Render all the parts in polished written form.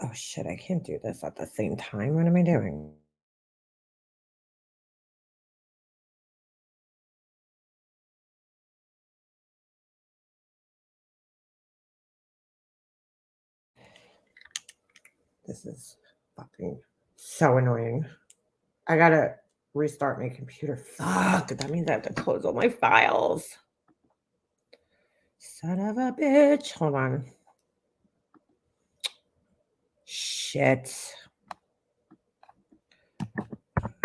Oh shit, I can't do this at the same time. What am I doing? This is fucking so annoying. I gotta restart my computer. Fuck, that means I have to close all my files. Son of a bitch. Hold on. Shit.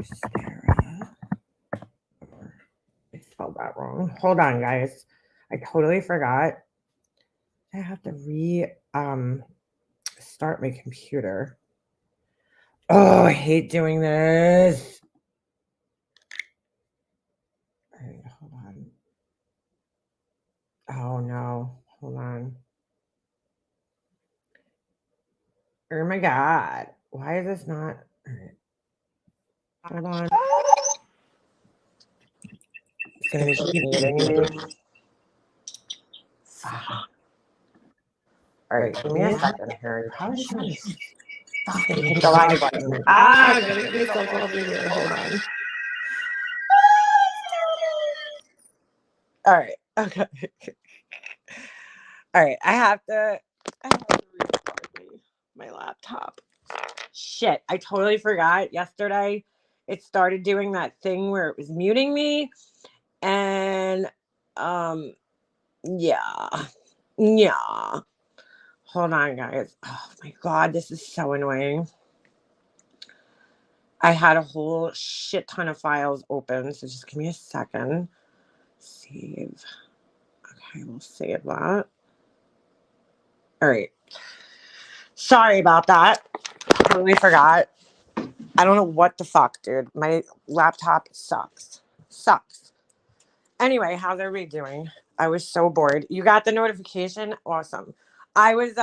Sarah. I spelled that wrong. Hold on, guys. I totally forgot. I have to start my computer. Oh, I hate doing this. All right, hold on. Oh no, hold on. Oh my god, why is this not? All right. Hold on. It's gonna be muting me. All right, give me a second here. How should I fucking hit the live button? Ah, I'm gonna get myself over here. Hold on. All right. Okay. All right. I have to restart my laptop. Shit. I totally forgot yesterday. It started doing that thing where it was muting me. And yeah. Yeah. Hold on, guys. Oh my god, this is so annoying. I had a whole shit ton of files open, so just give me a second. Save. Okay, we'll save that. All right. Sorry about that. Totally forgot. I don't know what the fuck, dude. My laptop sucks. Sucks. Anyway, how's everybody doing? I was so bored. You got the notification? Awesome. I was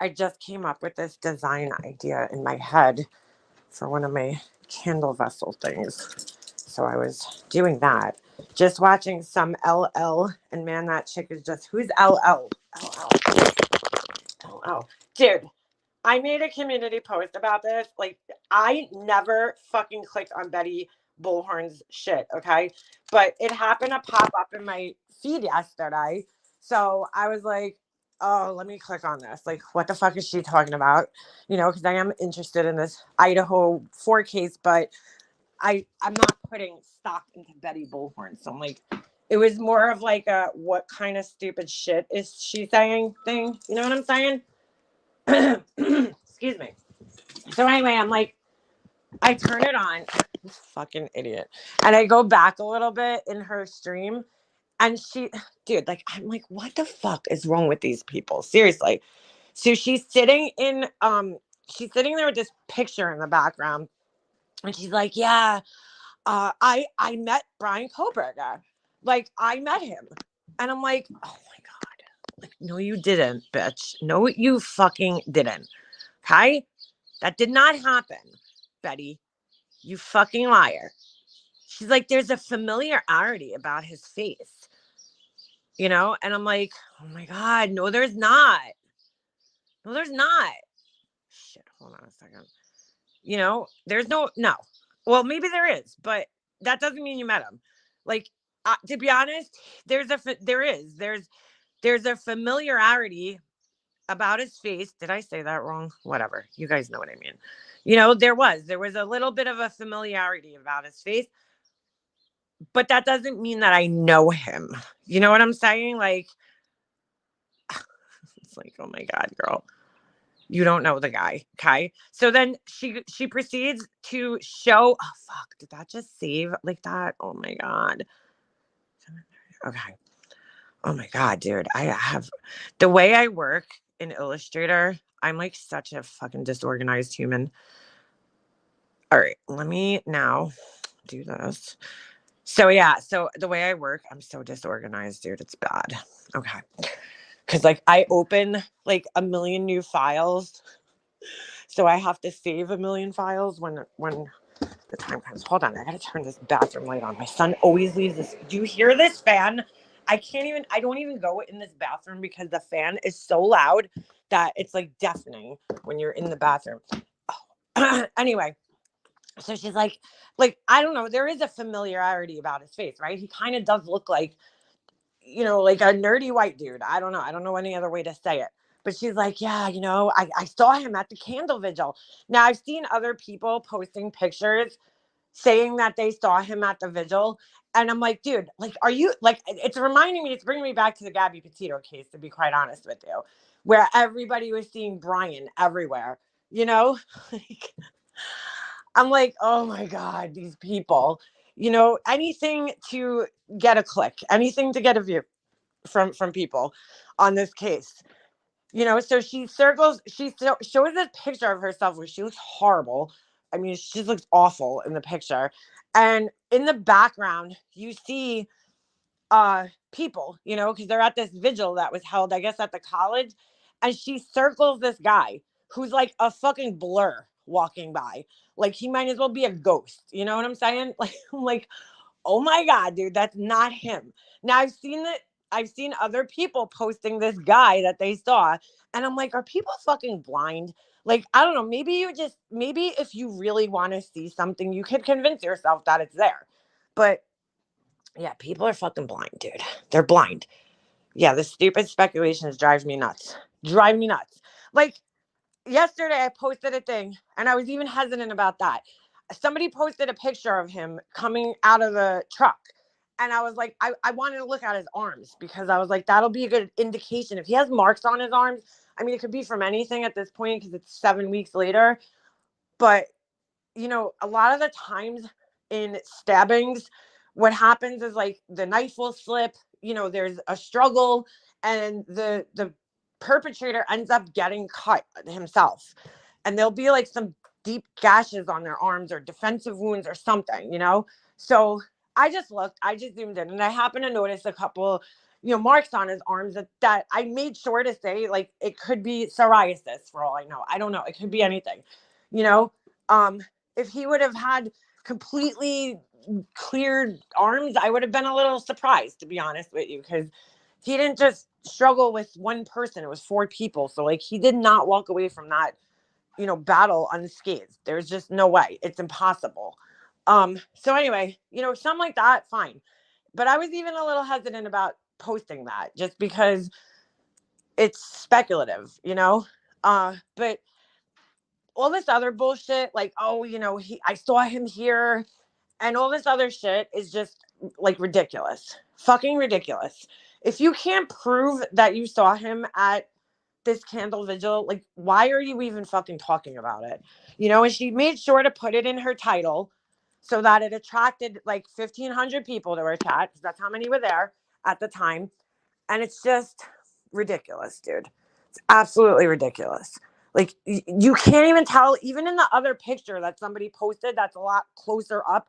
I just came up with this design idea in my head for one of my candle vessel things. So I was doing that. Just watching some LL, and man, that chick is just, who's LL? LL. Dude, I made a community post about this. Like, I never fucking clicked on Betty Bullhorn's shit, okay? But it happened to pop up in my feed yesterday. So I was like, oh, let me click on this. Like, what the fuck is she talking about? You know, because I am interested in this Idaho 4 case, but I'm not putting stock into Betty Bullhorn. So I'm like, it was more of like a what kind of stupid shit is she saying thing. You know what I'm saying? Excuse me. So anyway, I'm like, I turn it on. This fucking idiot. And I go back a little bit in her stream. And she, dude, like, I'm like, what the fuck is wrong with these people? Seriously. So she's sitting there with this picture in the background. And she's like, yeah, I met Brian Koberger. Like, I met him. And I'm like, oh my God. Like, no, you didn't, bitch. No, you fucking didn't. Okay? That did not happen, Betty. You fucking liar. She's like, there's a familiarity about his face, you know? And I'm like, oh my God, no, there's not. No, there's not. Shit, hold on a second. You know, there's no. Well, maybe there is, but that doesn't mean you met him. Like, to be honest, there's a familiarity about his face. Did I say that wrong? Whatever. You guys know what I mean. You know, there was a little bit of a familiarity about his face, but that doesn't mean that I know him. You know what I'm saying? Like, it's like, oh my God, girl, you don't know the guy. Okay. So then she proceeds to show, oh fuck, did that just save like that? Oh my God. Okay. Oh my God, dude. I have the way I work in Illustrator, I'm like such a fucking disorganized human. All right, let me now do this. So yeah, so the way I work, I'm so disorganized, dude. It's bad. Okay. Cause like I open like a million new files. So I have to save a million files when the time comes. Hold on, I gotta turn this bathroom light on. My son always leaves this. Do you hear this fan I don't even go in this bathroom because the fan is so loud that it's like deafening when you're in the bathroom. Oh. Anyway, so she's like, I don't know. There is a familiarity about his face, right? He kind of does look like, like a nerdy white dude. I don't know. I don't know any other way to say it. But she's like, yeah, I saw him at the candle vigil. Now, I've seen other people posting pictures saying that they saw him at the vigil. And I'm like, dude, like, are you like, it's bringing me back to the Gabby Petito case, to be quite honest with you, where everybody was seeing Brian everywhere, like, I'm like, oh my God, these people, anything to get a click, anything to get a view from people on this case. So shows this picture of herself where she looks horrible. I mean, she looks awful in the picture. And in the background, you see people, because they're at this vigil that was held, I guess, at the college. And she circles this guy who's like a fucking blur walking by. Like he might as well be a ghost. You know what I'm saying? Like, I'm like, oh my God, dude, that's not him. Now I've seen other people posting this guy that they saw, and I'm like, are people fucking blind? Like, I don't know, maybe if you really want to see something, you could convince yourself that it's there. But yeah, people are fucking blind, dude. They're blind. Yeah, the stupid speculations drives me nuts. Drive me nuts. Like, yesterday I posted a thing and I was even hesitant about that. Somebody posted a picture of him coming out of the truck. And I was like, I wanted to look at his arms because I was like, that'll be a good indication. If he has marks on his arms, I mean, it could be from anything at this point because it's 7 weeks later. But, a lot of the times in stabbings, what happens is like the knife will slip, there's a struggle and the perpetrator ends up getting cut himself. And there'll be like some deep gashes on their arms or defensive wounds or something. So I just zoomed in and I happened to notice a couple, marks on his arms that I made sure to say, like, it could be psoriasis for all I know. I don't know. It could be anything, you know? If he would have had completely cleared arms, I would have been a little surprised, to be honest with you, because he didn't just struggle with one person. It was 4 people. So like he did not walk away from that, battle unscathed. There's just no way. It's impossible. So anyway, something like that, fine. But I was even a little hesitant about posting that just because it's speculative, but all this other bullshit, like, oh, I saw him here and all this other shit is just like ridiculous. Fucking ridiculous. If you can't prove that you saw him at this candle vigil, like, why are you even fucking talking about it? And she made sure to put it in her title so that it attracted like 1,500 people to her chat, because that's how many were there at the time. And it's just ridiculous, dude. It's absolutely ridiculous. Like, you can't even tell, even in the other picture that somebody posted that's a lot closer up,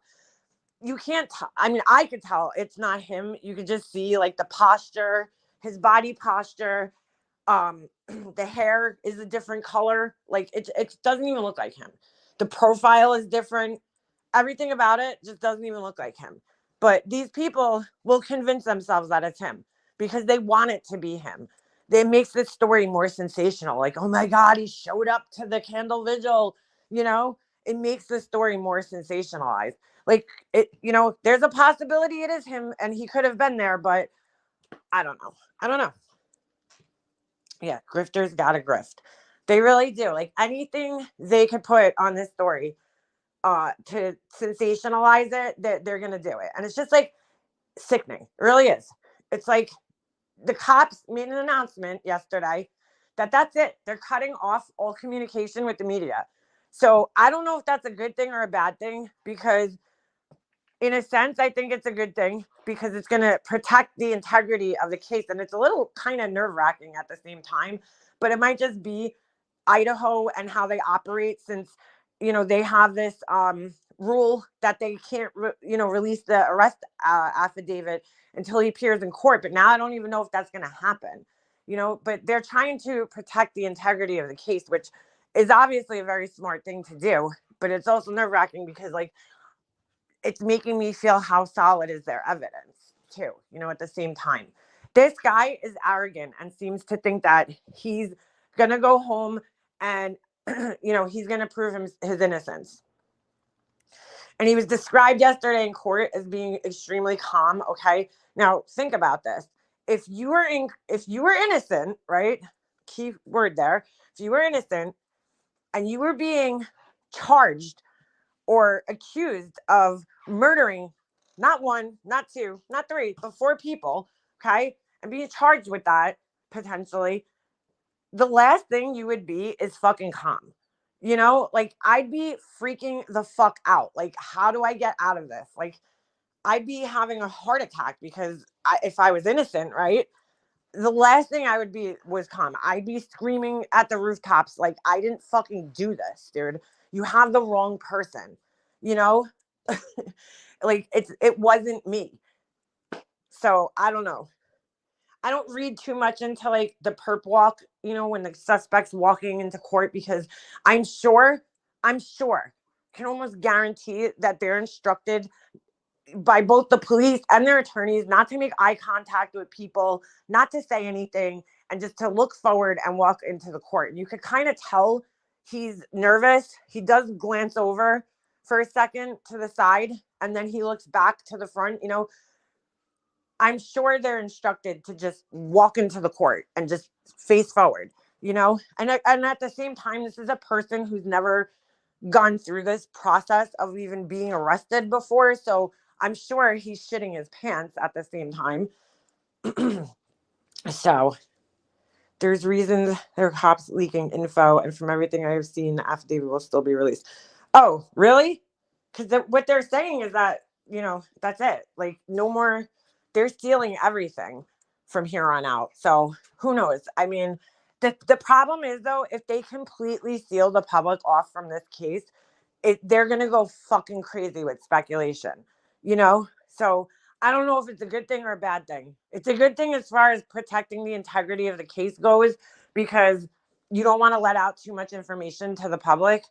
you can't tell. I mean, I could tell it's not him. You could just see like the posture, his body posture. The hair is a different color. Like, it doesn't even look like him. The profile is different. Everything about it just doesn't even look like him. But these people will convince themselves that it's him because they want it to be him. It makes this story more sensational. Like, oh my God, he showed up to the candle vigil. It makes the story more sensationalized. Like, there's a possibility it is him and he could have been there, but I don't know. Yeah, grifters gotta grift. They really do. Like, anything they could put on this story to sensationalize it, they're gonna do it. And it's just like sickening. It really is. It's like the cops made an announcement yesterday that's it. They're cutting off all communication with the media. So I don't know if that's a good thing or a bad thing, because in a sense, I think it's a good thing because it's going to protect the integrity of the case. And it's a little kind of nerve wracking at the same time, but it might just be Idaho and how they operate, since, they have this rule that they can't, release the arrest affidavit until he appears in court. But now I don't even know if that's going to happen, but they're trying to protect the integrity of the case, which is obviously a very smart thing to do. But it's also nerve wracking because, like, it's making me feel how solid is their evidence. too, you know, at the same time. This guy is arrogant and seems to think that he's going to go home and, you know, he's going to prove his innocence. And he was described yesterday in court as being extremely calm. Okay. Now think about this. If you were innocent, right? Key word there. If you were innocent and you were being charged or accused of murdering not one, not two, not three, but 4 people, okay, and being charged with that potentially, the last thing you would be is fucking calm. You know, like I'd be freaking the fuck out. Like, how do I get out of this? Like, I'd be having a heart attack because if I was innocent, right? The last thing I would be was calm. I'd be screaming at the rooftops like I didn't fucking do this, dude. You have the wrong person. You know? Like it wasn't me. So I don't know. I don't read too much into like the perp walk, you know, when the suspect's walking into court because I'm sure, can almost guarantee that they're instructed by both the police and their attorneys not to make eye contact with people, not to say anything, and just to look forward and walk into the court. You could kind of tell he's nervous. He does glance over for a second to the side and then he looks back to the front. You know, I'm sure they're instructed to just walk into the court and just face forward, you know? And at the same time, this is a person who's never gone through this process of even being arrested before. So I'm sure he's shitting his pants at the same time. So there's reasons there are cops leaking info. And from everything I've seen, the affidavit will still be released. Oh, really? Because what they're saying is that, you know, that's it. Like, no more, they're stealing everything from here on out. So who knows? I mean, the problem is, though, if they completely seal the public off from this case, they're going to go fucking crazy with speculation, you know? So I don't know if it's a good thing or a bad thing. It's a good thing as far as protecting the integrity of the case goes, because you don't want to let out too much information to the public.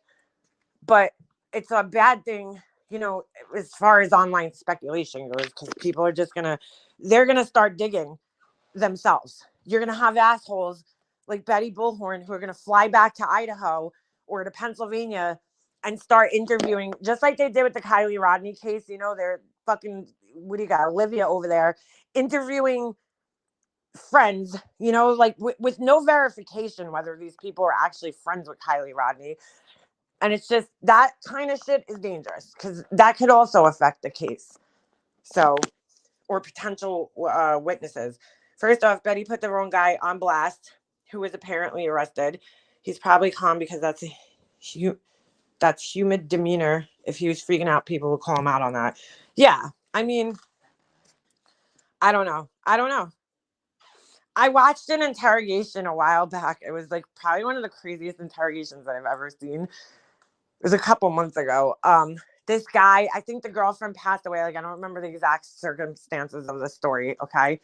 But it's a bad thing, you know, as far as online speculation goes, because people are just they're going to start digging themselves. You're going to have assholes like Betty Bullhorn who are going to fly back to Idaho or to Pennsylvania and start interviewing, just like they did with the Kylie Rodney case. You know, they're fucking, what do you got, Olivia over there, interviewing friends, you know, like with no verification whether these people are actually friends with Kylie Rodney. And it's just that kind of shit is dangerous because that could also affect the case. So, or potential witnesses. First off, Betty put the wrong guy on blast, who was apparently arrested. He's probably calm because that's human demeanor. If he was freaking out, people would call him out on that. Yeah, I mean, I don't know. I watched an interrogation a while back. It was like probably one of the craziest interrogations that I've ever seen. It was a couple months ago. This guy, I think the girlfriend passed away. Like, I don't remember the exact circumstances of the story. Okay.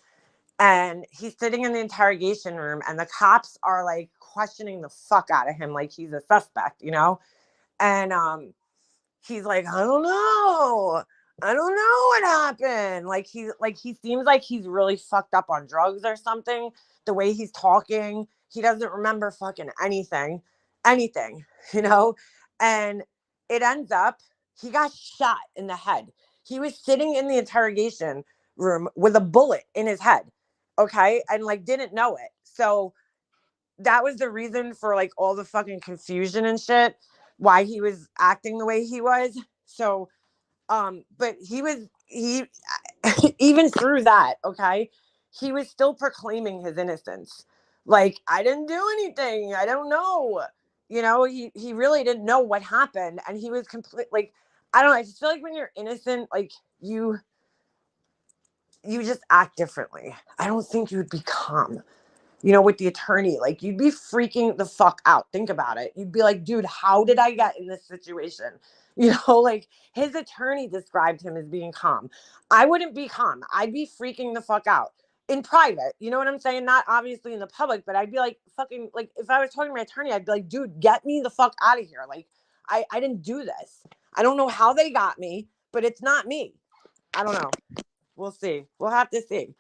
And he's sitting in the interrogation room and the cops are like questioning the fuck out of him. Like he's a suspect, you know? And, he's like, I don't know what happened. Like he seems like he's really fucked up on drugs or something. The way he's talking, he doesn't remember fucking anything, you know? And it ends up, he got shot in the head. He was sitting in the interrogation room with a bullet in his head. Okay. And like, didn't know it. So that was the reason for like all the fucking confusion and shit, why he was acting the way he was. So, but he even through that, okay, he was still proclaiming his innocence. Like, I didn't do anything. I don't know. You know, he really didn't know what happened. And he was complete, like, I don't know. I just feel like when you're innocent, like you just act differently. I don't think you would be calm, you know, with the attorney. Like, you'd be freaking the fuck out. Think about it. You'd be like, dude, how did I get in this situation? You know, like his attorney described him as being calm. I wouldn't be calm. I'd be freaking the fuck out in private. You know what I'm saying? Not obviously in the public, but I'd be like, fucking, like, if I was talking to my attorney, I'd be like, dude, get me the fuck out of here. Like, I didn't do this. I don't know how they got me, but it's not me. I don't know. We'll see. We'll have to see.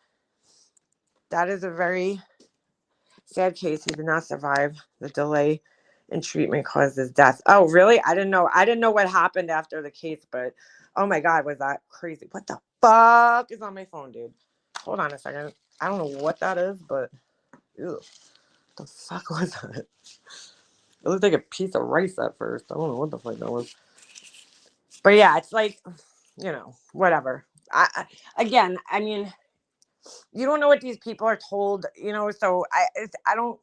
That is a very sad case. He did not survive. The delay in treatment caused his death. Oh, really? I didn't know. I didn't know what happened after the case, but oh my God, was that crazy? What the fuck is on my phone, dude? Hold on a second. I don't know what that is, but ew, the fuck was that? It looked like a piece of rice at first. I don't know what the fuck that was. But yeah, it's like, whatever. Again, I mean, you don't know what these people are told, so I don't,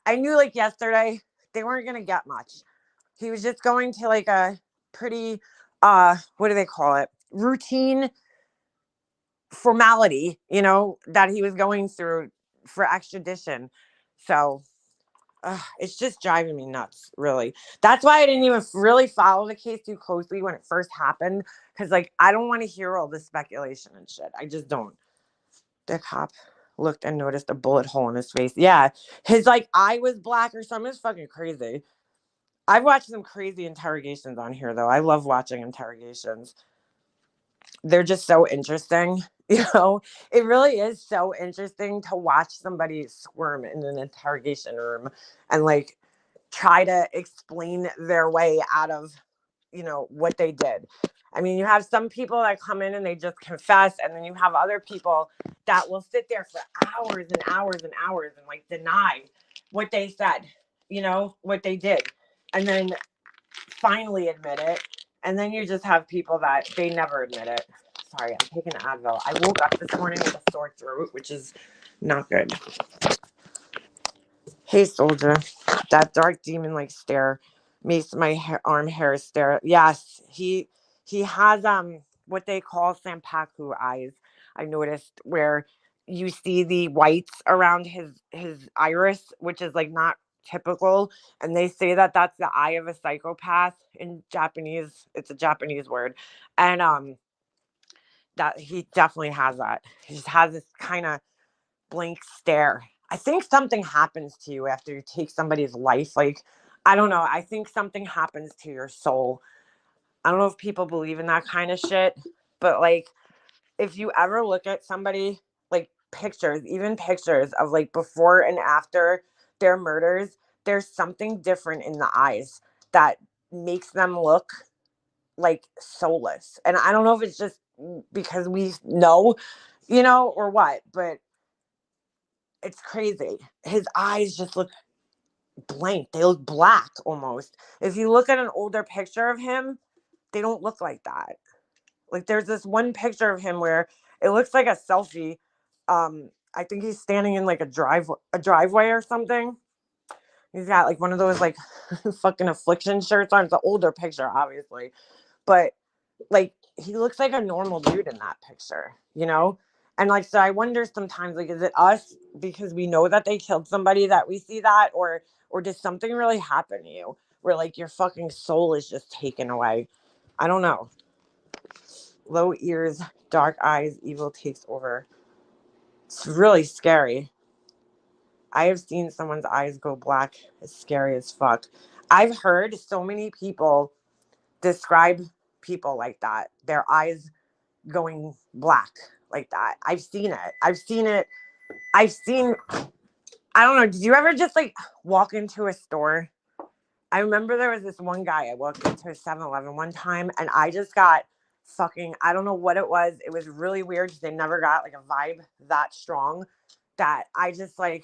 I knew like yesterday they weren't going to get much. He was just going to like a pretty, what do they call it? Routine formality, that he was going through for extradition. So it's just driving me nuts, really. That's why I didn't even really follow the case too closely when it first happened. Because, like, I don't want to hear all this speculation and shit. I just don't. The cop looked and noticed a bullet hole in his face. Yeah, his, like, eye was black or something. It's fucking crazy. I've watched some crazy interrogations on here, though. I love watching interrogations. They're just so interesting. It really is so interesting to watch somebody squirm in an interrogation room and like try to explain their way out of, what they did. I mean, you have some people that come in and they just confess, and then you have other people that will sit there for hours and hours and hours and like deny what they said, what they did, and then finally admit it. And then you just have people that they never admit it. Sorry, I'm taking Advil. I woke up this morning with a sore throat, which is not good. Hey, soldier. That dark demon-like stare makes my arm hairs stare. Yes, he has what they call sampaku eyes. I noticed where you see the whites around his iris, which is like not typical, and they say that that's the eye of a psychopath in Japanese. It's a Japanese word, and that he definitely has that. He just has this kind of blank stare. I think something happens to you after you take somebody's life. Like, I don't know. I think something happens to your soul. I don't know if people believe in that kind of shit, but like, if you ever look at somebody, like pictures, even pictures of like before and after their murders, there's something different in the eyes that makes them look like soulless. And I don't know if it's just because we know, or what, but it's crazy. His eyes just look blank. They look black almost. If you look at an older picture of him, they don't look like that. Like there's this one picture of him where it looks like a selfie. I think he's standing in like a driveway or something. He's got like one of those like fucking affliction shirts on. It's an older picture, obviously, but like he looks like a normal dude in that picture, And like, so I wonder sometimes, like, is it us because we know that they killed somebody that we see that, or does something really happen to you where like your fucking soul is just taken away? I don't know. Low ears, dark eyes, evil takes over. It's really scary. I have seen someone's eyes go black. It's scary as fuck. I've heard so many people describe people like that. Their eyes going black like that. I've seen it. I've seen, I don't know. Did you ever just like walk into a store? I remember there was this one guy. I walked into a 7-Eleven one time and I just got fucking, I don't know what it was. It was really weird because they never got like a vibe that strong that I just like,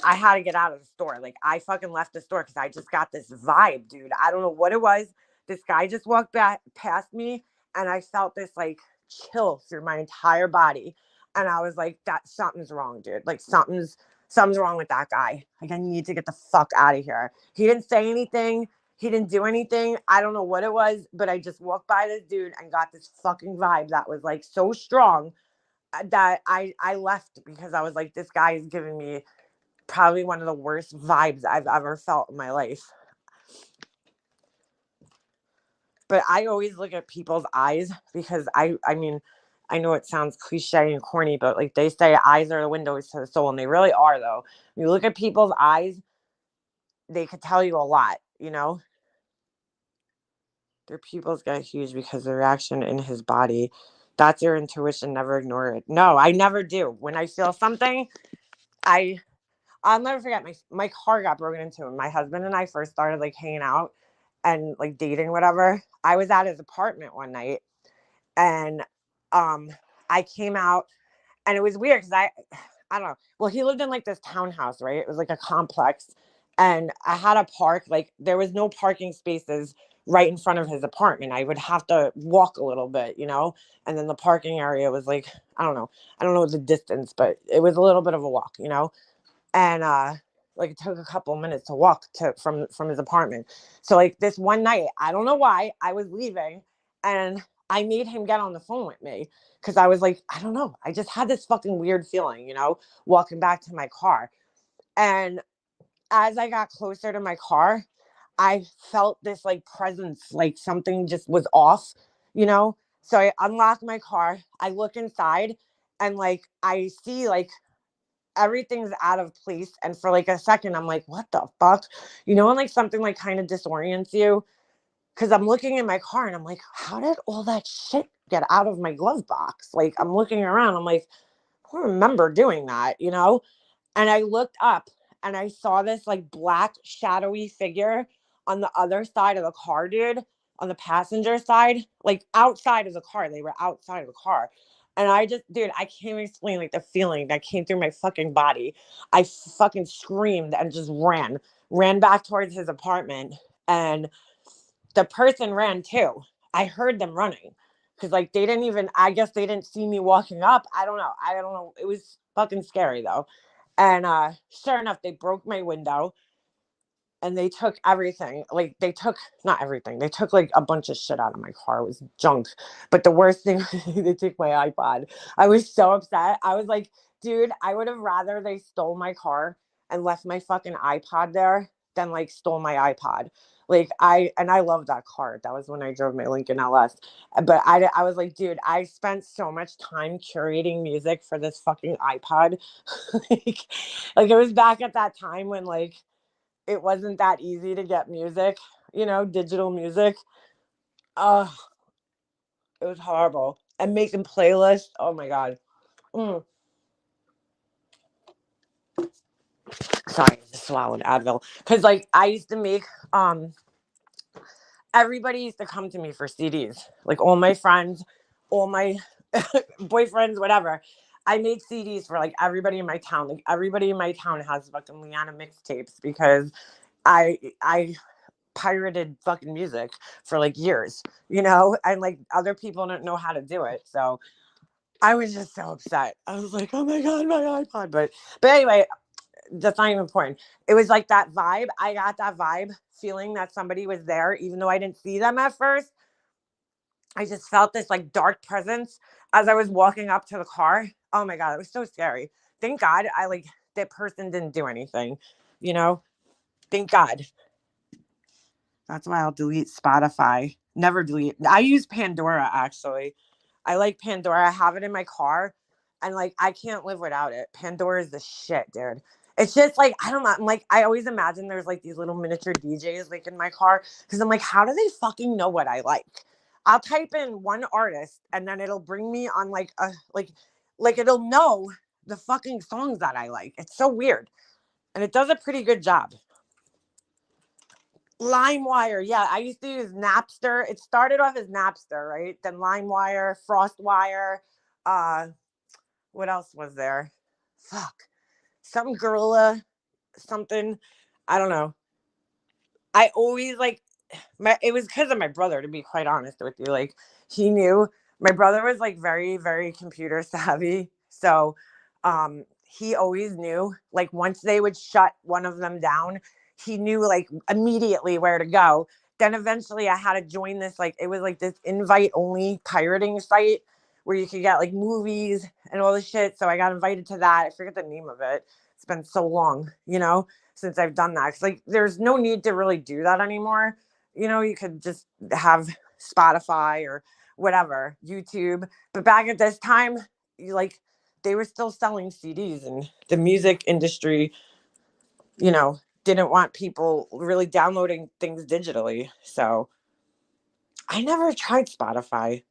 I had to get out of the store. Like I fucking left the store because I just got this vibe, dude. I don't know what it was. This guy just walked back past me and I felt this like chill through my entire body. And I was like, that something's wrong, dude. Like something's wrong with that guy. Like I need to get the fuck out of here. He didn't say anything. He didn't do anything. I don't know what it was, but I just walked by this dude and got this fucking vibe that was like so strong that I left because I was like, this guy is giving me probably one of the worst vibes I've ever felt in my life. But I always look at people's eyes because I mean, I know it sounds cliche and corny, but like they say eyes are the windows to the soul, and they really are though. When you look at people's eyes, they could tell you a lot. Their pupils got huge because the reaction in his body That's your intuition. Never ignore it. No, I never do. When I feel something, I I'll never forget my car got broken into when my husband and I first started like hanging out and like dating, whatever. I was at his apartment one night and um I came out and it was weird because I don't know. Well, he lived in like this townhouse, right? It was like a complex, and I had a park. Like there was no parking spaces right in front of his apartment. I would have to walk a little bit, and then the parking area was like I don't know the distance, but it was a little bit of a walk. And like it took a couple of minutes to walk to from his apartment. So like this one night, I don't know why I was leaving, and I made him get on the phone with me because I was like, I don't know, I just had this fucking weird feeling, walking back to my car. And as I got closer to my car, I felt this like presence, like something just was off, you know. So I unlocked my car, I look inside, and like I see like everything's out of place. And for like a second, I'm like, what the fuck? And like something like kind of disorients you. Cause I'm looking in my car and I'm like, how did all that shit get out of my glove box? Like I'm looking around, I'm like, I don't remember doing that. And I looked up and I saw this like black shadowy figure on the other side of the car, dude, on the passenger side, like outside of the car. They were outside of the car. And dude, I can't even explain like the feeling that came through my fucking body. I fucking screamed and just ran back towards his apartment. And the person ran too. I heard them running because like they didn't even, I guess they didn't see me walking up. I don't know. It was fucking scary though. And sure enough, they broke my window and they took everything. Like they took not everything. They took like a bunch of shit out of my car. It was junk. But the worst thing, they took my iPod. I was so upset. I was like, dude, I would have rather they stole my car and left my fucking iPod there than like stole my iPod. Like I love that car. That was when I drove my Lincoln LS. But I was like, dude, I spent so much time curating music for this fucking iPod. like, like it was back at that time when like it wasn't that easy to get music, digital music. Oh, it was horrible. And making playlists. Oh my God. Mm. Sorry, I just swallowed Advil. Because like I used to make everybody used to come to me for CDs. Like all my friends, all my boyfriends, whatever. I made CDs for like everybody in my town. Like everybody in my town has fucking Leanna mixtapes because I pirated fucking music for like years, and like other people don't know how to do it. So I was just so upset. I was like, oh my God, my iPod. But anyway, that's not even important. It was like that vibe. I got that vibe feeling that somebody was there, even though I didn't see them at first. I just felt this like dark presence as I was walking up to the car. Oh my God, it was so scary. Thank God that person didn't do anything, you know? Thank God. That's why I'll delete Spotify. Never delete. I use Pandora actually. I like Pandora. I have it in my car and like I can't live without it. Pandora is the shit, dude. It's just like I don't know. I'm like I always imagine there's like these little miniature DJs like in my car because I'm like, how do they fucking know what I like? I'll type in one artist and then it'll bring me on like a like it'll know the fucking songs that I like. It's so weird. And it does a pretty good job. LimeWire, yeah, I used to use Napster. It started off as Napster, right? Then LimeWire, FrostWire. Uh, what else was there? Fuck, some Gorilla, something. I don't know. I always like it was because of my brother, to be quite honest with you. Like he knew my brother was like very, very computer savvy. So he always knew like once they would shut one of them down, he knew like immediately where to go. Then eventually I had to join this, like it was like this invite only pirating site where you could get like movies and all this shit. So I got invited to that. I forget the name of it. It's been so long, since I've done that. It's like there's no need to really do that anymore. You could just have Spotify or whatever, YouTube. But back at this time, like they were still selling CDs and the music industry, didn't want people really downloading things digitally. So I never tried Spotify.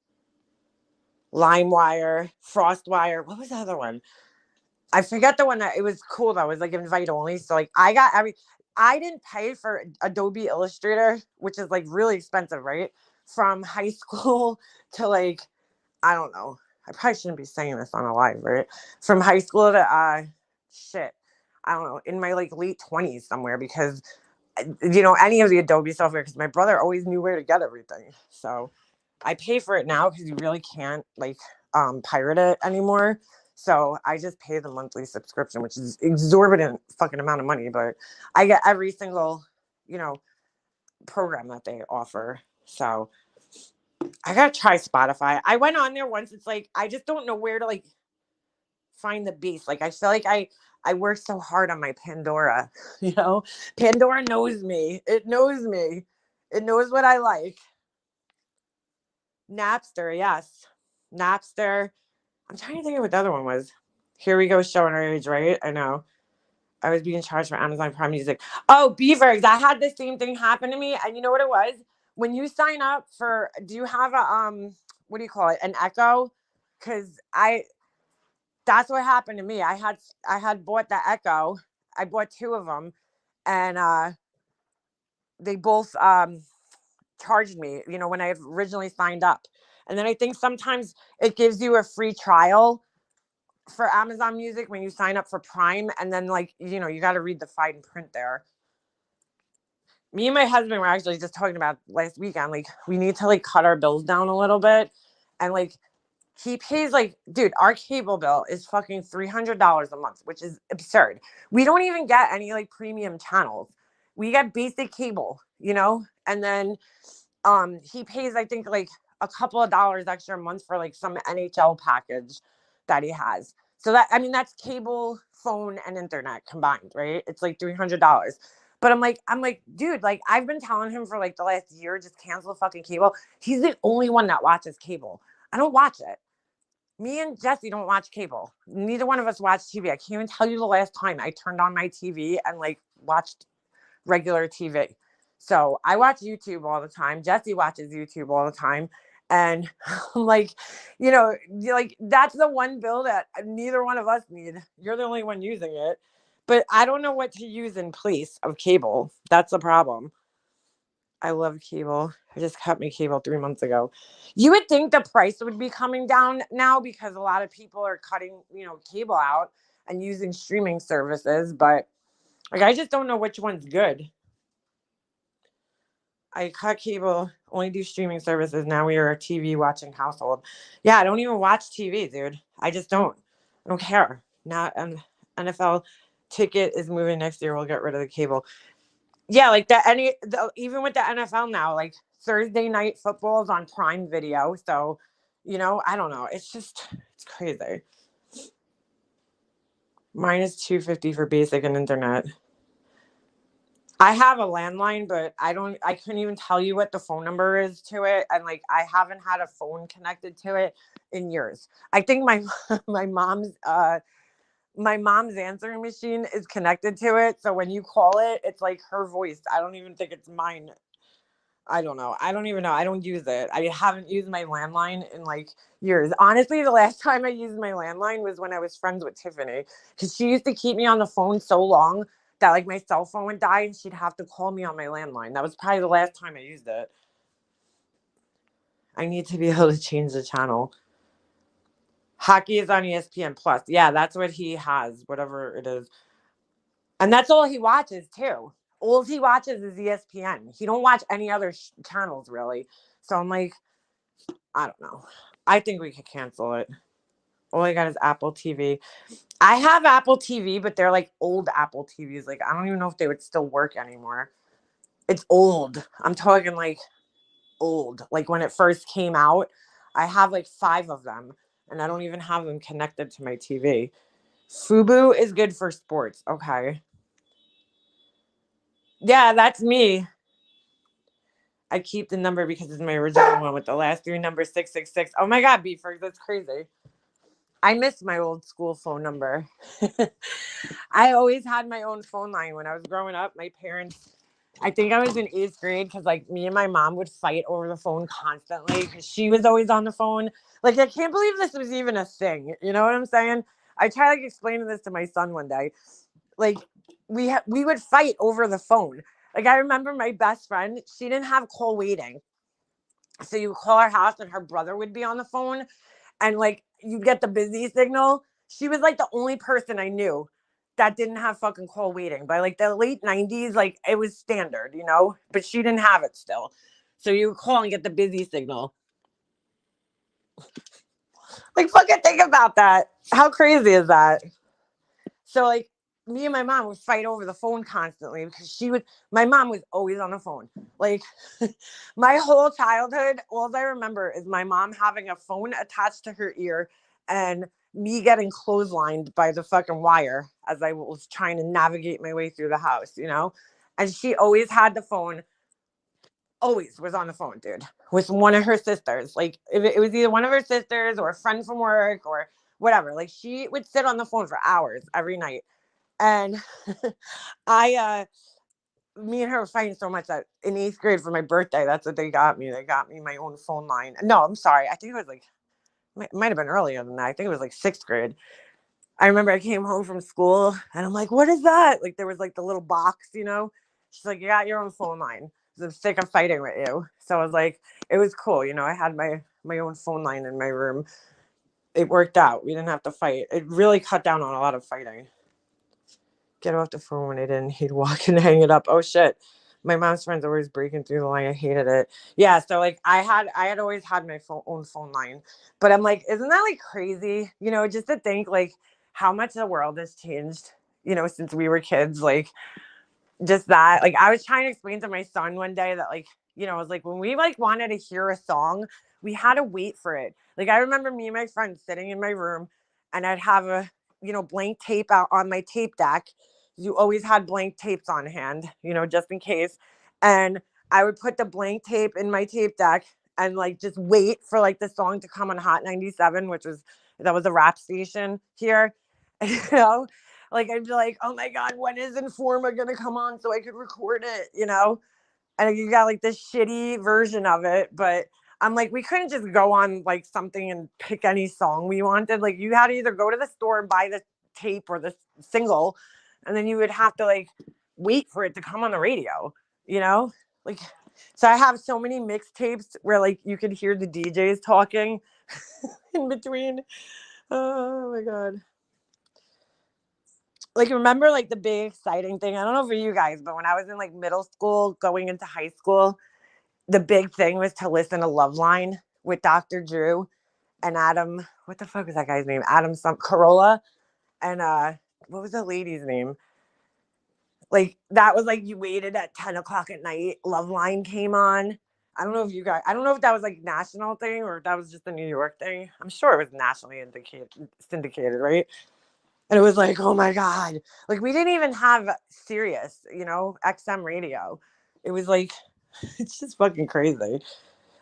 LimeWire, FrostWire. What was the other one? I forget the one that it was cool though. It was like invite only. So like I didn't pay for Adobe Illustrator, which is like really expensive, right? From high school to like, I don't know. I probably shouldn't be saying this on a live, right? From high school to shit. I don't know, in my like late 20s somewhere because any of the Adobe software because my brother always knew where to get everything. So I pay for it now because you really can't like pirate it anymore. So I just pay the monthly subscription, which is exorbitant fucking amount of money, but I get every single, program that they offer. So I gotta try Spotify. I went on there once. It's like I just don't know where to like find the beast. Like I feel like I work so hard on my Pandora. Pandora knows me. It knows me. It knows what I like. Napster, yes. Napster. I'm trying to think of what the other one was. Here we go showing our age, right? I know. I was being charged for Amazon Prime Music. Oh, Beavers. I had the same thing happen to me. And you know what it was? When you sign up for, do you have a, what do you call it? An Echo? Because that's what happened to me. I had bought the Echo. I bought two of them. And they both charged me, when I originally signed up. And then I think sometimes it gives you a free trial for Amazon Music when you sign up for Prime, and then like you got to read the fine print there. Me and my husband were actually just talking about last weekend, like we need to like cut our bills down a little bit, and like he pays like, dude, our cable bill is fucking $300 a month, which is absurd. We don't even get any like premium channels. We get basic cable, and then he pays I think like a couple of dollars extra a month for like some NHL package that he has. So that's cable, phone, and internet combined, right? It's like $300. But I'm like, dude, like I've been telling him for like the last year, just cancel the fucking cable. He's the only one that watches cable. I don't watch it. Me and Jesse don't watch cable. Neither one of us watch TV. I can't even tell you the last time I turned on my TV and like watched regular TV. So I watch YouTube all the time. Jesse watches YouTube all the time. And I'm like, like that's the one bill that neither one of us need. You're the only one using it. But I don't know what to use in place of cable. That's the problem. I love cable. I just cut my cable 3 months ago. You would think the price would be coming down now because a lot of people are cutting, cable out and using streaming services. But like, I just don't know which one's good. I cut cable, only do streaming services. Now we are a TV watching household. Yeah, I don't even watch TV, dude. I just don't. I don't care. Not an NFL ticket is moving next year. We'll get rid of the cable. Yeah, like even with the NFL now, like Thursday night football is on Prime Video. So, I don't know. It's crazy. Mine is $250 for basic and internet. I have a landline, but I couldn't even tell you what the phone number is to it. And like, I haven't had a phone connected to it in years. I think my, my mom's answering machine is connected to it. So when you call it, it's like her voice. I don't even think it's mine. I don't know. I don't even know. I don't use it. I haven't used my landline in like years. Honestly, the last time I used my landline was when I was friends with Tiffany because she used to keep me on the phone so long that like my cell phone would die and she'd have to call me on my landline. That was probably the last time I used it. I need to be able to change the channel. Hockey is on ESPN Plus. Yeah, that's what he has, whatever it is. And that's all he watches too. All he watches is ESPN. He don't watch any other channels really. So I'm like, I don't know. I think we could cancel it. All I got is Apple TV. I have Apple TV, but they're like old Apple TVs. Like, I don't even know if they would still work anymore. It's old. I'm talking like old. Like when it first came out, I have like 5 of them and I don't even have them connected to my TV. Fubu is good for sports. Okay. Yeah, that's me. I keep the number because it's my original one with the last 3 numbers 666. Oh my God, Beefers, that's crazy. I miss my old school phone number. I always had my own phone line when I was growing up. My parents I think I was in 8th grade because like me and my mom would fight over the phone constantly because she was always on the phone. Like I can't believe this was even a thing. You know what I'm saying? I tried like explaining this to my son one day. Like we would fight over the phone. Like I remember my best friend, she didn't have call waiting. So you would call her house and her brother would be on the phone and like you get the busy signal. She was like the only person I knew that didn't have fucking call waiting. By like the late 90s, like it was standard, you know, but she didn't have it still. So you would call and get the busy signal. Like fucking think about that. How crazy is that? So like me and my mom would fight over the phone constantly because my mom was always on the phone. Like my whole childhood, all I remember is my mom having a phone attached to her ear and me getting clotheslined by the fucking wire as I was trying to navigate my way through the house, you know? And she always had the phone, always was on the phone, dude, with one of her sisters. Like if it was either one of her sisters or a friend from work or whatever. Like she would sit on the phone for hours every night. And I me and her were fighting so much that in 8th grade for my birthday, that's what they got me. They got me my own phone line. No, I'm sorry. I think it was like might have been earlier than that. I think it was like 6th grade. I remember I came home from school and I'm like, what is that? Like there was like the little box, you know? She's like, you got your own phone line. I'm sick of fighting with you. So I was like, it was cool, you know. I had my own phone line in my room. It worked out. We didn't have to fight. It really cut down on a lot of fighting. Get off the phone when I didn't. He'd walk and hang it up. Oh shit. My mom's friends always breaking through the line. I hated it. Yeah, so like I had always had my own phone line. But I'm like, isn't that like crazy? You know, just to think like how much the world has changed, you know, since we were kids. Like just that. Like I was trying to explain to my son one day that like, you know, I was like when we like wanted to hear a song, we had to wait for it. Like I remember me and my friend sitting in my room and I'd have a, you know, blank tape out on my tape deck. You always had blank tapes on hand, you know, just in case. And I would put the blank tape in my tape deck and like just wait for like the song to come on Hot 97, which was that was a rap station here. You know, like I'd be like, oh my God, when is Informa gonna come on so I could record it, you know? And you got like this shitty version of it, but I'm like, we couldn't just go on like something and pick any song we wanted. Like you had to either go to the store and buy the tape or the single, and then you would have to like wait for it to come on the radio, you know? Like so I have so many mixtapes where like you could hear the DJs talking in between. Oh my God. Like remember like the big exciting thing, I don't know for you guys, but when I was in like middle school going into high school, the big thing was to listen to Loveline with Dr. Drew and Adam, what the fuck was that guy's name, Adam some Carolla, and what was the lady's name, like that was like you waited at 10 o'clock at night, Loveline came on. I don't know if you guys, I don't know if that was like national thing or if that was just a New York thing. I'm sure it was nationally syndicated, right? And it was like, oh my God. Like we didn't even have Sirius, you know, XM radio. It was like, it's just fucking crazy.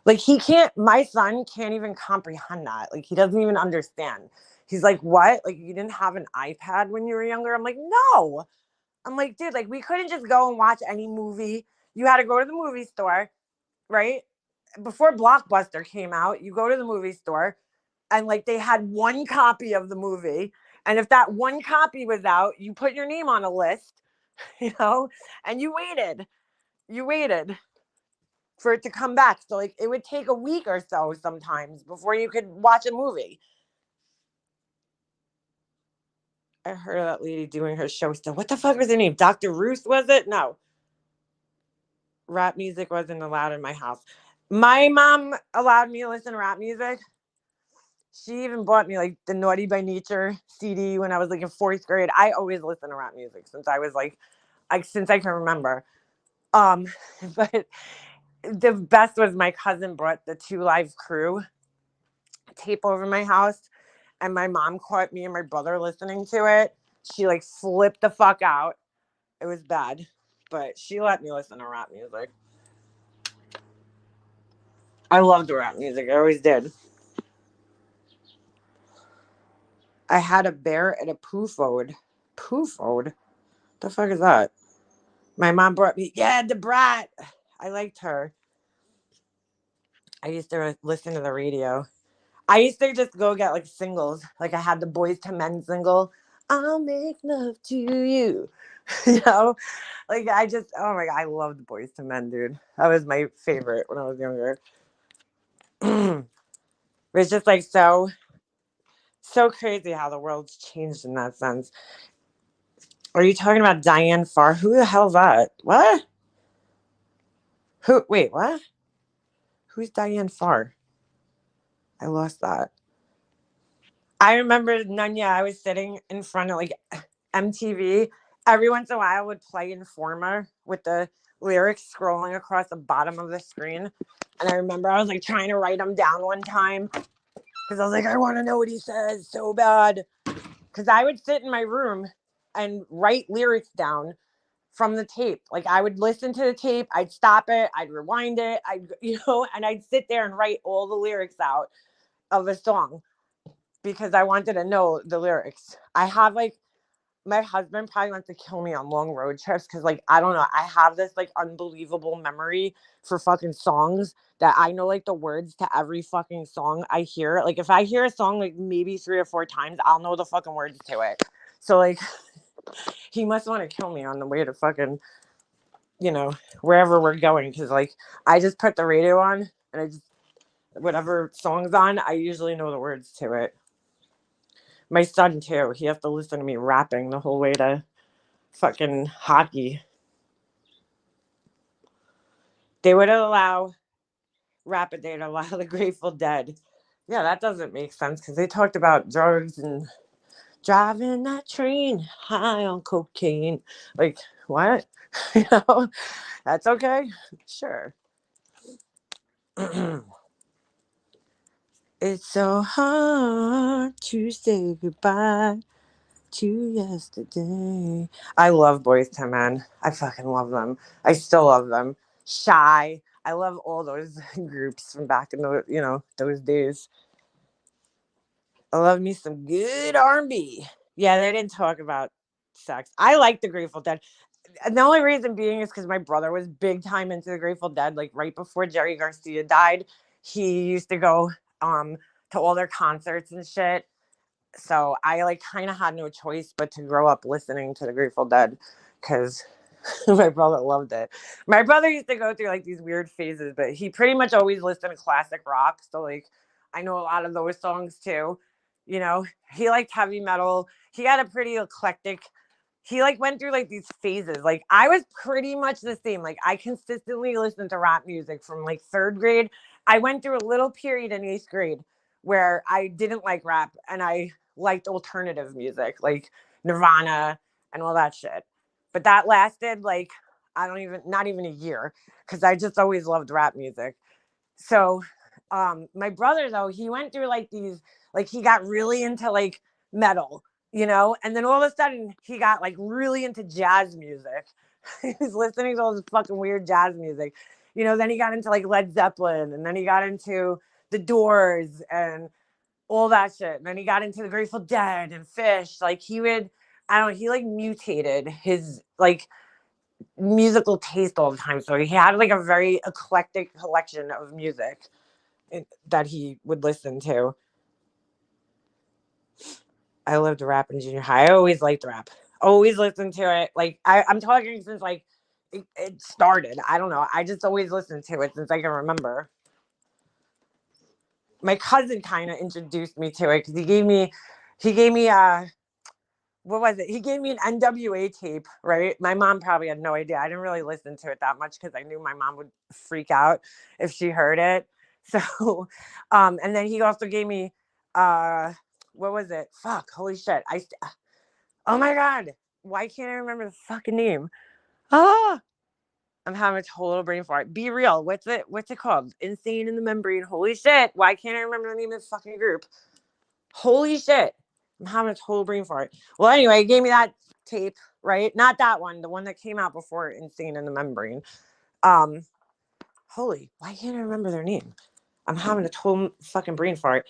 Like my son can't even comprehend that. Like he doesn't even understand. He's like, what? Like you didn't have an iPad when you were younger? I'm like, no. I'm like, dude, like we couldn't just go and watch any movie. You had to go to the movie store, right? Before Blockbuster came out, you go to the movie store and like they had one copy of the movie. And if that one copy was out, you put your name on a list, you know, and you waited for it to come back. So like it would take a week or so sometimes before you could watch a movie. I heard that lady doing her show still. What the fuck was her name? Dr. Ruth, was it? No. Rap music wasn't allowed in my house. My mom allowed me to listen to rap music. She even bought me like the Naughty by Nature CD when I was like in 4th grade. I always listened to rap music since I was like since I can remember. Um, but the best was my cousin brought the Two Live Crew tape over my house, and my mom caught me and my brother listening to it. She like flipped the fuck out. It was bad, but she let me listen to rap music. I loved rap music. I always did. I had a bear and a poofode. Poofode? The fuck is that? My mom brought me, yeah, the brat. I liked her. I used to listen to the radio. I used to just go get like singles. Like I had the Boys to Men single. I'll make love to you. You know? Like I just, oh my God, I loved Boys to Men, dude. That was my favorite when I was younger. It's just like so crazy how the world's changed in that sense. Are you talking about Diane Farr? Who the hell's that? What? Who? Wait, what? Who's Diane Farr? I lost that. I remember Nunya. I was sitting in front of like MTV. Every once in a while, I would play Informer with the lyrics scrolling across the bottom of the screen. And I remember I was like trying to write them down one time because I was like, I want to know what he says so bad. Because I would sit in my room and write lyrics down from the tape. Like I would listen to the tape, I'd stop it, I'd rewind it, and I'd sit there and write all the lyrics out of a song because I wanted to know the lyrics. I have like my husband probably wants to kill me on long road trips because like I don't know, I have this like unbelievable memory for fucking songs that I know like the words to every fucking song I hear. Like if I hear a song like maybe 3 or 4 times, I'll know the fucking words to it. So like he must want to kill me on the way to fucking, wherever we're going because like I just put the radio on and I just whatever song's on, I usually know the words to it. My son too, he has to listen to me rapping the whole way to fucking hockey. They would allow rapid, they'd allow the Grateful Dead. Yeah, that doesn't make sense because they talked about drugs and driving that train high on cocaine. Like, what? That's okay. Sure. It's so hard to say goodbye to yesterday. I love Boys to Men. I fucking love them. I still love them. Shy. I love all those groups from back in those days. I love me some good R&B. Yeah, they didn't talk about sex. I like the Grateful Dead. And the only reason being is because my brother was big time into the Grateful Dead. Like right before Jerry Garcia died, he used to go to all their concerts and shit. So I like kind of had no choice but to grow up listening to the Grateful Dead because my brother loved it. My brother used to go through like these weird phases, but he pretty much always listened to classic rock. So like I know a lot of those songs too. He liked heavy metal. He had a pretty eclectic. He like went through like these phases. Like I was pretty much the same. Like I consistently listened to rap music from like third grade. I went through a little period in eighth grade where I didn't like rap and I liked alternative music like Nirvana and all that shit. But that lasted like not even a year because I just always loved rap music. So my brother though, he went through like these, like he got really into like metal, and then all of a sudden he got like really into jazz music. He's listening to all this fucking weird jazz music. Then he got into like Led Zeppelin and then he got into the Doors and all that shit. And then he got into the Grateful Dead and Fish. Like he would, I don't know, he like mutated his like musical taste all the time. So he had like a very eclectic collection of music that he would listen to. I loved rap in junior high. I always liked rap. Always listened to it. Like I'm talking since like it started. I don't know. I just always listened to it since I can remember. My cousin kind of introduced me to it because he gave me what was it? He gave me an NWA tape, right? My mom probably had no idea. I didn't really listen to it that much because I knew my mom would freak out if she heard it. So, and then he also gave me, what was it? Fuck, holy shit. Oh my God. Why can't I remember the fucking name? Ah, I'm having a total brain fart. Be Real. What's it called? Insane in the Membrane. Holy shit. Why can't I remember the name of the fucking group? Holy shit. I'm having a total brain fart. Well, anyway, he gave me that tape, right? Not that one, the one that came out before Insane in the Membrane. Why can't I remember their name? I'm having a total fucking brain fart.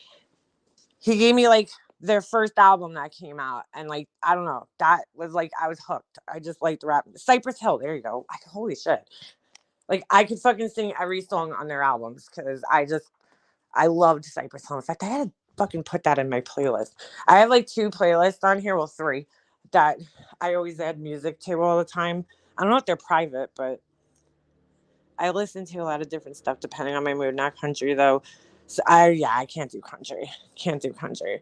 He gave me like their first album that came out, and like I don't know, that was like I was hooked. I just liked the rap. Cypress Hill, there you go. Holy shit, like I could fucking sing every song on their albums because I loved Cypress Hill. In fact, I had to fucking put that in my playlist. I have like 2 playlists on here, well 3, that I always add music to all the time. I don't know if they're private, but I listen to a lot of different stuff depending on my mood. Not country though. So I can't do country. Can't do country.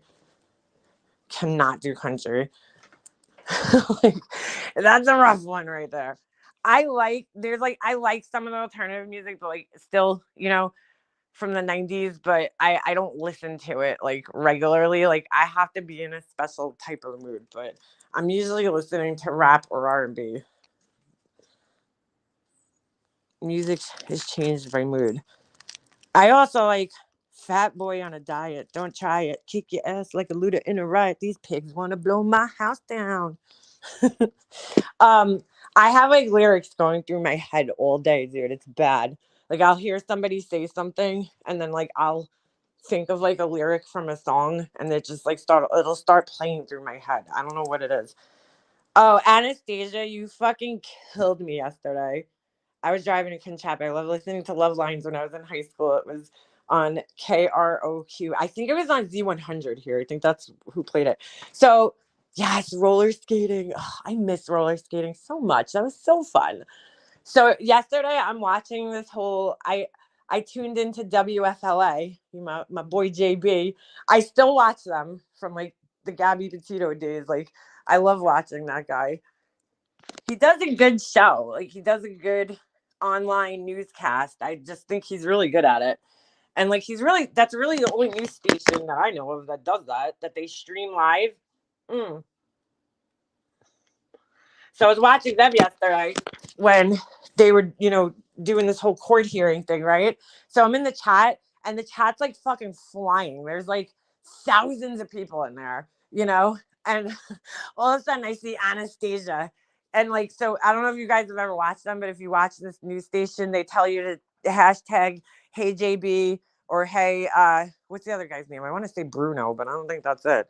Cannot do country. Like, that's a rough one right there. I like some of the alternative music, but like still, from the 90s, but I don't listen to it like regularly. Like I have to be in a special type of mood, but I'm usually listening to rap or R&B. Music has changed my mood. I also like Fat Boy on a Diet. Don't try it. Kick your ass like a looter in a riot. These pigs want to blow my house down. um, I have like lyrics going through my head all day, dude. It's bad. Like I'll hear somebody say something, and then like I'll think of like a lyric from a song, and it'll start playing through my head. I don't know what it is. Oh, Anastasia, you fucking killed me yesterday. I was driving to Kinshap. I love listening to Love Lines when I was in high school. It was on KROQ. I think it was on Z100 here. I think that's who played it. So, yes, roller skating. Oh, I miss roller skating so much. That was so fun. So, yesterday I'm watching this whole I tuned into WFLA, my boy JB. I still watch them from like the Gabby Petito days. Like I love watching that guy. He does a good show. Like he does a good online newscast. I just think he's really good at it. And like that's really the only news station that I know of that does that they stream live. Mm. So I was watching them yesterday when they were, doing this whole court hearing thing, right? So I'm in the chat and the chat's like fucking flying. There's like thousands of people in there, and all of a sudden I see Anastasia. And like, so I don't know if you guys have ever watched them, but if you watch this news station, they tell you to hashtag hey JB or hey, what's the other guy's name? I want to say Bruno, but I don't think that's it.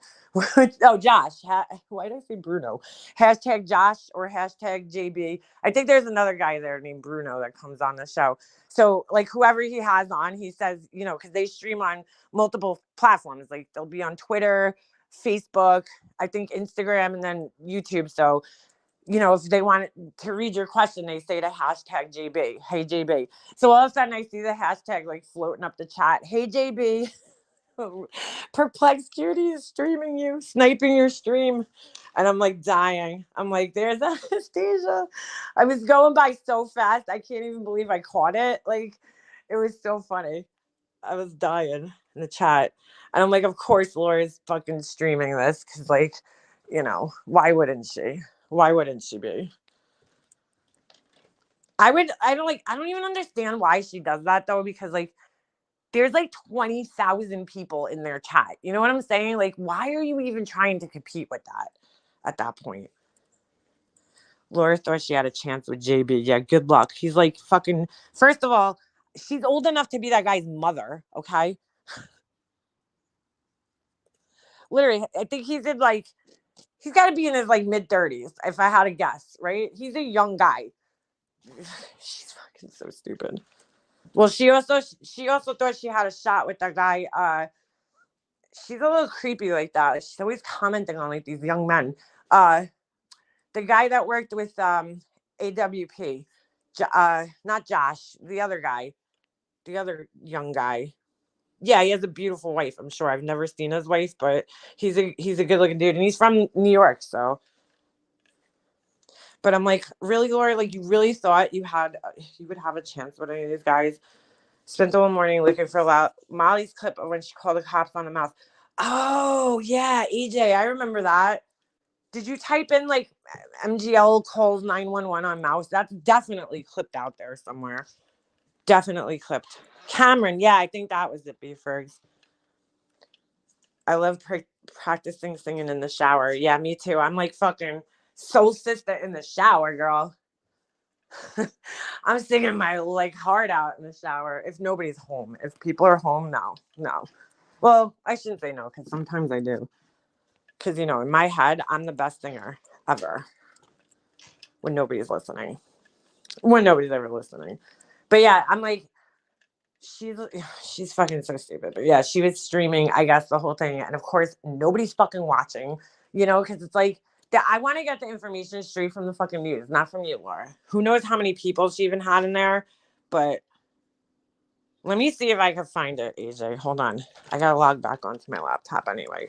Oh, Josh. Why did I say Bruno? Hashtag Josh or hashtag JB. I think there's another guy there named Bruno that comes on the show. So like whoever he has on, he says, because they stream on multiple platforms. Like they'll be on Twitter, Facebook, I think Instagram, and then YouTube. So, if they want to read your question, they say to hashtag JB, hey JB. So all of a sudden I see the hashtag like floating up the chat. Hey JB, Perplexed Cutie is streaming you, sniping your stream. And I'm like dying. I'm like, there's Anastasia. I was going by so fast. I can't even believe I caught it. Like, it was so funny. I was dying in the chat. And I'm like, of course Laura's fucking streaming this. Cause like, why wouldn't she? Why wouldn't she be? I don't even understand why she does that though, because like there's like 20,000 people in their chat. You know what I'm saying? Like, why are you even trying to compete with that at that point? Laura thought she had a chance with JB. Yeah, good luck. He's like fucking, first of all, she's old enough to be that guy's mother, okay? Literally, I think he's got to be in his like mid 30s, if I had to guess, right? He's a young guy. She's fucking so stupid. Well, she also thought she had a shot with that guy. She's a little creepy like that. She's always commenting on like these young men. The guy that worked with AWP, not Josh, the other guy, the other young guy. Yeah, he has a beautiful wife. I'm sure I've never seen his wife, but he's a good looking dude, and he's from New York. So, but I'm like, really, Laura? Like, you really thought you would have a chance with any of these guys? Spent the whole morning looking for Molly's clip of when she called the cops on the mouse. Oh, yeah, EJ, I remember that. Did you type in, like, MGL calls 911 on mouse? That's definitely clipped out there somewhere. Definitely clipped. Cameron, yeah, I think that was it, B-Fergs. I love practicing singing in the shower. Yeah, me too. I'm like fucking soul sister in the shower, girl. I'm singing my like heart out in the shower. If nobody's home, if people are home, no. Well, I shouldn't say no because sometimes I do. Because, you know, in my head, I'm the best singer ever when nobody's listening. When nobody's ever listening. But yeah, I'm like, she's fucking so stupid. But yeah, she was streaming, I guess, the whole thing. And of course, nobody's fucking watching, you know, because it's like, I want to get the information straight from the fucking news, not from you, Laura. Who knows how many people she even had in there? But let me see if I can find it, AJ. Hold on. I got to log back onto my laptop anyway.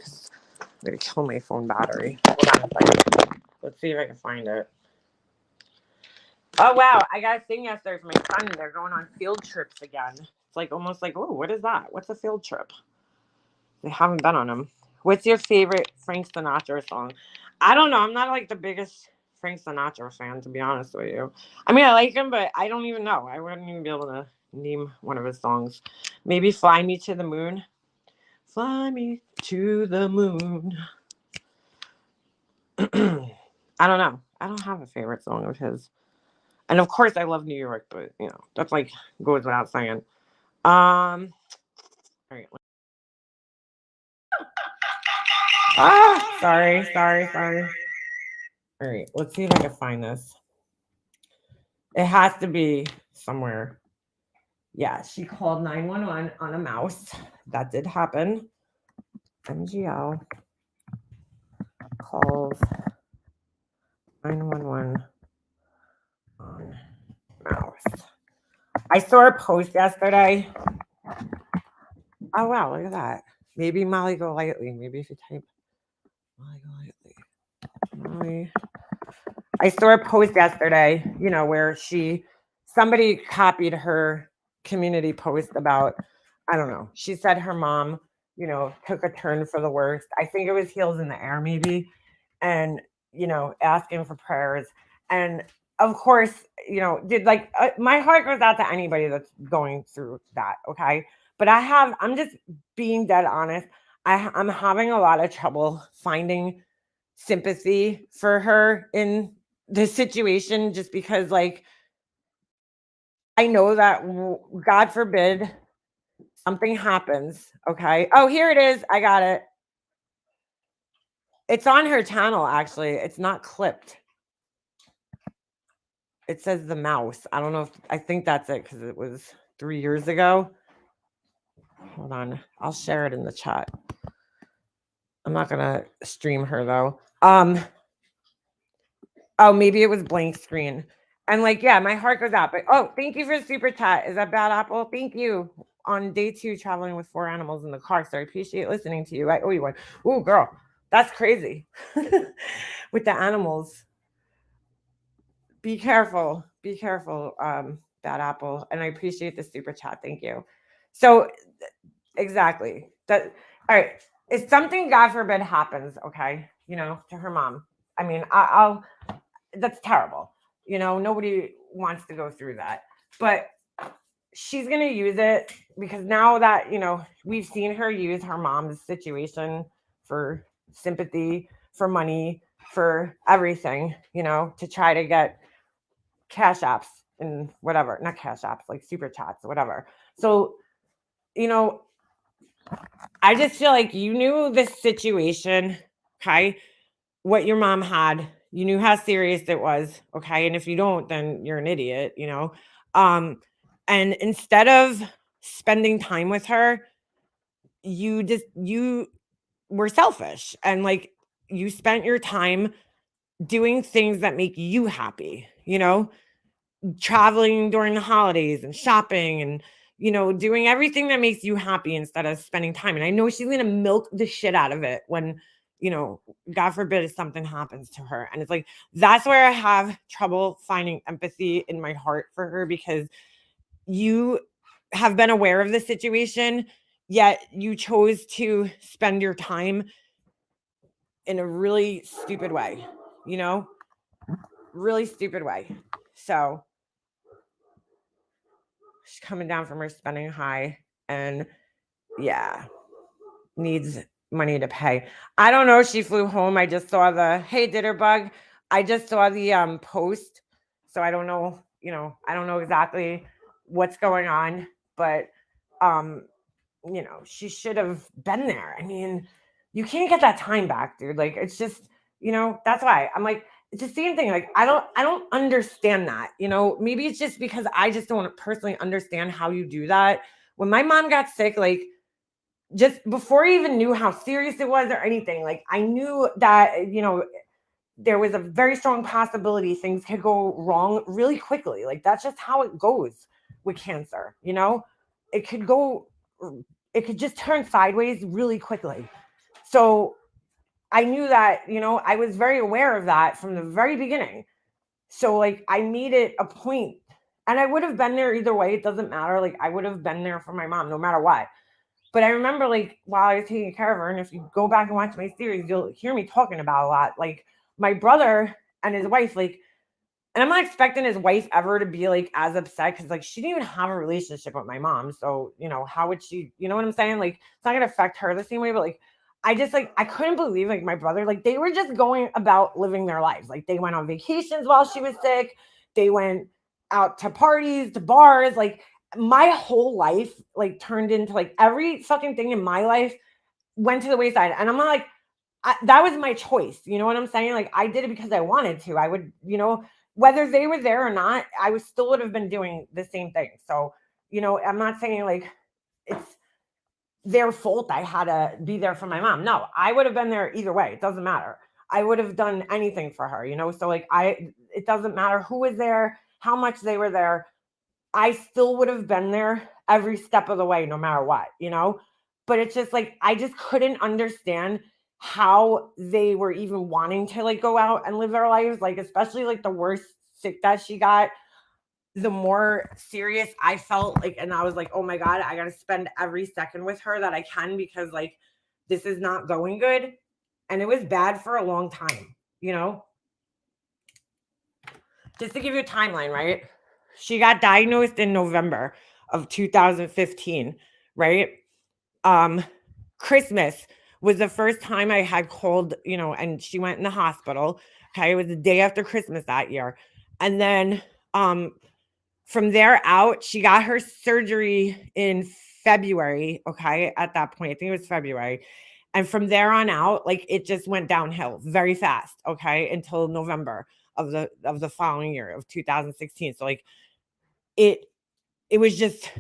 I'm going to kill my phone battery. Hold on a second. Let's see if I can find it. Oh, wow. I got a thing yesterday for my son. They're going on field trips again. It's like almost like, oh, what is that? What's a field trip? They haven't been on them. What's your favorite Frank Sinatra song? I don't know. I'm not like the biggest Frank Sinatra fan, to be honest with you. I mean, I like him, but I don't even know. I wouldn't even be able to name one of his songs. Maybe Fly Me to the Moon. Fly me to the moon. I don't know. I don't have a favorite song of his. And of course I love New York, but you know, that's like goes without saying. All right. Sorry. All right, let's see if I can find this. It has to be somewhere. Yeah, she called 911 on a mouse. That did happen. MGL calls 911 on mouse. I saw a post yesterday. Oh, wow, look at that. Maybe Molly Go Lightly. Maybe if you type Molly Go Lightly. I saw a post yesterday, you know, where somebody copied her community post about, I don't know. She said her mom, you know, took a turn for the worst. I think it was Heels in the Air, maybe. And, you know, asking for prayers. And of course, you know, my heart goes out to anybody that's going through that. Okay. But I'm just being dead honest. I'm having a lot of trouble finding sympathy for her in this situation, just because, like, I know that God forbid something happens. Okay. Oh, here it is. I got it. It's on her channel, actually. It's not clipped. It says the mouse. I don't know I think that's it because it was 3 years ago. Hold on. I'll share it in the chat. I'm not gonna stream her though. Oh, maybe it was blank screen. And like, yeah, my heart goes out. But oh, thank you for the super chat. Is that Bad Apple? Thank you. On day 2, traveling with 4 animals in the car. So I appreciate listening to you. I owe you one. Oh, girl, that's crazy. With the animals. Be careful. Be careful, Bad Apple. And I appreciate the super chat. Thank you. So exactly. All right. If something, God forbid, happens, okay, you know, to her mom. I mean, that's terrible. You know, nobody wants to go through that. But she's going to use it because now that, you know, we've seen her use her mom's situation for sympathy, for money, for everything, you know, to try to get cash apps and whatever. Not cash apps, like super chats or whatever. So, you know, I just feel like you knew this situation, okay? What your mom had, you knew how serious it was, okay? And if you don't, then you're an idiot, you know? And instead of spending time with her, you were selfish, and like you spent your time doing things that make you happy, you know? Traveling during the holidays and shopping and, you know, doing everything that makes you happy instead of spending time. And I know she's going to milk the shit out of it when, you know, God forbid if something happens to her. And it's like, that's where I have trouble finding empathy in my heart for her, because you have been aware of the situation, yet you chose to spend your time in a really stupid way, you know, really stupid way. So she's coming down from her spending high and yeah, needs money to pay. I don't know. She flew home. I just saw hey, Ditterbug. I just saw the post. So I don't know, you know, I don't know exactly what's going on, but you know, she should have been there. I mean, you can't get that time back, dude. Like, it's just, that's why I'm like, it's the same thing. Like, I don't understand that, maybe it's just because I just don't personally understand how you do that. When my mom got sick, like, just before I even knew how serious it was or anything, like, I knew that, there was a very strong possibility things could go wrong really quickly. Like, that's just how it goes with cancer, it could go, it could just turn sideways really quickly. So I knew that, I was very aware of that from the very beginning. So, like, I made it a point, and I would have been there either way. It doesn't matter. Like, I would have been there for my mom no matter what. But I remember, like, while I was taking care of her, and if you go back and watch my series, you'll hear me talking about a lot. Like, my brother and his wife, like, and I'm not expecting his wife ever to be like as upset because like she didn't even have a relationship with my mom. So, how would she, you know what I'm saying? Like, it's not gonna affect her the same way, but like I just like I couldn't believe like my brother, like they were just going about living their lives. Like they went on vacations while she was sick, they went out to parties, to bars, like my whole life like turned into like every fucking thing in my life went to the wayside. And I'm not like that was my choice. You know what I'm saying? Like I did it because I wanted to. I would, whether they were there or not, I was still would have been doing the same thing. So, I'm not saying like it's their fault I had to be there for my mom. No, I would have been there either way. It doesn't matter. I would have done anything for her, So like it doesn't matter who was there, how much they were there. I still would have been there every step of the way, no matter what. But it's just like, I just couldn't understand how they were even wanting to like go out and live their lives. Like, especially like the worse sick that she got, the more serious I felt like, and I was like, oh my God, I got to spend every second with her that I can because like this is not going good. And it was bad for a long time. Just to give you a timeline, right? She got diagnosed in November of 2015, right? Christmas was the first time I had called, and she went in the hospital. Okay, it was the day after Christmas that year. And then from there out, she got her surgery in February, okay, at that point. I think it was February. And from there on out, like it just went downhill very fast, okay, until November of the following year of 2016. So like it was just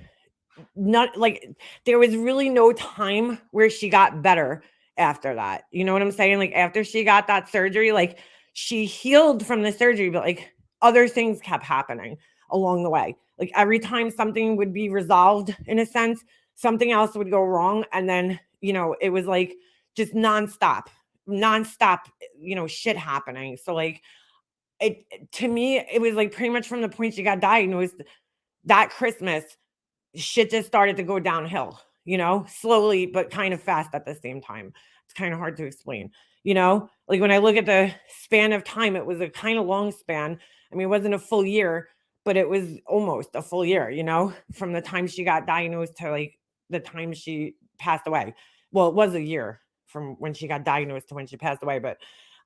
not like there was really no time where she got better after that. You know what I'm saying? Like after she got that surgery, like she healed from the surgery, but like other things kept happening along the way. Like every time something would be resolved in a sense, something else would go wrong. And then, it was like just nonstop, shit happening. So like it to me, it was like pretty much from the point she got diagnosed that Christmas, shit just started to go downhill, slowly, but kind of fast at the same time. It's kind of hard to explain, like when I look at the span of time, it was a kind of long span. I mean, it wasn't a full year, but it was almost a full year, from the time she got diagnosed to like the time she passed away. Well, it was a year from when she got diagnosed to when she passed away, but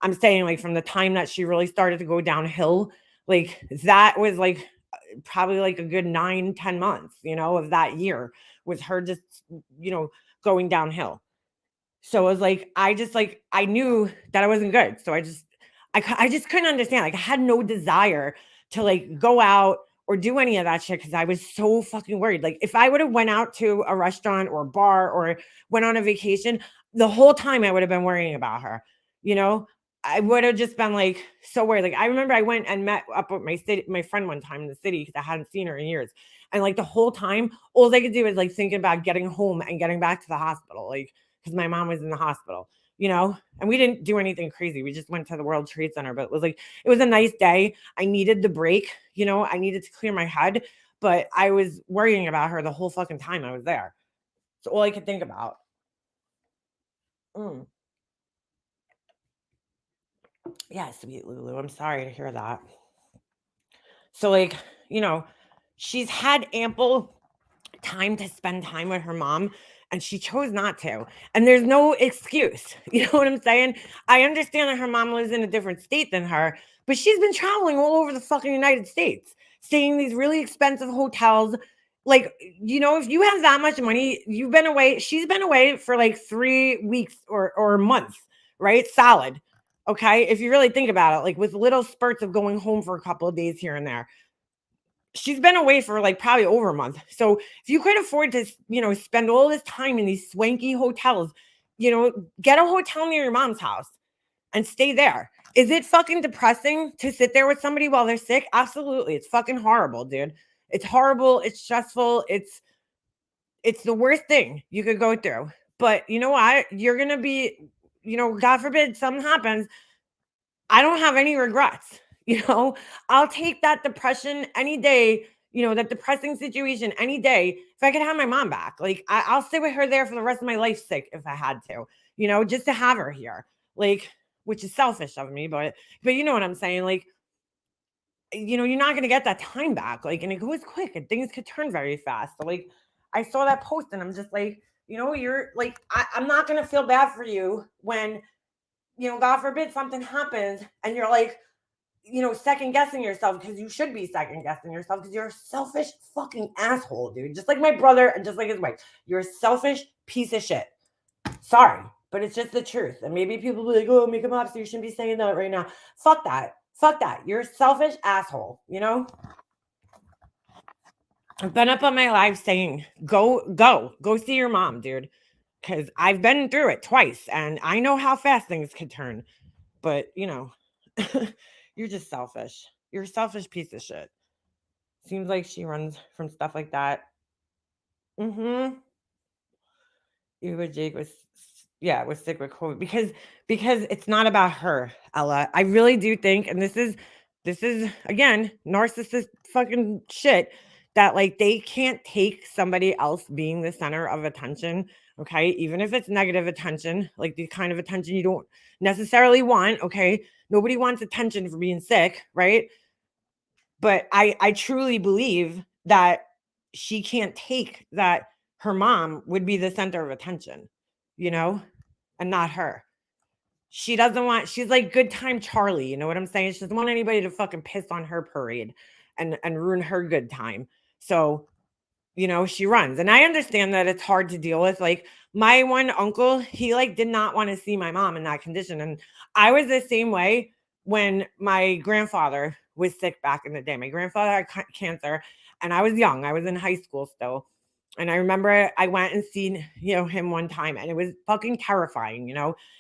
I'm saying like from the time that she really started to go downhill, like that was like probably like a good 9-10 months, of that year was her just, going downhill. So it was like, I knew that I wasn't good. So I just couldn't understand. Like I had no desire to like go out or do any of that shit because I was so fucking worried. Like if I would have went out to a restaurant or a bar or went on a vacation, the whole time I would have been worrying about her, you know? I would have just been like so worried. Like I remember I went and met up with my friend one time in the city because I hadn't seen her in years. And like the whole time, all I could do was like thinking about getting home and getting back to the hospital, like because my mom was in the hospital, and we didn't do anything crazy. We just went to the World Trade Center, but it was a nice day. I needed the break, I needed to clear my head, but I was worrying about her the whole fucking time I was there. It's all I could think about. Mm. Yeah, sweet Lulu. I'm sorry to hear that. So, like, you know, she's had ample time to spend time with her mom and she chose not to. And there's no excuse. You know what I'm saying? I understand that her mom lives in a different state than her, but she's been traveling all over the fucking United States, staying in these really expensive hotels, like, if you have that much money, you've been away, she's been away for like 3 weeks or a month, right? Solid. Okay. If you really think about it, like with little spurts of going home for a couple of days here and there, she's been away for like probably over a month. So if you could afford to, spend all this time in these swanky hotels, get a hotel near your mom's house and stay there. Is it fucking depressing to sit there with somebody while they're sick? Absolutely. It's fucking horrible, dude. It's horrible. It's stressful. It's the worst thing you could go through. But you know what? You're going to be, God forbid something happens. I don't have any regrets. I'll take that depression any day, that depressing situation any day if I could have my mom back. Like, I'll stay with her there for the rest of my life sick if I had to, just to have her here. Like, which is selfish of me, but you know what I'm saying? Like, you're not going to get that time back. Like, and it goes quick and things could turn very fast. So, like, I saw that post and I'm just like, you're like, I'm not going to feel bad for you when, God forbid something happens and you're like, second guessing yourself, because you should be second guessing yourself because you're a selfish fucking asshole, dude. Just like my brother and just like his wife. You're a selfish piece of shit. Sorry, but it's just the truth. And maybe people will be like, oh, make him up, so you shouldn't be saying that right now. Fuck that. Fuck that. You're a selfish asshole, I've been up on my live saying, go see your mom, dude. Because I've been through it twice and I know how fast things could turn. But, you're just selfish. You're a selfish piece of shit. Seems like she runs from stuff like that. Mm-hmm. Jake was sick with COVID because it's not about her, Ella. I really do think, and this is again narcissist fucking shit, that like they can't take somebody else being the center of attention. Okay, even if it's negative attention, like the kind of attention you don't necessarily want. Okay, nobody wants attention for being sick, right? But I truly believe that she can't take that her mom would be the center of attention, and not her. She's like good time Charlie, you know what I'm saying? She doesn't want anybody to fucking piss on her parade and ruin her good time. So, she runs. And I understand that it's hard to deal with. Like my one uncle, he like did not want to see my mom in that condition. And I was the same way when my grandfather was sick back in the day. My grandfather had cancer and I was young. I was in high school still. And I remember I went and seen, him one time and it was fucking terrifying.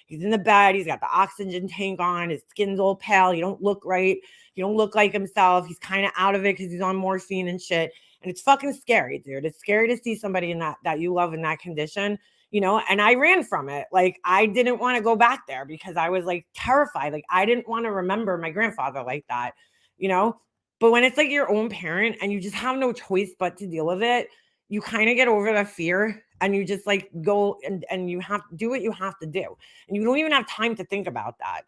He's in the bed. He's got the oxygen tank on. His skin's all pale. He don't look right. He don't look like himself. He's kind of out of it because he's on morphine and shit. And it's fucking scary, dude. It's scary to see somebody in that you love in that condition, and I ran from it. Like I didn't want to go back there because I was like terrified. Like I didn't want to remember my grandfather like that, but when it's like your own parent and you just have no choice but to deal with it, you kind of get over the fear and you just like go and you have to do what you have to do. And you don't even have time to think about that.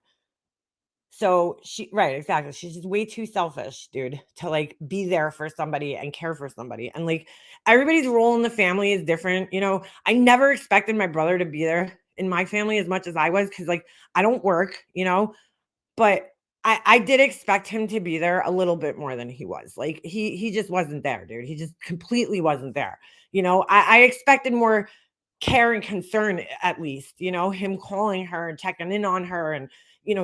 So right, exactly. She's just way too selfish, dude, to like be there for somebody and care for somebody. And like everybody's role in the family is different. I never expected my brother to be there in my family as much as I was because like I don't work, but I did expect him to be there a little bit more than he was. Like he just wasn't there, dude. He just completely wasn't there. I expected more care and concern, at least, him calling her and checking in on her. And,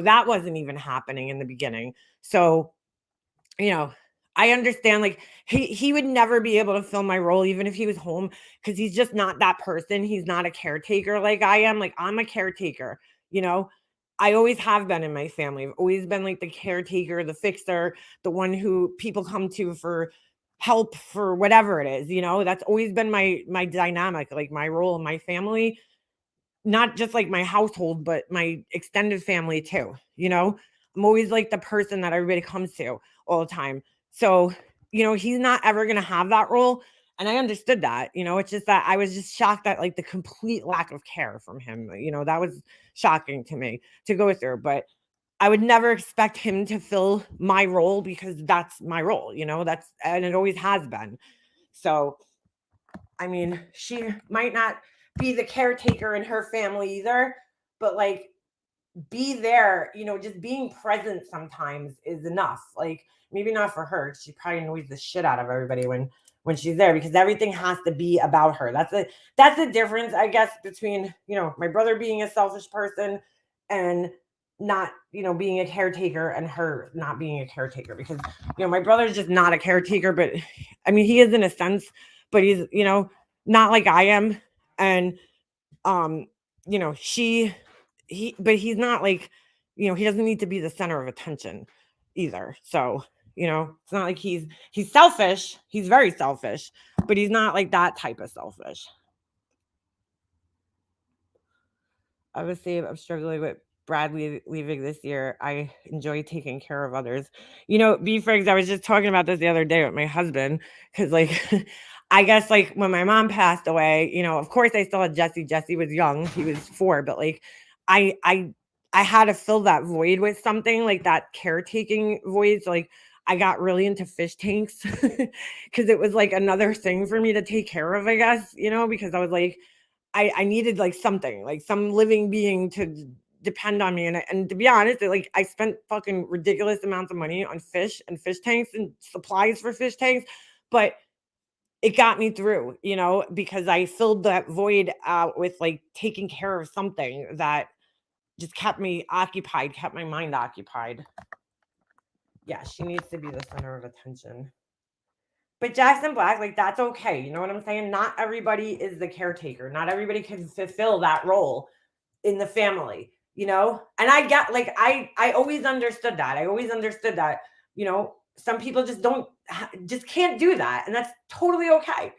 that wasn't even happening in the beginning. So, I understand like he would never be able to fill my role, even if he was home, because he's just not that person. He's not a caretaker like I am. Like I'm a caretaker, I always have been in my family. I've always been like the caretaker, the fixer, the one who people come to for help for whatever it is, that's always been my dynamic, like my role in my family, not just like my household, but my extended family too. I'm always like the person that everybody comes to all the time. So, he's not ever going to have that role. And I understood that, it's just that I was just shocked at like the complete lack of care from him. That was shocking to me to go through, but I would never expect him to fill my role because that's my role, and it always has been. So, I mean, she might not be the caretaker in her family either, but like be there, just being present sometimes is enough. Like maybe not for her. She probably annoys the shit out of everybody when when she's there, because everything has to be about her. That's the difference, I guess, between, my brother being a selfish person and not, being a caretaker, and her not being a caretaker, because, my brother's just not a caretaker, but I mean, he is in a sense, but he's, not like I am. And, um, but he's not like, he doesn't need to be the center of attention either. So, it's not like he's selfish. He's very selfish, but he's not like that type of selfish. Obviously, I'm struggling with Bradley leaving this year. I enjoy taking care of others. B Frigs, I was just talking about this the other day with my husband, because, like, I guess, like, when my mom passed away, of course I still had Jesse. Jesse was young. He was 4, but, like, I I I had to fill that void with something, like that caretaking void. So, like, I got really into fish tanks because it was like another thing for me to take care of, I guess, because I was like, I needed like something, like some living being to depend on me. And to be honest, like, I spent fucking ridiculous amounts of money on fish and fish tanks and supplies for fish tanks, but it got me through, because I filled that void out with like taking care of something that just kept me occupied, kept my mind occupied. Yeah, she needs to be the center of attention. But Jackson Black, like, that's okay. You know what I'm saying? Not everybody is the caretaker. Not everybody can fulfill that role in the family, And I get, like, I always understood that. I always understood that, some people just can't do that, and that's totally okay.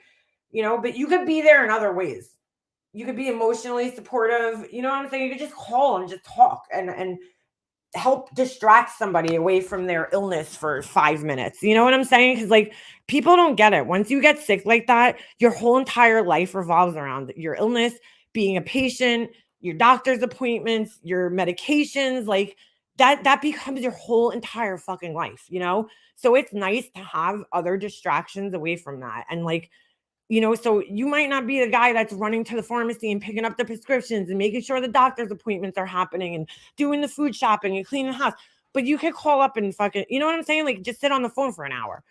But you could be there in other ways. You could be emotionally supportive, you know what I'm saying? You could just call and just talk and help distract somebody away from their illness for 5 minutes. You know what I'm saying? Because, like, people don't get it. Once you get sick like that, your whole entire life revolves around your illness, being a patient, your doctor's appointments, your medications, like that becomes your whole entire fucking life. So it's nice to have other distractions away from that. And, like, so you might not be the guy that's running to the pharmacy and picking up the prescriptions and making sure the doctor's appointments are happening and doing the food shopping and cleaning the house. But you could call up and fucking, you know what I'm saying? Like, just sit on the phone for an hour.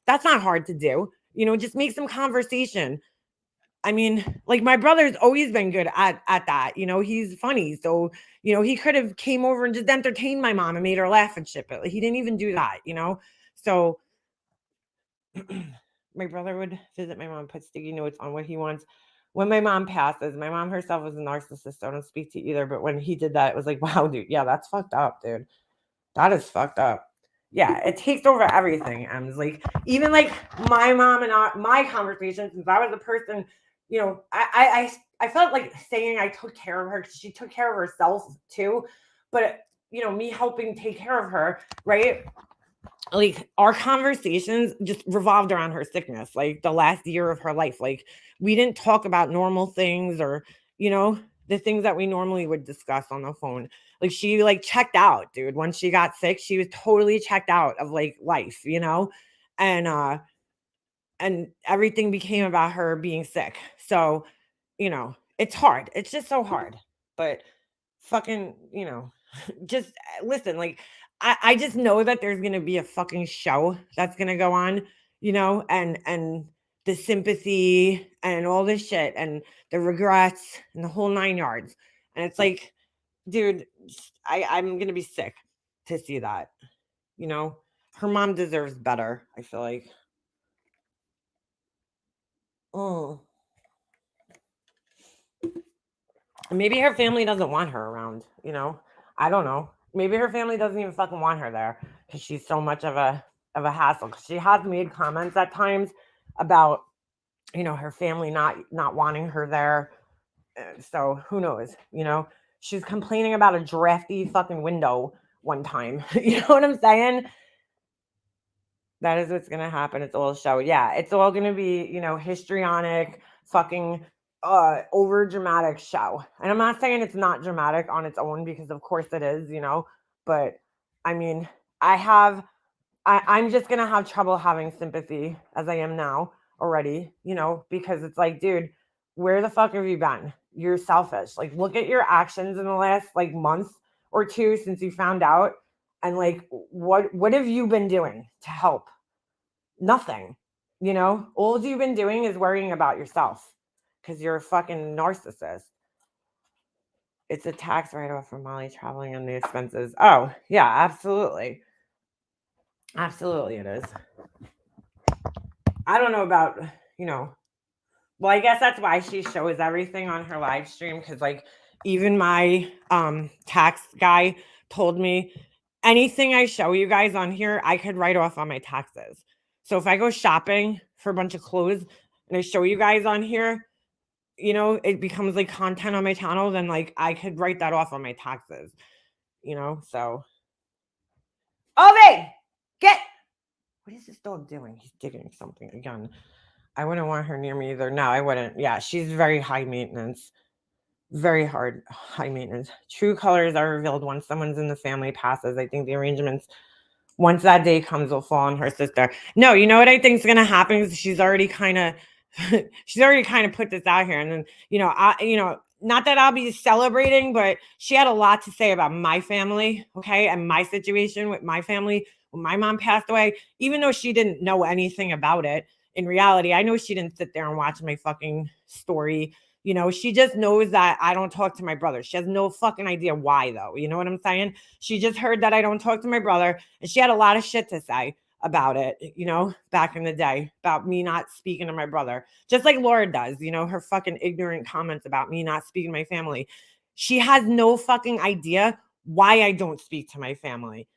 That's not hard to do. Just make some conversation. I mean, like, my brother's always been good at that. He's funny. So, he could have came over and just entertained my mom and made her laugh and shit. But he didn't even do that. So my brother would visit my mom, put sticky notes on what he wants. When my mom passes, my mom herself was a narcissist, so I don't speak to either. But when he did that, it was like, wow, dude, yeah, that's fucked up, dude. That is fucked up. Yeah, it takes over everything. I was like, even like my mom and my conversation, since I was the person, I felt like saying I took care of her because she took care of herself too. But me helping take care of her, right? Like, our conversations just revolved around her sickness, like the last year of her life. Like, we didn't talk about normal things or, the things that we normally would discuss on the phone. Like, she like checked out, dude. When she got sick, she was totally checked out of like life, and everything became about her being sick. So, it's hard. It's just so hard. But fucking, just listen, like, I just know that there's gonna be a fucking show that's gonna go on, and the sympathy and all this shit and the regrets and the whole 9 yards. And it's like, dude, I'm gonna be sick to see that. Her mom deserves better, I feel like. Oh. Maybe her family doesn't want her around, I don't know. Maybe her family doesn't even fucking want her there because she's so much of a hassle. 'Cause she has made comments at times about, her family not wanting her there. So who knows? She was complaining about a drafty fucking window one time. You know what I'm saying? That is what's gonna happen. It's a little show. Yeah, it's all gonna be, histrionic, fucking over dramatic show. And I'm not saying it's not dramatic on its own, because of course it is, but I mean, I'm just gonna have trouble having sympathy as I am now already, because it's like, dude, where the fuck have you been? You're selfish. Like, look at your actions in the last like month or two since you found out. And like, what have you been doing to help? Nothing. You know, all you've been doing is worrying about yourself because you're a fucking narcissist. It's a tax write-off for Molly traveling and the expenses. Oh, yeah, absolutely. Absolutely it is. I don't know about, you know, well, I guess that's why she shows everything on her live stream because, like, even my tax guy told me anything I show you guys on here, I could write off on my taxes. So if I go shopping for a bunch of clothes and I show you guys on here, you know, it becomes like content on my channel, then like I could write that off on my taxes, you know? So, Ovi, get, what is this dog doing? He's digging something again. I wouldn't want her near me either. No, I wouldn't. Yeah, she's very high maintenance. Very hard, high maintenance. True colors are revealed once someone's in the family passes. I think the arrangements, once that day comes, will fall on her sister. No, you know what I think is gonna happen is she's already kind of she's already kind of put this out here. And then, not that I'll be celebrating, but she had a lot to say about my family, okay, and my situation with my family when my mom passed away, even though she didn't know anything about it. In reality, I know she didn't sit there and watch my fucking story. You know, she just knows that I don't talk to my brother. She has no fucking idea why, though. You know what I'm saying? She just heard that I don't talk to my brother, and she had a lot of shit to say about it, you know, back in the day, about me not speaking to my brother, just like Laura does, you know, her fucking ignorant comments about me not speaking to my family. She has no fucking idea why I don't speak to my family.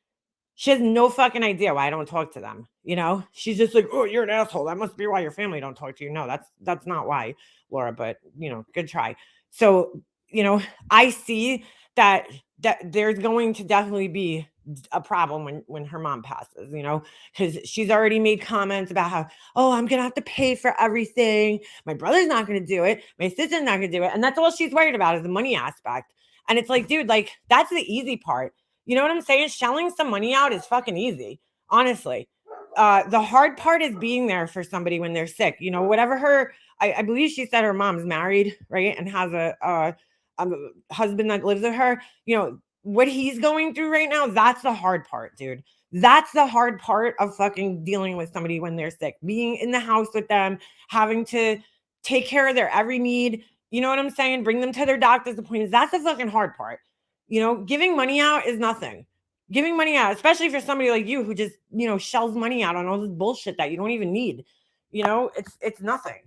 She has no fucking idea why I don't talk to them. You know, she's just like, oh, you're an asshole. That must be why your family don't talk to you. No, that's not why, Laura. But you know, good try. So you know, I see that there's going to definitely be a problem when her mom passes. You know, because she's already made comments about how, oh, I'm gonna have to pay for everything. My brother's not gonna do it. My sister's not gonna do it, and that's all she's worried about is the money aspect. And it's like, dude, like that's the easy part. You know what I'm saying? Shelling some money out is fucking easy, honestly. The hard part is being there for somebody when they're sick. You know, whatever I believe she said her mom's married, right? And has a husband that lives with her. You know, what he's going through right now, that's the hard part, dude. That's the hard part of fucking dealing with somebody when they're sick. Being in the house with them, having to take care of their every need. You know what I'm saying? Bring them to their doctor's appointments. That's the fucking hard part. You know, giving money out is nothing. Giving money out, especially for somebody like you who just, you know, shells money out on all this bullshit that you don't even need. You know, it's nothing.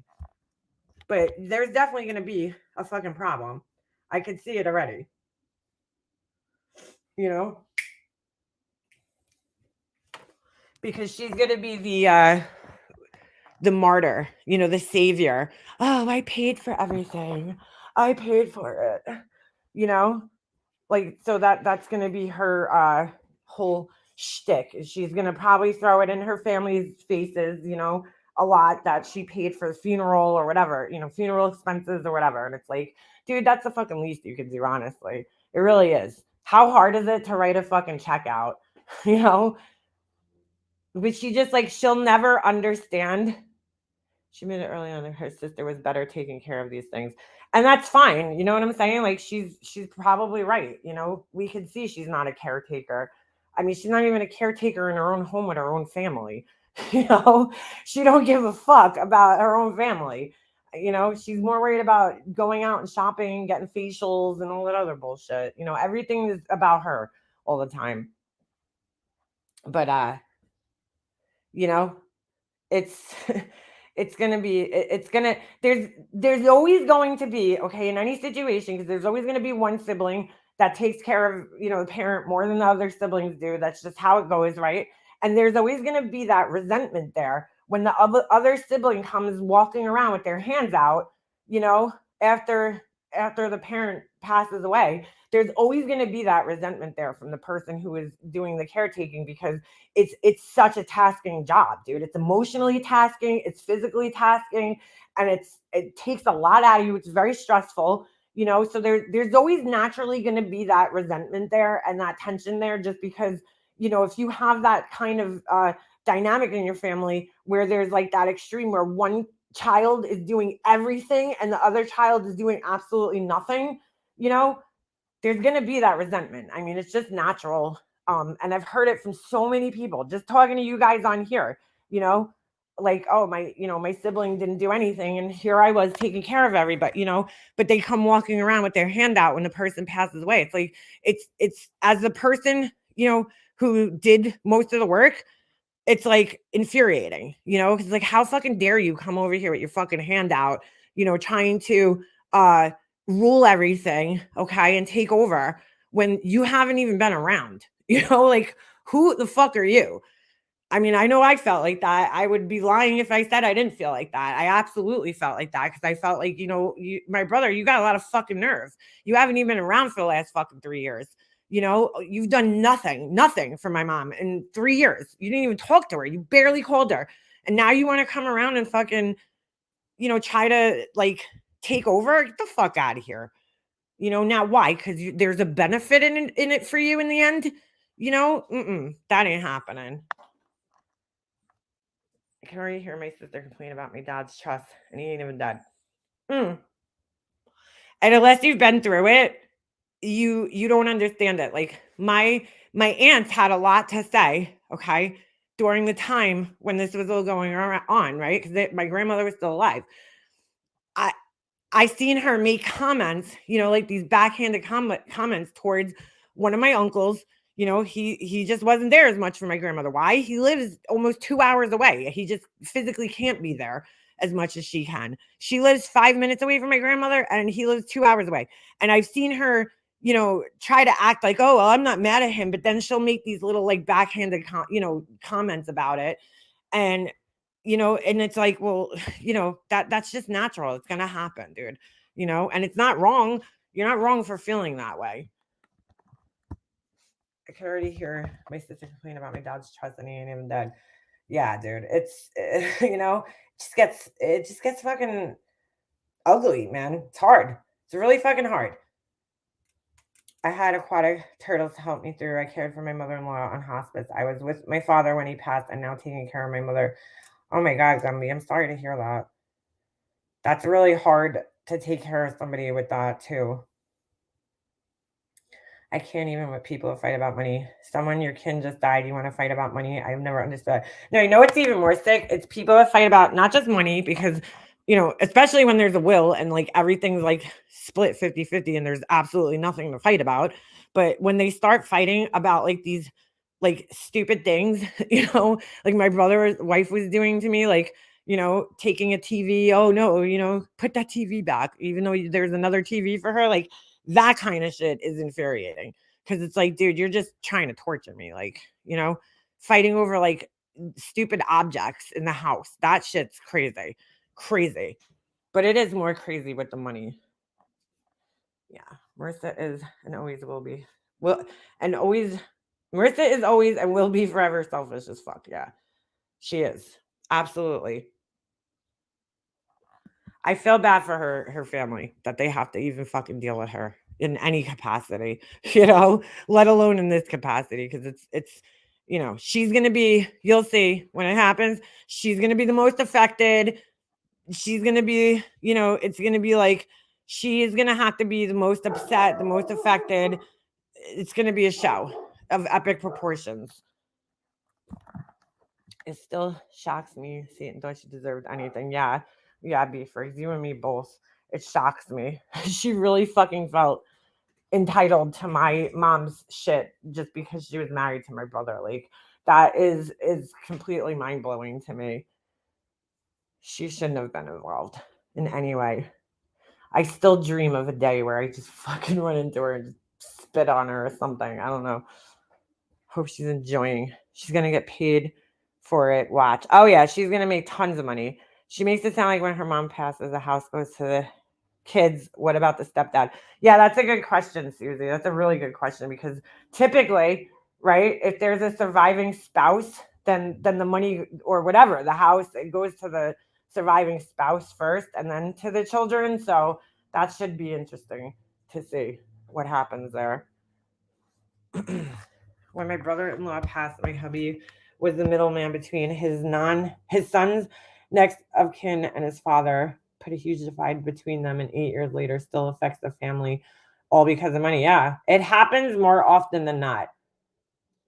But there's definitely going to be a fucking problem. I could see it already. You know, because she's going to be the martyr, you know, the savior. Oh, I paid for everything. I paid for it. You know, like so that's gonna be her whole shtick. She's gonna probably throw it in her family's faces, you know, a lot that she paid for the funeral or whatever, you know, funeral expenses or whatever. And it's like, dude, that's the fucking least you can do, honestly. It really is. How hard is it to write a fucking check out? You know? But she just like she'll never understand. She made it early on that her sister was better taking care of these things. And that's fine. You know what I'm saying? Like she's probably right. You know, we can see she's not a caretaker. I mean, she's not even a caretaker in her own home with her own family. You know, she don't give a fuck about her own family. You know, she's more worried about going out and shopping, getting facials and all that other bullshit. You know, everything is about her all the time. But you know, it's it's gonna be it's gonna there's always going to be, okay, in any situation, because there's always going to be one sibling that takes care of, you know, the parent more than the other siblings do. That's just how it goes, right? And there's always going to be that resentment there when the other sibling comes walking around with their hands out, you know, after the parent passes away. There's always going to be that resentment there from the person who is doing the caretaking, because it's such a tasking job, dude. It's emotionally tasking, it's physically tasking, and it takes a lot out of you. It's very stressful, you know. So there's always naturally going to be that resentment there and that tension there, just because, you know, if you have that kind of dynamic in your family where there's like that extreme where one child is doing everything and the other child is doing absolutely nothing, you know, there's going to be that resentment. I mean, it's just natural. And I've heard it from so many people, just talking to you guys on here, you know, like, oh, my sibling didn't do anything, and here I was taking care of everybody, but they come walking around with their hand out when the person passes away. It's like, it's as the person, who did most of the work, it's like infuriating, because like, how fucking dare you come over here with your fucking hand out, trying to uh rule everything, okay, and take over when you haven't even been around, like, who the fuck are you? I mean, I know I felt like that. I would be lying if I said I didn't feel like that. I absolutely felt like that because I felt like, my brother, you got a lot of fucking nerve. You haven't even been around for the last fucking 3 years. You've done nothing for my mom in 3 years. You didn't even talk to her. You barely called her. And now you want to come around and fucking, try to like take over? Get the fuck out of here. Now why? Because there's a benefit in it for you in the end. That ain't happening. I can already hear my sister complain about my dad's trust, and he ain't even dead. And unless you've been through it, you don't understand it. Like my aunts had a lot to say, okay, during the time when this was all going on, right? Because my grandmother was still alive. I seen her make comments, like these backhanded comments towards one of my uncles. He just wasn't there as much for my grandmother. Why? He lives almost 2 hours away. He just physically can't be there as much as she can. She lives 5 minutes away from my grandmother, and he lives 2 hours away. And I've seen her, try to act like, oh, well, I'm not mad at him, but then she'll make these little like backhanded, comments about it. And and it's like, well, that's just natural. It's gonna happen, dude. And it's not wrong. You're not wrong for feeling that way. I can already hear my sister complain about my dad's trust, and he ain't even dead. Yeah, dude. It's it just gets fucking ugly, man. It's hard. It's really fucking hard. I had aquatic turtles to help me through. I cared for my mother-in-law on hospice. I was with my father when he passed, and now taking care of my mother. Oh my God, Gumby, I'm sorry to hear that. That's really hard to take care of somebody with that too. I can't even with people who fight about money. Someone your kin just died, you want to fight about money? I've never understood. No, you know what's even more sick? It's people that fight about not just money because, especially when there's a will and like everything's like split 50-50 and there's absolutely nothing to fight about. But when they start fighting about like these like stupid things, like my brother's wife was doing to me, like, taking a TV. Oh no, put that TV back, even though there's another TV for her. Like, that kind of shit is infuriating because it's like, dude, you're just trying to torture me. Like, fighting over like stupid objects in the house. That shit's crazy. Crazy. But it is more crazy with the money. Yeah. Marissa is and always will be. Well, and always, Marissa is always and will be forever selfish as fuck. Yeah. She is. Absolutely. I feel bad for her family that they have to even fucking deal with her in any capacity, let alone in this capacity because it's she's going to be, you'll see when it happens, she's going to be the most affected. She's going to be, it's going to be like she is going to have to be the most upset, the most affected. It's going to be a show of epic proportions. It still shocks me seeing though she deserved anything. Yeah. Yeah, Beefers, you and me both. It shocks me. She really fucking felt entitled to my mom's shit just because she was married to my brother. Like, that is completely mind-blowing to me. She shouldn't have been involved in any way. I still dream of a day where I just fucking run into her and just spit on her or something. I don't know. Hope she's enjoying. She's gonna get paid for it. Watch. Oh yeah, she's gonna make tons of money. She makes it sound like when her mom passes, the house goes to the kids. What about the stepdad? Yeah, that's a good question, Susie. That's a really good question because typically, right, if there's a surviving spouse, then the money or whatever, the house, it goes to the surviving spouse first and then to the children. So that should be interesting to see what happens there. When my brother-in-law passed, my hubby was the middleman between his son's next of kin and his father. Put a huge divide between them, and 8 years later, still affects the family, all because of money. Yeah, it happens more often than not.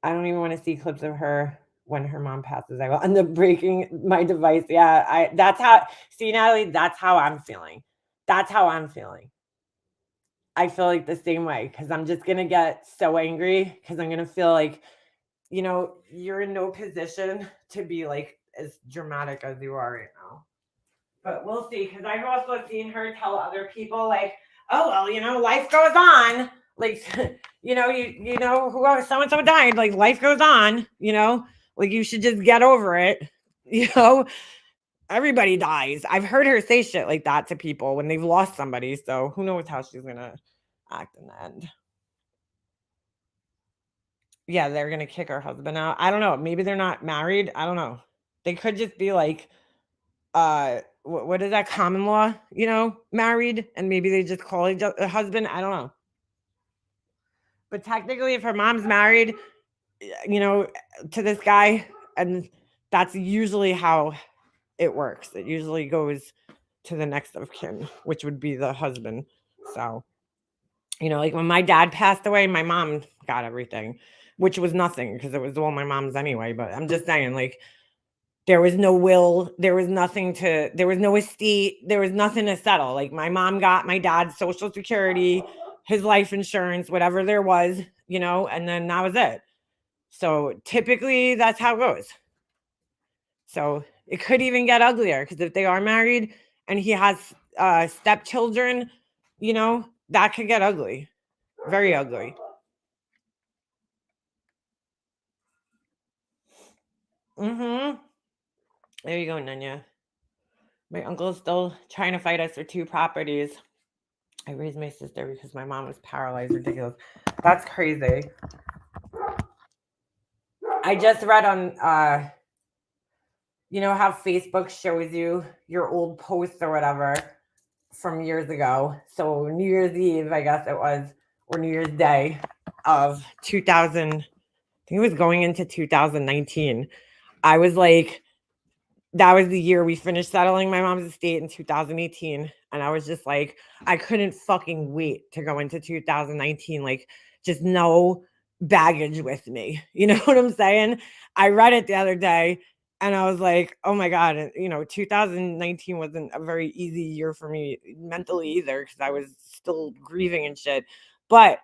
I don't even want to see clips of her when her mom passes, I will end up breaking my device. Yeah, that's how, see, Natalie, that's how I'm feeling. That's how I'm feeling. I feel like the same way because I'm just going to get so angry because I'm going to feel like, you're in no position to be like as dramatic as you are right now. But we'll see, because I've also seen her tell other people, like, oh, well, life goes on. Like, who so and so died. Like, life goes on, like you should just get over it. Everybody dies. I've heard her say shit like that to people when they've lost somebody. So who knows how she's going to act in the end. Yeah, they're going to kick her husband out. I don't know. Maybe they're not married. I don't know. They could just be like, what is that, common law, married, and maybe they just call each other a husband. I don't know. But technically, if her mom's married, to this guy, and that's usually how it works. It usually goes to the next of kin, which would be the husband. So, like when my dad passed away, my mom got everything, which was nothing because it was all my mom's anyway. But I'm just saying, like, there was no will, there was no estate, there was nothing to settle. Like, my mom got my dad's Social Security, his life insurance, whatever there was, and then that was it. So typically that's how it goes. So it could even get uglier because if they are married and he has stepchildren, that could get ugly. Very ugly. Mm-hmm. There you go, Nanya. My uncle's still trying to fight us for 2 properties. I raised my sister because my mom was paralyzed. Ridiculous. That's crazy. I just read on, how Facebook shows you your old posts or whatever from years ago. So New Year's Eve, I guess it was, or New Year's Day of 2000, I think it was going into 2019. I was like, that was the year we finished settling my mom's estate in 2018. And I was just like, I couldn't fucking wait to go into 2019. Like, just no baggage with me. You know what I'm saying? I read it the other day and I was like, oh my God, 2019 wasn't a very easy year for me mentally either because I was still grieving and shit. But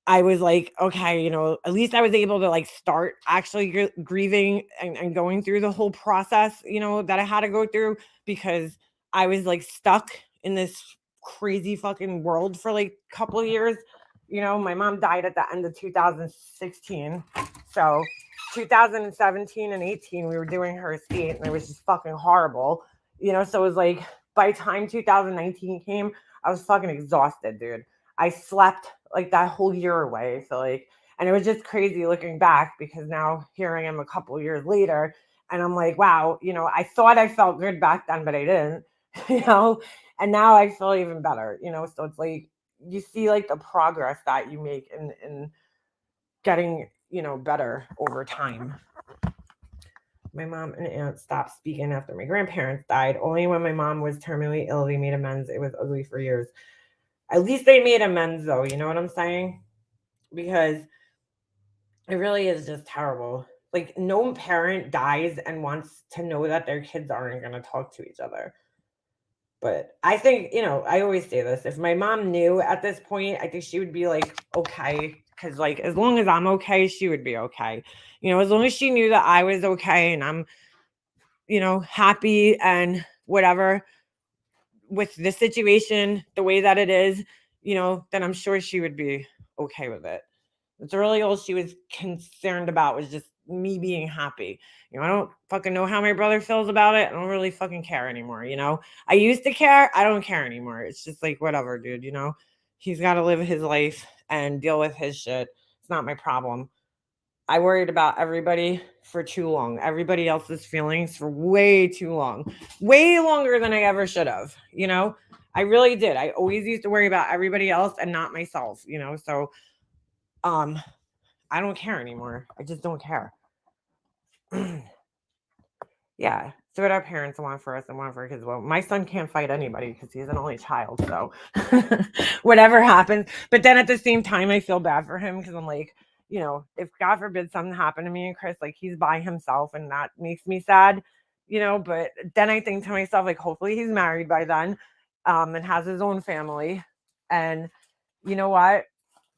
I was like, okay, at least I was able to like start actually grieving and going through the whole process, that I had to go through because I was like stuck in this crazy fucking world for like a couple of years. My mom died at the end of 2016. So 2017 and 18, we were doing her estate and it was just fucking horrible. So it was like by the time 2019 came, I was fucking exhausted, dude. I slept like that whole year away. I feel like, and it was just crazy looking back because now here I am a couple years later and I'm like, wow, I thought I felt good back then, but I didn't, and now I feel even better, so it's like, you see like the progress that you make in getting, better over time. My mom and aunt stopped speaking after my grandparents died. Only when my mom was terminally ill, they made amends. It was ugly for years. At least they made amends, though. You know what I'm saying? Because it really is just terrible. Like, no parent dies and wants to know that their kids aren't going to talk to each other. But I think, I always say this. If my mom knew at this point, I think she would be like, okay. Because, like, as long as I'm okay, she would be okay. As long as she knew that I was okay and I'm, happy and whatever with the situation, the way that it is, then I'm sure she would be okay with it. It's really all she was concerned about was just me being happy. I don't fucking know how my brother feels about it. I don't really fucking care anymore. I used to care. I don't care anymore. It's just like, whatever, dude, he's got to live his life and deal with his shit. It's not my problem. I worried about everybody for too long. Everybody else's feelings for way too long. Way longer than I ever should have. I really did. I always used to worry about everybody else and not myself, so I don't care anymore. I just don't care. Yeah. So what our parents want for us and want for our kids. Well, my son can't fight anybody because he's an only child. So whatever happens. But then at the same time, I feel bad for him because I'm like, if God forbid something happened to me and Chris, like he's by himself and that makes me sad, but then I think to myself, like, hopefully he's married by then, and has his own family. And you know what?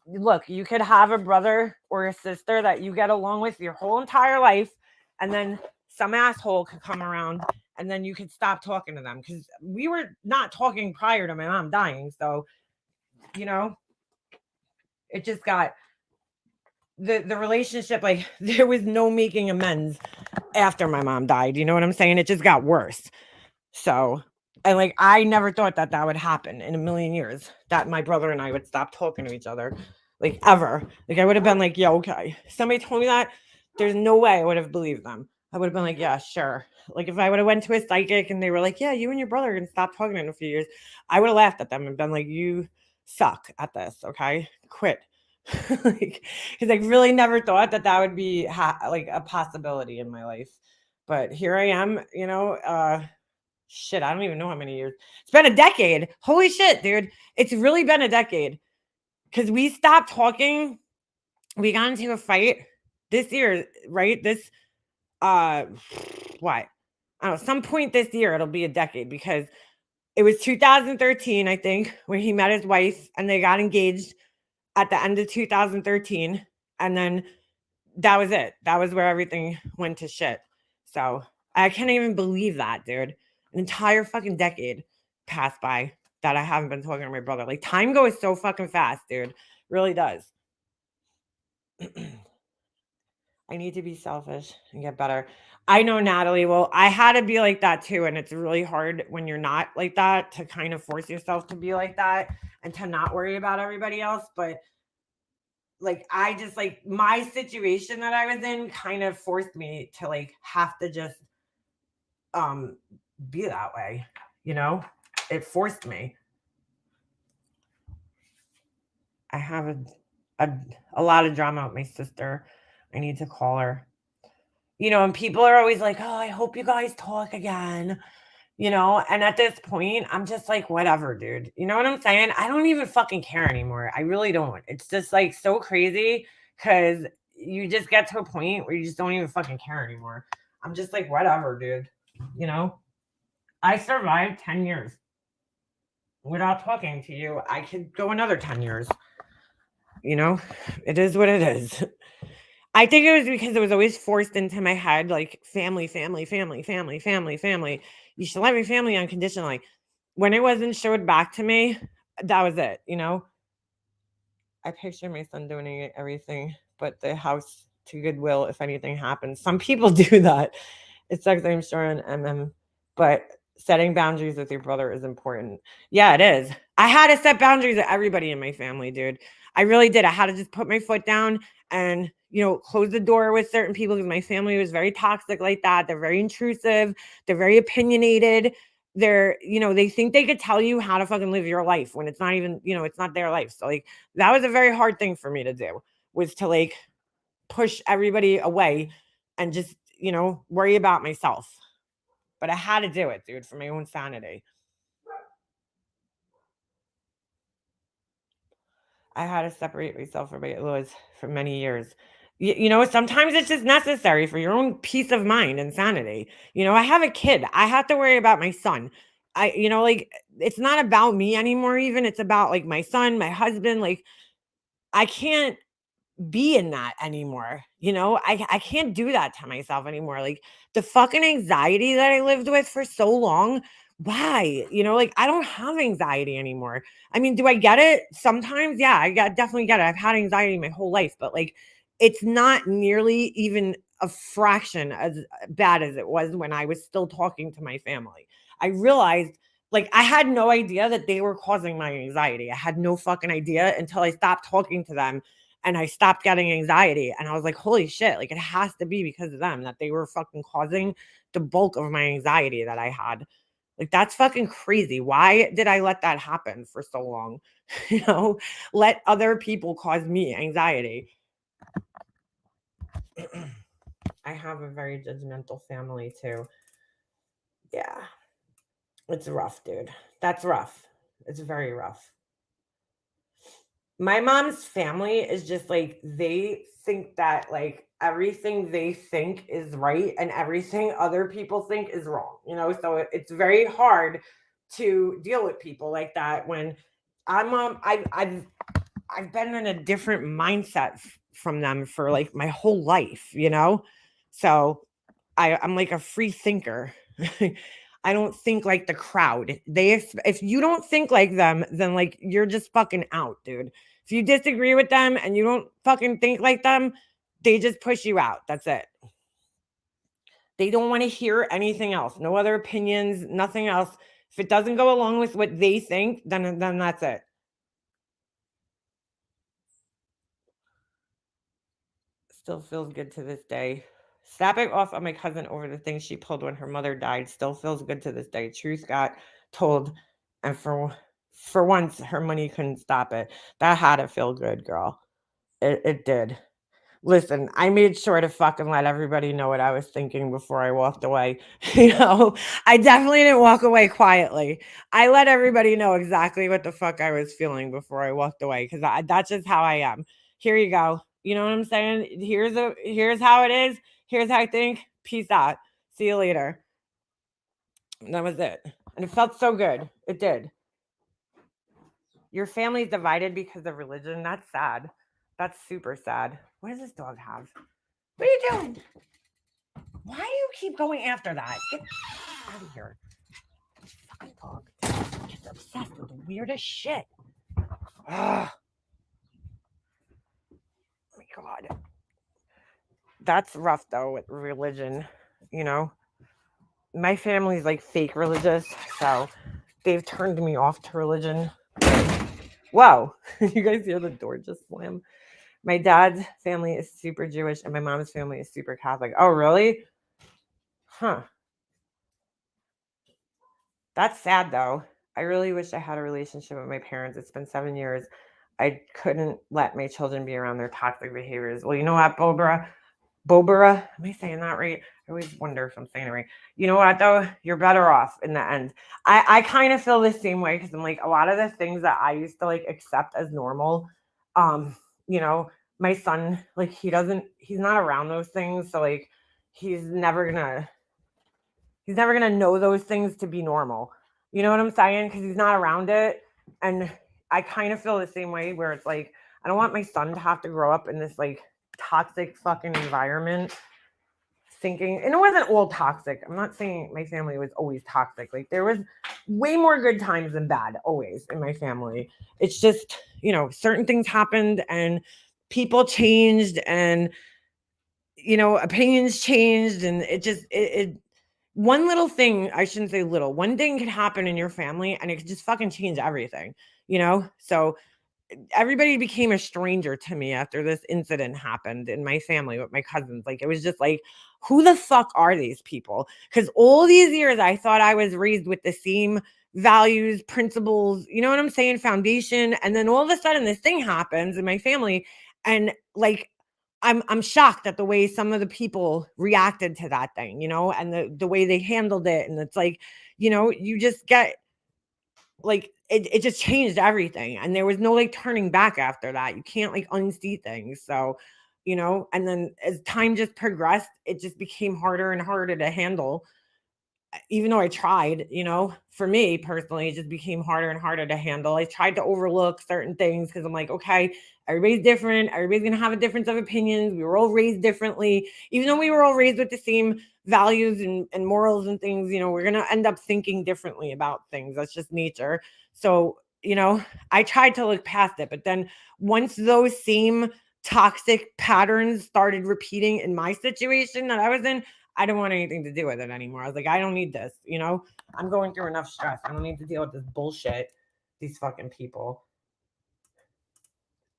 Look, you could have a brother or a sister that you get along with your whole entire life, and then some asshole could come around and then you could stop talking to them, because we were not talking prior to my mom dying. So, it just got the relationship, like there was no making amends after my mom died. You know what I'm saying? It just got worse. So, and like, I never thought that that would happen in a million years, that my brother and I would stop talking to each other, like ever. Like, I would have been like, yeah, okay. Somebody told me that, there's no way I would have believed them. I would have been like, yeah, sure. Like, if I would have went to a psychic and they were like, yeah, you and your brother are gonna stop talking in a few years, I would have laughed at them and been like, you suck at this, okay? Quit. Like, because I really never thought that that would be like a possibility in my life. But here I am, shit, I don't even know how many years. It's been a decade. Holy shit, dude. It's really been a decade. Because we stopped talking. We got into a fight this year, right? Uh, what? I don't know, some point this year, it'll be a decade, because it was 2013, I think, when he met his wife and they got engaged at the end of 2013. And then that was it. That was where everything went to shit. So I can't even believe that, dude. An entire fucking decade passed by that I haven't been talking to my brother. Like, time goes so fucking fast, dude. Really does. I need to be selfish and get better. I know, Natalie. Well, I had to be like that too. And it's really hard when you're not like that to kind of force yourself to be like that and to not worry about everybody else. But like, I just, like, my situation that I was in kind of forced me to like have to just um be that way, it forced me. I have a, a lot of drama with my sister. I need to call her. And people are always like, oh, I hope you guys talk again. And at this point, I'm just like, whatever, dude. You know what I'm saying? I don't even fucking care anymore. I really don't. It's just like so crazy, because you just get to a point where you just don't even fucking care anymore. I'm just like, whatever, dude. I survived 10 years without talking to you. I could go another 10 years. It is what it is. I think it was because it was always forced into my head, like, family, family, family, family, family, family. You should love your family unconditionally. When it wasn't showed back to me, that was it. I picture my son doing everything but the house to Goodwill if anything happens. Some people do that. It sucks, I'm sure, on but setting boundaries with your brother is important. Yeah, it is. I had to set boundaries with everybody in my family, dude. I really did. I had to just put my foot down and, close the door with certain people, because my family was very toxic like that. They're very intrusive. They're very opinionated. They think they could tell you how to fucking live your life when it's not even, it's not their life. So, like, that was a very hard thing for me to do, was to like push everybody away and just, worry about myself. But I had to do it, dude, for my own sanity. I had to separate myself from my in-laws for many years. Sometimes it's just necessary for your own peace of mind and sanity. I have a kid. I have to worry about my son. Like, it's not about me anymore, even. It's about like my son, my husband. Like, I can't be in that anymore. I can't do that to myself anymore. Like, the fucking anxiety that I lived with for so long. Why? Like, I don't have anxiety anymore. I mean, do I get it? Sometimes, yeah, definitely get it. I've had anxiety my whole life, but like, it's not nearly even a fraction as bad as it was when I was still talking to my family. I realized, like, I had no idea that they were causing my anxiety. I had no fucking idea until I stopped talking to them and I stopped getting anxiety. And I was like, holy shit, like, it has to be because of them, that they were fucking causing the bulk of my anxiety that I had. Like, that's fucking crazy. Why did I let that happen for so long? You know, let other people cause me anxiety. I have a very judgmental family too. Yeah. It's rough, dude. That's rough. It's very rough. my mom's family is just like, they think that like everything they think is right and everything other people think is wrong, so it's very hard to deal with people like that when I've been in a different mindset from them for like my whole life. So I'm like a free thinker. I don't think like the crowd. If you don't think like them, then like you're just fucking out, dude. If you disagree with them and you don't fucking think like them, they just push you out. That's it. They don't want to hear anything else. No other opinions, nothing else. If it doesn't go along with what they think, then that's it. Still feels good to this day. Snapping off on my cousin over the things she pulled when her mother died still feels good to this day. Truth got told, and for once, her money couldn't stop it. That had to feel good, girl. It did. Listen, I made sure to fucking let everybody know what I was thinking before I walked away. I definitely didn't walk away quietly. I let everybody know exactly what the fuck I was feeling before I walked away because that's just how I am. Here you go. You know what I'm saying? Here's how it is. Here's how I think. Peace out. See you later. And that was it. And it felt so good. It did. Your family's divided because of religion. That's sad. That's super sad. What does this dog have? What are you doing? Why do you keep going after that? Get out of here. Fucking dog. Just obsessed with the weirdest shit. Oh my God. That's rough though with religion, you know. My family's like fake religious, so they've turned me off to religion. Whoa. You guys hear the door just slam? My dad's family is super Jewish and my mom's family is super Catholic. Oh, really? Huh. That's sad though. I really wish I had a relationship with my parents. It's been 7 years. I couldn't let my children be around their toxic behaviors. Well, you know what, Bobara, am I saying that right? I always wonder if I'm saying it right. You know what though? You're better off in the end. I kind of feel the same way because I'm like a lot of the things that I used to like accept as normal. Um, you know, my son, like he's not around those things. So like he's never gonna know those things to be normal. You know what I'm saying? Because he's not around it. And I kind of feel the same way where it's like, I don't want my son to have to grow up in this like toxic fucking environment thinking, and it wasn't all toxic. I'm not saying my family was always toxic. Like there was way more good times than bad always in my family. It's just, certain things happened and people changed and opinions changed and it one little thing, I shouldn't say little, one thing could happen in your family and it could just fucking change everything. So everybody became a stranger to me after this incident happened in my family with my cousins. Like it was just like, who the fuck are these people? Because all these years I thought I was raised with the same values, principles, you know what I'm saying, foundation. And then all of a sudden this thing happens in my family. And like I'm shocked at the way some of the people reacted to that thing, and the way they handled it. And it's like, you just get like it just changed everything. And there was no like turning back after that. You can't like unsee things. So, and then as time just progressed, it just became harder and harder to handle even though I tried, for me personally, it just became harder and harder to handle. I tried to overlook certain things because I'm like, okay, everybody's different. Everybody's going to have a difference of opinions. We were all raised differently. Even though we were all raised with the same values and morals and things, we're going to end up thinking differently about things. That's just nature. So, I tried to look past it. But then once those same toxic patterns started repeating in my situation that I was in, I don't want anything to do with it anymore. I was like, I don't need this, I'm going through enough stress. I don't need to deal with this bullshit. These fucking people.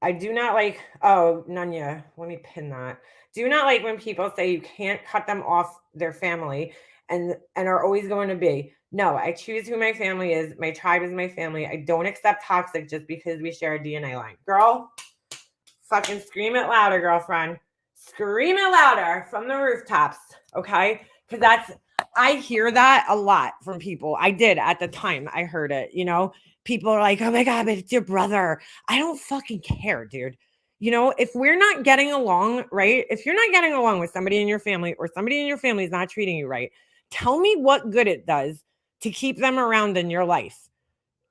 I do not like, oh, Nunya, let me pin that. Do not like when people say you can't cut them off their family and are always going to be. No, I choose who my family is. My tribe is my family. I don't accept toxic just because we share a DNA line. Girl, fucking scream it louder, girlfriend. Scream it louder from the rooftops, okay? Because I hear that a lot from people. I did at the time. I heard it, people are like, oh my God, but it's your brother. I don't fucking care, dude. If we're not getting along, right? If you're not getting along with somebody in your family or somebody in your family is not treating you right, tell me what good it does to keep them around in your life.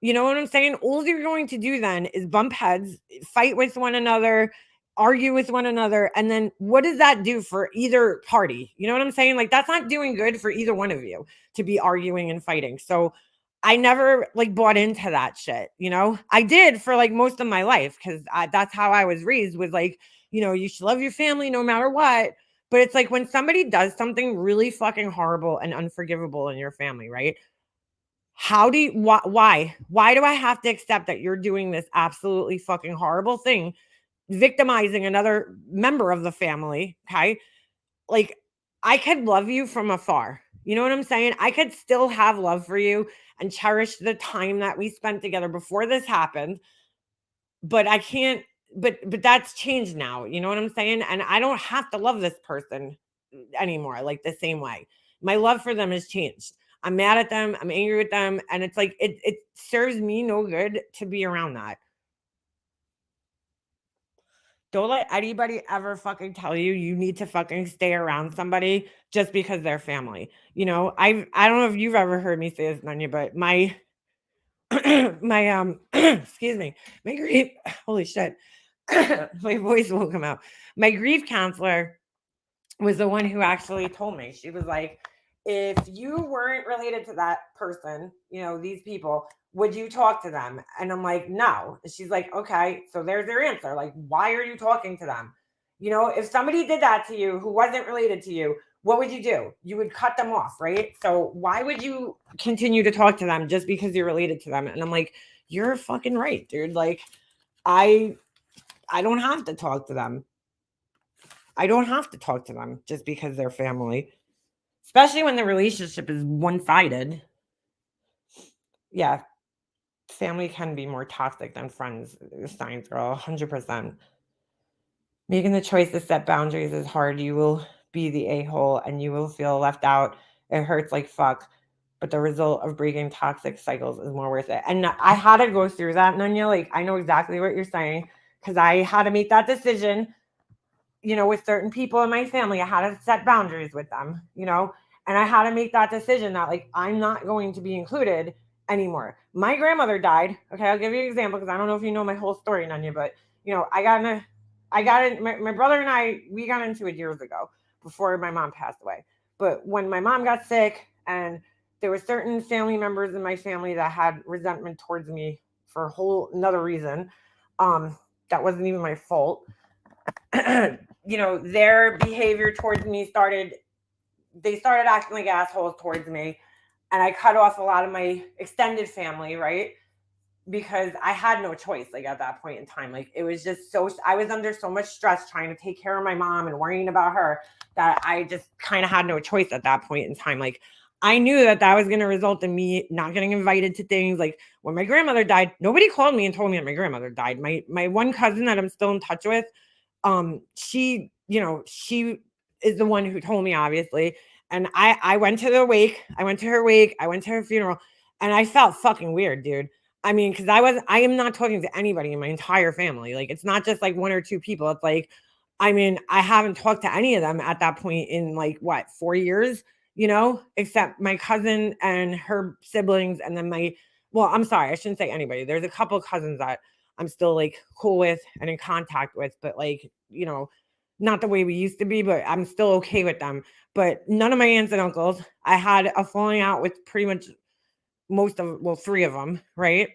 You know what I'm saying? All you're going to do then is bump heads, fight with one another, argue with one another. And then what does that do for either party? You know what I'm saying? Like, that's not doing good for either one of you to be arguing and fighting. So I never like bought into that shit. I did for like most of my life because that's how I was raised, was like, you should love your family no matter what. But it's like when somebody does something really fucking horrible and unforgivable in your family, right? How do you, why do I have to accept that you're doing this absolutely fucking horrible thing, victimizing another member of the family? Okay. Like, I could love you from afar. You know what I'm saying? I could still have love for you and cherish the time that we spent together before this happened, but I can't, but that's changed now. You know what I'm saying? And I don't have to love this person anymore, like the same way. My love for them has changed. I'm mad at them. I'm angry with them. And it's like, it serves me no good to be around that. Don't let anybody ever fucking tell you you need to fucking stay around somebody just because they're family. I don't know if you've ever heard me say this, Nanya, but my my excuse me, my grief, holy shit. My voice won't come out. My grief counselor was the one who actually told me. She was like, if you weren't related to that person, these people, would you talk to them? And I'm like, no. And she's like, okay, so there's their answer. Like, why are you talking to them? If somebody did that to you who wasn't related to you, what would you do? You would cut them off, right? So why would you continue to talk to them just because you're related to them? And I'm like, you're fucking right, dude. Like, I don't have to talk to them. I don't have to talk to them just because they're family, especially when the relationship is one-sided. Yeah, family can be more toxic than friends. Science girl, 100%. Making the choice to set boundaries is hard. You will be the a-hole and you will feel left out. It hurts like fuck. But the result of breaking toxic cycles is more worth it. And I had to go through that, Nunya. Like, I know exactly what you're saying because I had to make that decision. With certain people in my family, I had to set boundaries with them, and I had to make that decision that, like, I'm not going to be included anymore. My grandmother died. Okay, I'll give you an example because I don't know if you know my whole story, Nanya, but, my brother and we got into it years ago before my mom passed away. But when my mom got sick and there were certain family members in my family that had resentment towards me for a whole another reason, that wasn't even my fault. Their behavior towards me started acting like assholes towards me. And I cut off a lot of my extended family, right? Because I had no choice, like, at that point in time. Like, it was just I was under so much stress trying to take care of my mom and worrying about her that I just kind of had no choice at that point in time. Like, I knew that was going to result in me not getting invited to things. Like, when my grandmother died, nobody called me and told me that my grandmother died. My one cousin that I'm still in touch with, she is the one who told me, obviously. And I went to the wake, I went to her wake, I went to her funeral, and I felt fucking weird, dude. I mean, because I am not talking to anybody in my entire family. Like, it's not just like one or two people. It's like, I mean, I haven't talked to any of them at that point in, like, what, 4 years, except my cousin and her siblings. And then well, I'm sorry, I shouldn't say anybody. There's a couple of cousins that I'm still, like, cool with and in contact with, but, like, not the way we used to be, but I'm still okay with them. But none of my aunts and uncles. I had a falling out with pretty much three of them, right?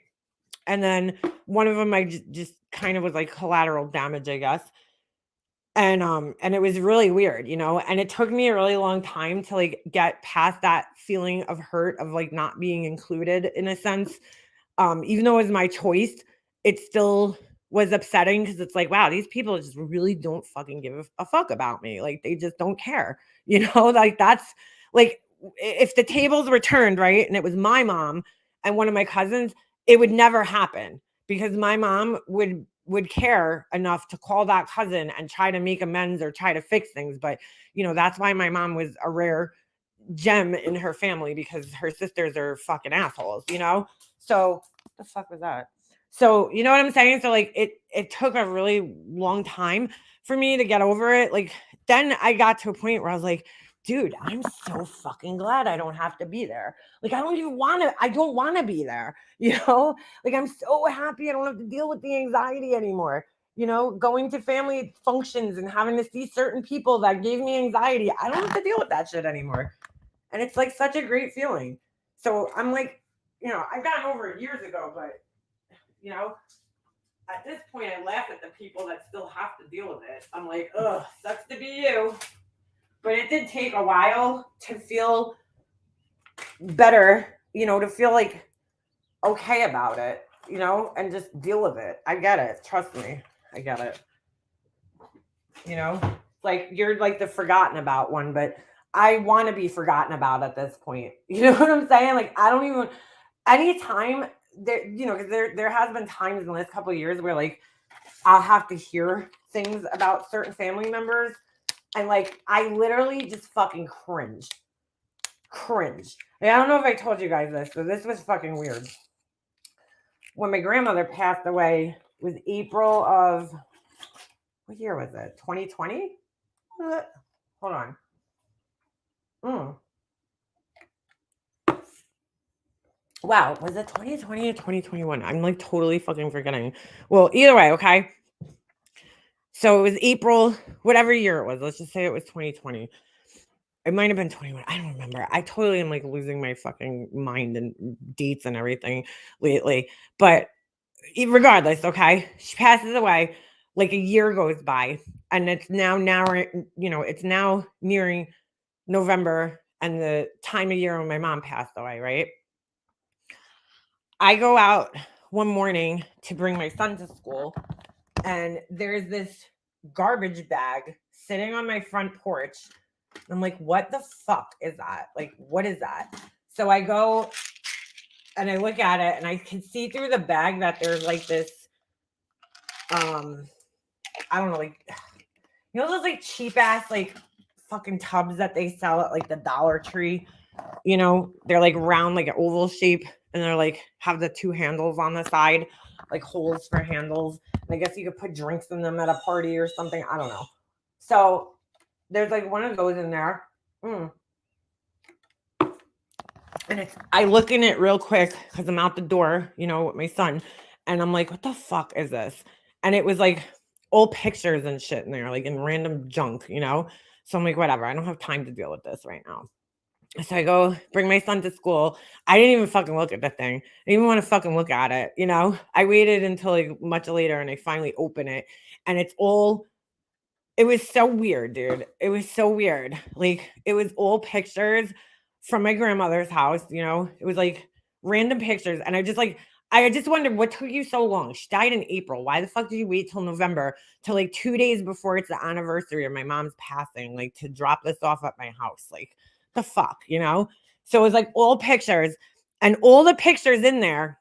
And then one of them I just kind of was like collateral damage, I guess. And it was really weird, and it took me a really long time to, like, get past that feeling of hurt of, like, not being included in a sense. Even though it was my choice, it still was upsetting because it's like, wow, these people just really don't fucking give a fuck about me. Like, they just don't care, like, that's like, if the tables were turned, right, and it was my mom and one of my cousins, it would never happen because my mom would care enough to call that cousin and try to make amends or try to fix things. But that's why my mom was a rare gem in her family because her sisters are fucking assholes, you know? So the fuck was that? So you know what I'm saying? So like it took a really long time for me to get over it. Like then I got to a point where I was like, dude, I'm so fucking glad I don't have to be there. Like I don't want to be there, you know? Like I'm so happy I don't have to deal with the anxiety anymore. You know, going to family functions and having to see certain people that gave me anxiety. I don't have to deal with that shit anymore. And it's like such a great feeling. So I'm like, you know, I've gotten over it years ago, but you know, at this point I laugh at the people that still have to deal with it. I'm like, ugh, sucks to be you. But it did take a while to feel better, you know, to feel like okay about it, you know, and just deal with it. I get it. Trust me. I get it. You know, like you're like the forgotten about one, but I want to be forgotten about at this point. You know what I'm saying? Like I don't even anytime there, you know, because there has been times in the last couple of years where like I'll have to hear things about certain family members, and like I literally just fucking cringe. Like, I don't know if I told you guys this, but this was fucking weird. When my grandmother passed away, it was April of what year was it? 2020? Hold on. Wow, was it 2020 or 2021? I'm like totally fucking forgetting. Well, either way, okay. So it was April, whatever year it was. Let's just say it was 2020. It might have been 21. I don't remember. I totally am like losing my fucking mind and dates and everything lately. But regardless, okay, she passes away. Like a year goes by, and it's now, you know, it's now nearing November and the time of year when my mom passed away, right? I go out one morning to bring my son to school, and there's this garbage bag sitting on my front porch. I'm like, what the fuck is that? Like, what is that? So I go and I look at it, and I can see through the bag that there's like this, I don't know, like, you know, those like cheap ass, like fucking tubs that they sell at like the Dollar Tree, you know, they're like round, like an oval shape, and they're like have the two handles on the side, like holes for handles. And I guess you could put drinks in them at a party or something. I don't know. So there's like one of those in there. And I look in it real quick because I'm out the door, you know, with my son. And I'm like, what the fuck is this? And it was like old pictures and shit in there, like in random junk, you know? So I'm like, whatever. I don't have time to deal with this right now. So I go bring my son to school. I didn't even fucking look at the thing. I didn't even want to fucking look at it, you know? I waited until like much later and I finally open it. And it was so weird, dude. It was so weird. Like it was old pictures from my grandmother's house, you know? It was like random pictures. And I just wondered what took you so long. She died in April. Why the fuck did you wait till November, till like 2 days before it's the anniversary of my mom's passing, like to drop this off at my house? Like the fuck, you know? So it was like all pictures, and all the pictures in there,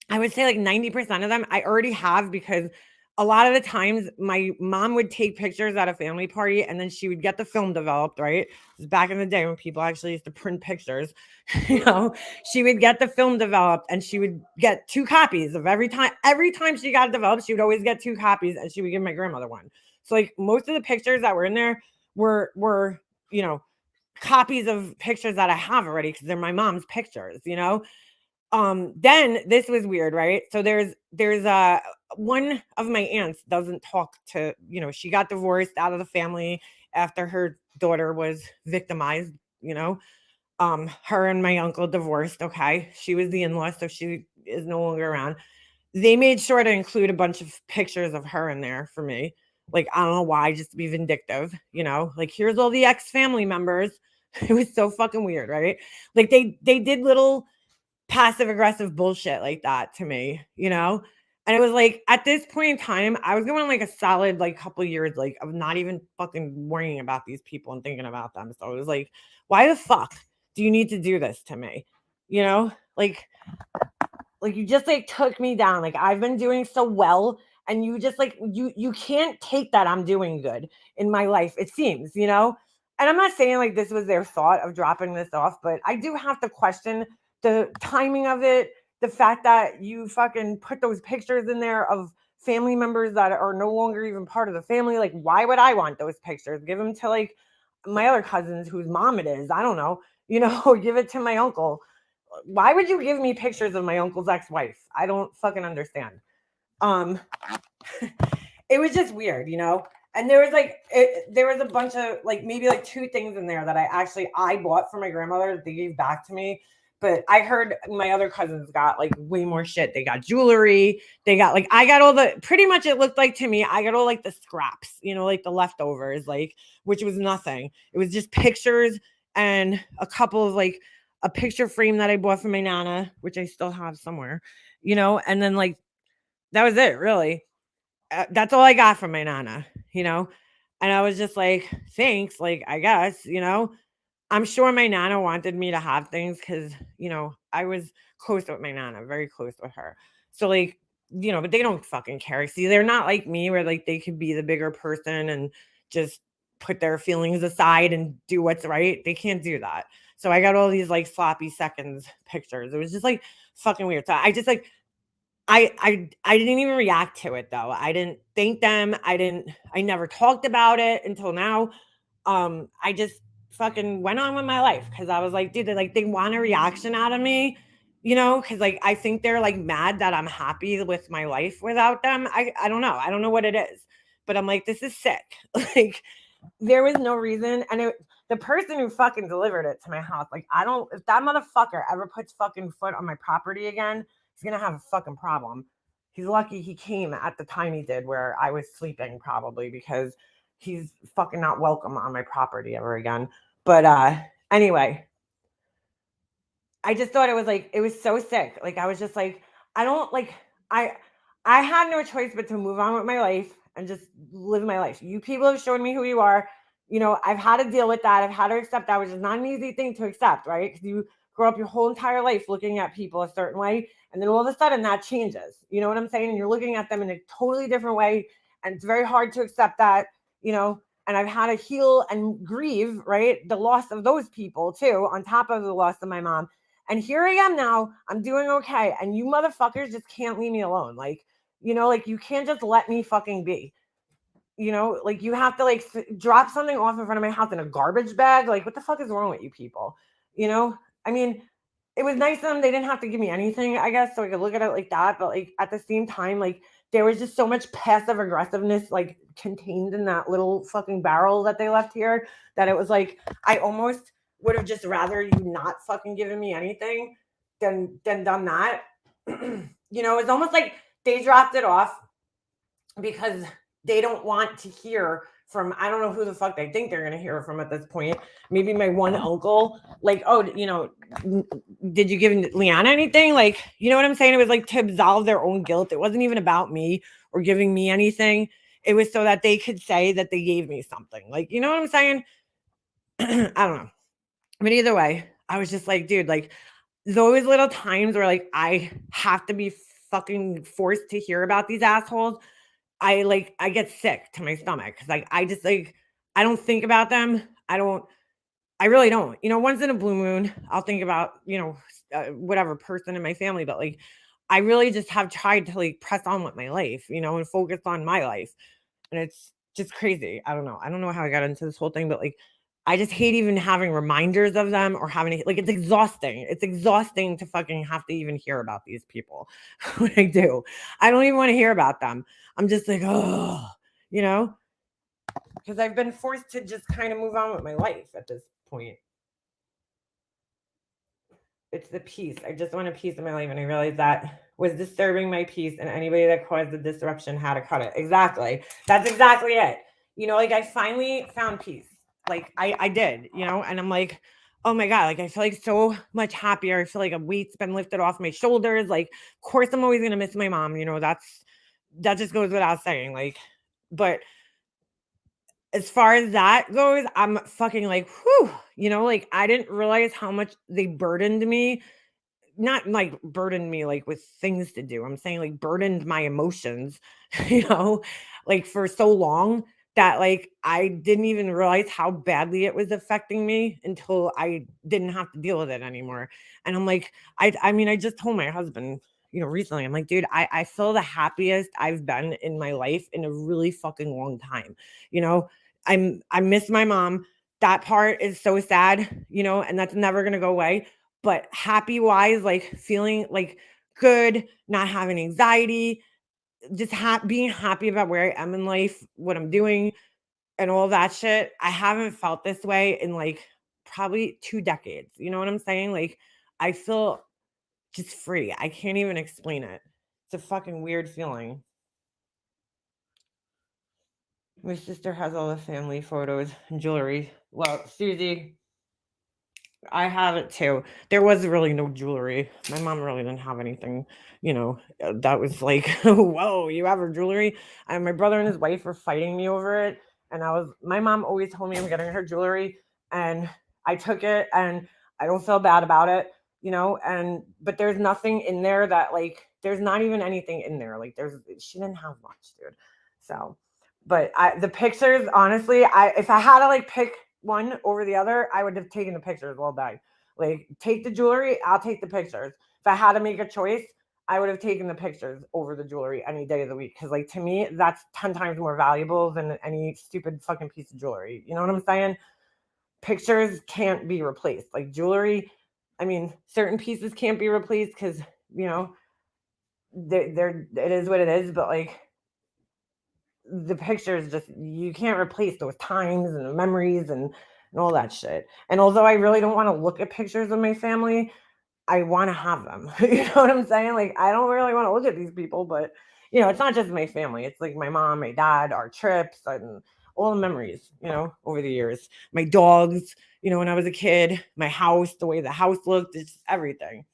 I would say like 90% of them I already have, because a lot of the times my mom would take pictures at a family party and then she would get the film developed, right? It was back in the day when people actually used to print pictures. You know, she would get the film developed and she would get 2 copies of every time. Every time she got it developed, she would always get 2 copies and she would give my grandmother one. So like most of the pictures that were in there were, you know, copies of pictures that I have already because they're my mom's pictures, you know? Then this was weird, right? So there's one of my aunts doesn't talk to, you know, she got divorced out of the family after her daughter was victimized, you know. Her and my uncle divorced, okay? She was the in-law, so she is no longer around. They made sure to include a bunch of pictures of her in there for me. Like, I don't know why, just to be vindictive, you know? Like, here's all the ex-family members. It was so fucking weird, right? Like they did little passive aggressive bullshit like that to me, you know? And it was like at this point in time, I was going like a solid like couple years like of not even fucking worrying about these people and thinking about them. So it was like, why the fuck do you need to do this to me? You know? Like you just like took me down. Like I've been doing so well, and you just like you can't take that I'm doing good in my life, it seems, you know? and I'm not saying like this was their thought of dropping this off, but I do have to question the timing of it. The fact that you fucking put those pictures in there of family members that are no longer even part of the family. Like, why would I want those pictures? Give them to like my other cousins whose mom it is. I don't know. Give it to my uncle. Why would you give me pictures of my uncle's ex-wife? I don't fucking understand. Um, it was just weird. And there was there was a bunch of like maybe like two things in there that I bought for my grandmother that they gave back to me. But I heard my other cousins got like way more shit. They got jewelry. They got like I got all the pretty much it looked like to me, I got all like the scraps, like the leftovers, like which was nothing. It was just pictures and a couple of like a picture frame that I bought for my nana, which I still have somewhere, and then like that was it, really. That's all I got from my nana. And I was just like, thanks, like, I guess. I'm sure my nana wanted me to have things because I was close with my nana, very close with her. So, like, but they don't fucking care. See, they're not like me where, like, they could be the bigger person and just put their feelings aside and do what's right. They can't do that. So I got all these, like, sloppy seconds pictures. It was just, like, fucking weird. So I just, like, I didn't even react to it though. I didn't thank them. I never talked about it until now. I just fucking went on with my life because I was like, dude, they want a reaction out of me, because like I think they're like mad that I'm happy with my life without them. I don't know. I don't know what it is. But I'm like, this is sick. Like there was no reason. And the person who fucking delivered it to my house, like, if that motherfucker ever puts fucking foot on my property again, he's gonna have a fucking problem. He's lucky he came at the time he did where I was sleeping, probably because he's fucking not welcome on my property ever again. But anyway, I just thought it was so sick. Like I was just like, I don't like I I had no choice but to move on with my life and just live my life. You people have shown me who you are. I've had to deal with that. I've had to accept that, which is not an easy thing to accept, right? Because you grow up your whole entire life looking at people a certain way, and then all of a sudden that changes. You know what I'm saying? And you're looking at them in a totally different way, and it's very hard to accept that. You know, and I've had to heal and grieve, right? The loss of those people too, on top of the loss of my mom. And here I am now. I'm doing okay. And you motherfuckers just can't leave me alone. Like, you can't just let me fucking be. Like you have to like drop something off in front of my house in a garbage bag. Like, what the fuck is wrong with you people? You know? I mean, it was nice of them. They didn't have to give me anything, I guess, so I could look at it like that. But like at the same time, like there was just so much passive aggressiveness like contained in that little fucking barrel that they left here that it was like I almost would have just rather you not fucking given me anything than done that. It's almost like they dropped it off because they don't want to hear from I don't know who the fuck they think they're going to hear from at this point. Maybe my one uncle, like, oh, did you give Leanna anything? Like, you know what I'm saying? It was like to absolve their own guilt. It wasn't even about me or giving me anything. It was so that they could say that they gave me something. Like, you know what I'm saying? I don't know. But either way, I was just like, dude, like those little times where like I have to be fucking forced to hear about these assholes. I get sick to my stomach because like I just like I don't think about them. I really don't. Once in a blue moon, I'll think about whatever person in my family, but like I really just have tried to like press on with my life, and focus on my life, and it's just crazy. I don't know how I got into this whole thing, but like I just hate even having reminders of them or having like it's exhausting. It's exhausting to fucking have to even hear about these people. What I do. I don't even want to hear about them. I'm just like, oh, you know, because I've been forced to just kind of move on with my life at this point. It's the peace. I just want a peace in my life. And I realized that was disturbing my peace, and anybody that caused the disruption had to cut it. Exactly. That's exactly it. Like I finally found peace. Like I did, and I'm like, oh my God, like I feel like so much happier. I feel like a weight's been lifted off my shoulders. Like, of course I'm always gonna miss my mom, that just goes without saying. Like, but as far as that goes, I'm fucking like, whew, like I didn't realize how much they burdened me. Not like burdened me like with things to do. I'm saying like burdened my emotions, you know, like for so long that like I didn't even realize how badly it was affecting me until I didn't have to deal with it anymore. And I'm like, I mean, I just told my husband, recently, I'm like, dude, I feel the happiest I've been in my life in a really fucking long time. You know, I miss my mom. That part is so sad, and that's never gonna go away. But happy wise, like feeling like good, not having anxiety, just being happy about where I am in life, what I'm doing, and all that shit. I haven't felt this way in like probably 2 decades. You know what I'm saying? Like, I feel just free. I can't even explain it. It's a fucking weird feeling. My sister has all the family photos and jewelry. Well, Susie, I have it too. There was really no jewelry. My mom really didn't have anything, that was like, whoa, you have her jewelry? And my brother and his wife were fighting me over it. And my mom always told me I'm getting her jewelry. And I took it and I don't feel bad about it, but there's nothing in there that like, there's not even anything in there. Like she didn't have much, dude. So, but the pictures, honestly, if I had to like pick one over the other, I would have taken the pictures all day. Like, take the jewelry, I'll take the pictures. If I had to make a choice, I would have taken the pictures over the jewelry any day of the week. Because, like, to me, that's 10 times more valuable than any stupid fucking piece of jewelry. You know what I'm saying? Pictures can't be replaced. Like, jewelry, I mean, certain pieces can't be replaced because, you know, it is what it is. But, like, the pictures just, you can't replace those times and the memories and all that shit. And although I really don't want to look at pictures of my family, I want to have them. You know what I'm saying? Like, I don't really want to look at these people, but it's not just my family. It's like my mom, my dad, our trips, and all the memories, over the years. My dogs, when I was a kid, my house, the way the house looked, it's everything.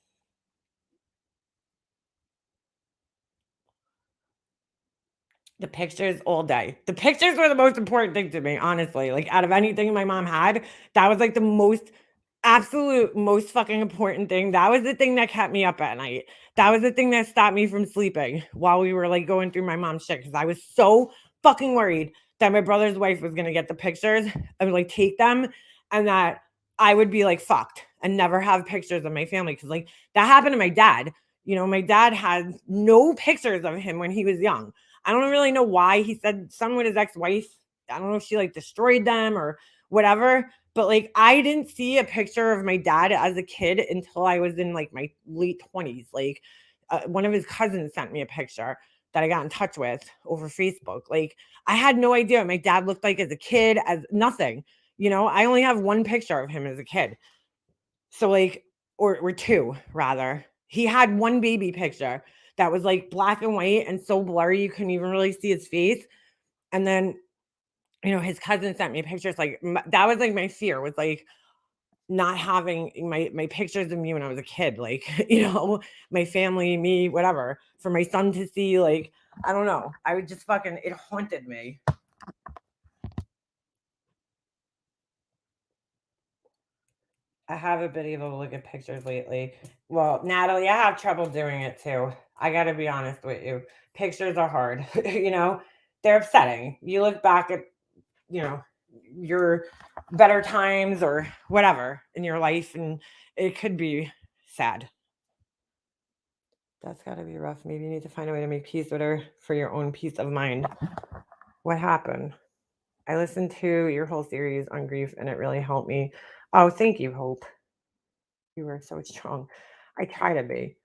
The pictures all day. The pictures were the most important thing to me, honestly. Like, out of anything my mom had, that was like the most absolute most fucking important thing. That was the thing that kept me up at night. That was the thing that stopped me from sleeping while we were like going through my mom's shit, because I was so fucking worried that my brother's wife was gonna get the pictures and like take them, and that I would be like fucked and never have pictures of my family. Cause like that happened to my dad. My dad had no pictures of him when he was young. I don't really know why. He said something with his ex-wife. I don't know if she like destroyed them or whatever. But like I didn't see a picture of my dad as a kid until I was in like my late 20s. Like one of his cousins sent me a picture that I got in touch with over Facebook. Like I had no idea what my dad looked like as a kid, as nothing. I only have one picture of him as a kid. So like, or two rather. He had one baby picture that was like black and white and so blurry you couldn't even really see his face. And then, his cousin sent me pictures. Like that was like my fear, was like not having my pictures of me when I was a kid, like, my family, me, whatever, for my son to see. Like, I don't know. I would just fucking, it haunted me. I haven't been able to look at pictures lately. Well, Natalie, I have trouble doing it too. I got to be honest with you. Pictures are hard, they're upsetting. You look back at, you know, your better times or whatever in your life, and it could be sad. That's got to be rough. Maybe you need to find a way to make peace with her for your own peace of mind. What happened? I listened to your whole series on grief and it really helped me. Oh, thank you, Hope. You were so strong. I try to be.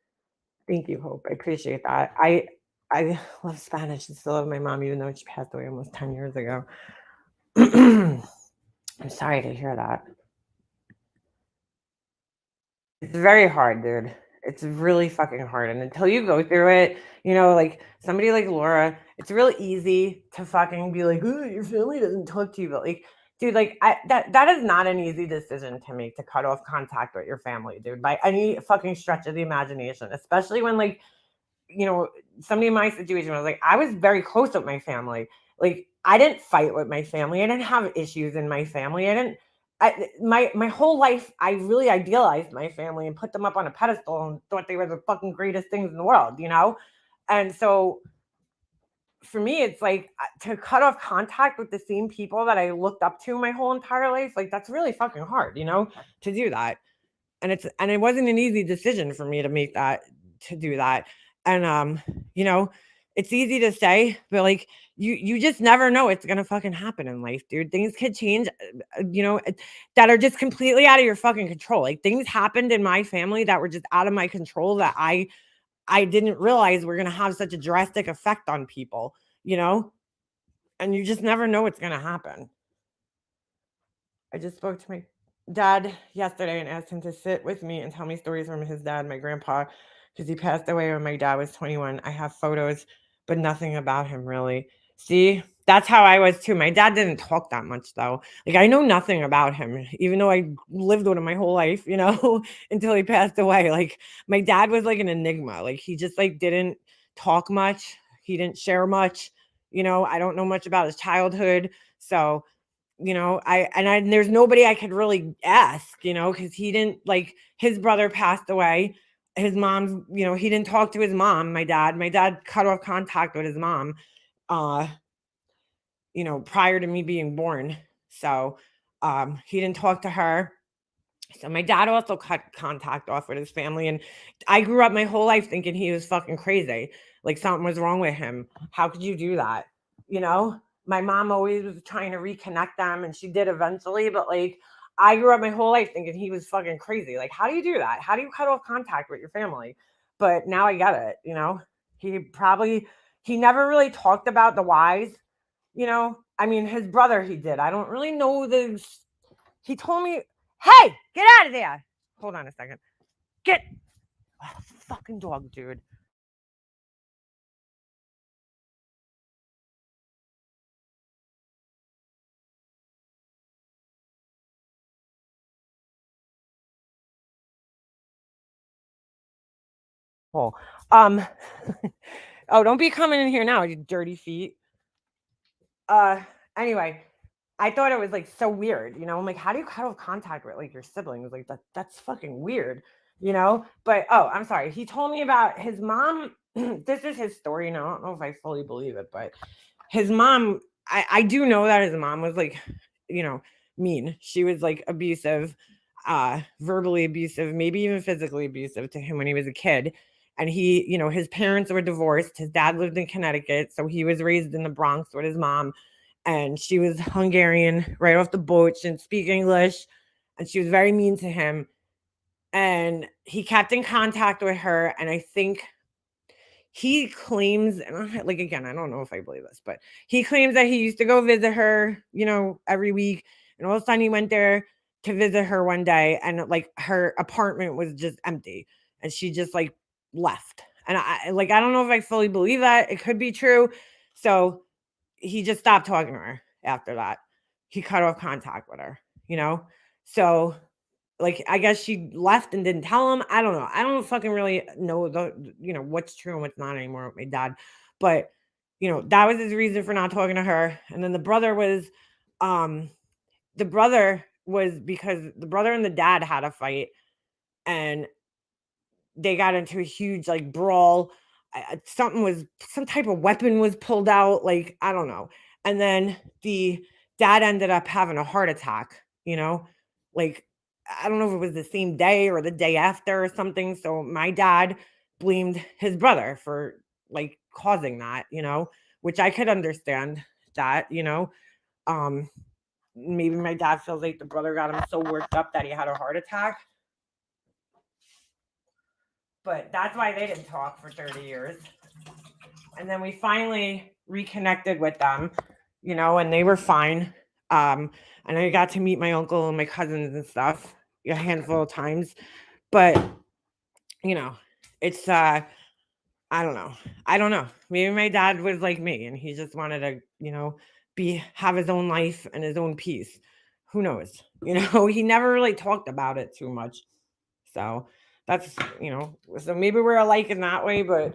Thank you, Hope. I appreciate that. I love Spanish and still love my mom, even though she passed away almost 10 years ago. I'm sorry to hear that. It's very hard, dude. It's really fucking hard. And until you go through it, like somebody like Laura, it's really easy to fucking be like, "Ooh, your family doesn't talk to you." But like, dude, like that is not an easy decision to make, to cut off contact with your family, dude, by any fucking stretch of the imagination, especially when like, somebody in my situation was like, I was very close with my family. Like, I didn't fight with my family. I didn't have issues in my family. My whole life, I really idealized my family and put them up on a pedestal and thought they were the fucking greatest things in the world, And so for me, it's like to cut off contact with the same people that I looked up to my whole entire life. Like that's really fucking hard, to do that. And it wasn't an easy decision for me to make that to do that. And you know, it's easy to say, but like you just never know it's gonna fucking happen in life, dude. Things could change, that are just completely out of your fucking control. Like things happened in my family that were just out of my control that I didn't realize were gonna have such a drastic effect on people, you know? And you just never know what's gonna happen. I just spoke to my dad yesterday and asked him to sit with me and tell me stories from his dad, my grandpa, because he passed away when my dad was 21. I have photos, but nothing about him really. See, that's how I was too. My dad didn't talk that much though. Like I know nothing about him, even though I lived with him my whole life, until he passed away. Like my dad was like an enigma. Like he just like didn't talk much. He didn't share much. I don't know much about his childhood. So and there's nobody I could really ask, because he didn't like his brother passed away. His mom's, he didn't talk to his mom, my dad. My dad cut off contact with his mom, uh, prior to me being born. So he didn't talk to her. So my dad also cut contact off with his family. And I grew up my whole life thinking he was fucking crazy. Like something was wrong with him. How could you do that? You know? My mom always was trying to reconnect them and she did eventually, but like I grew up my whole life thinking he was fucking crazy. Like, how do you do that? How do you cut off contact with your family? But now I get it. He never really talked about the whys. I mean, his brother he did. I don't really know he told me, hey, get out of there. Hold on a second. Get fucking dog, dude. Oh, um, oh, don't be coming in here now, you dirty feet. Uh, anyway, I thought it was like so weird. I'm like, how do you cut off contact with like your siblings? Like that's fucking weird. But oh, I'm sorry. He told me about his mom. This is his story. Now I don't know if I fully believe it, but his mom, I do know that his mom was like, mean. She was like abusive, verbally abusive, maybe even physically abusive to him when he was a kid. And his parents were divorced. His dad lived in Connecticut. So he was raised in the Bronx with his mom. And she was Hungarian right off the boat. She didn't speak English. And she was very mean to him. And he kept in contact with her. And I think he claims, and like again, I don't know if I believe this, but he claims that he used to go visit her, every week, and all of a sudden he went there to visit her one day, and like her apartment was just empty, and she just like left. And I don't know if I fully believe that. It could be true. So he just stopped talking to her after that. He cut off contact with her. So like I guess she left and didn't tell him. I don't know. I don't fucking really know what's true and what's not anymore with my dad. But that was his reason for not talking to her. And then um the brother was because the brother and the dad had a fight and they got into a huge like brawl. Some type of weapon was pulled out, like I don't know. And then the dad ended up having a heart attack, like I don't know if it was the same day or the day after or something. So my dad blamed his brother for like causing that, which I could understand that. Um Maybe my dad feels like the brother got him so worked up that he had a heart attack. But that's why they didn't talk for 30 years. And then we finally reconnected with them, and they were fine. And I got to meet my uncle and my cousins and stuff a handful of times. But, you know, it's I don't know. I don't know. Maybe my dad was like me and he just wanted to, have his own life and his own peace. Who knows? He never really talked about it too much. So so maybe we're alike in that way, but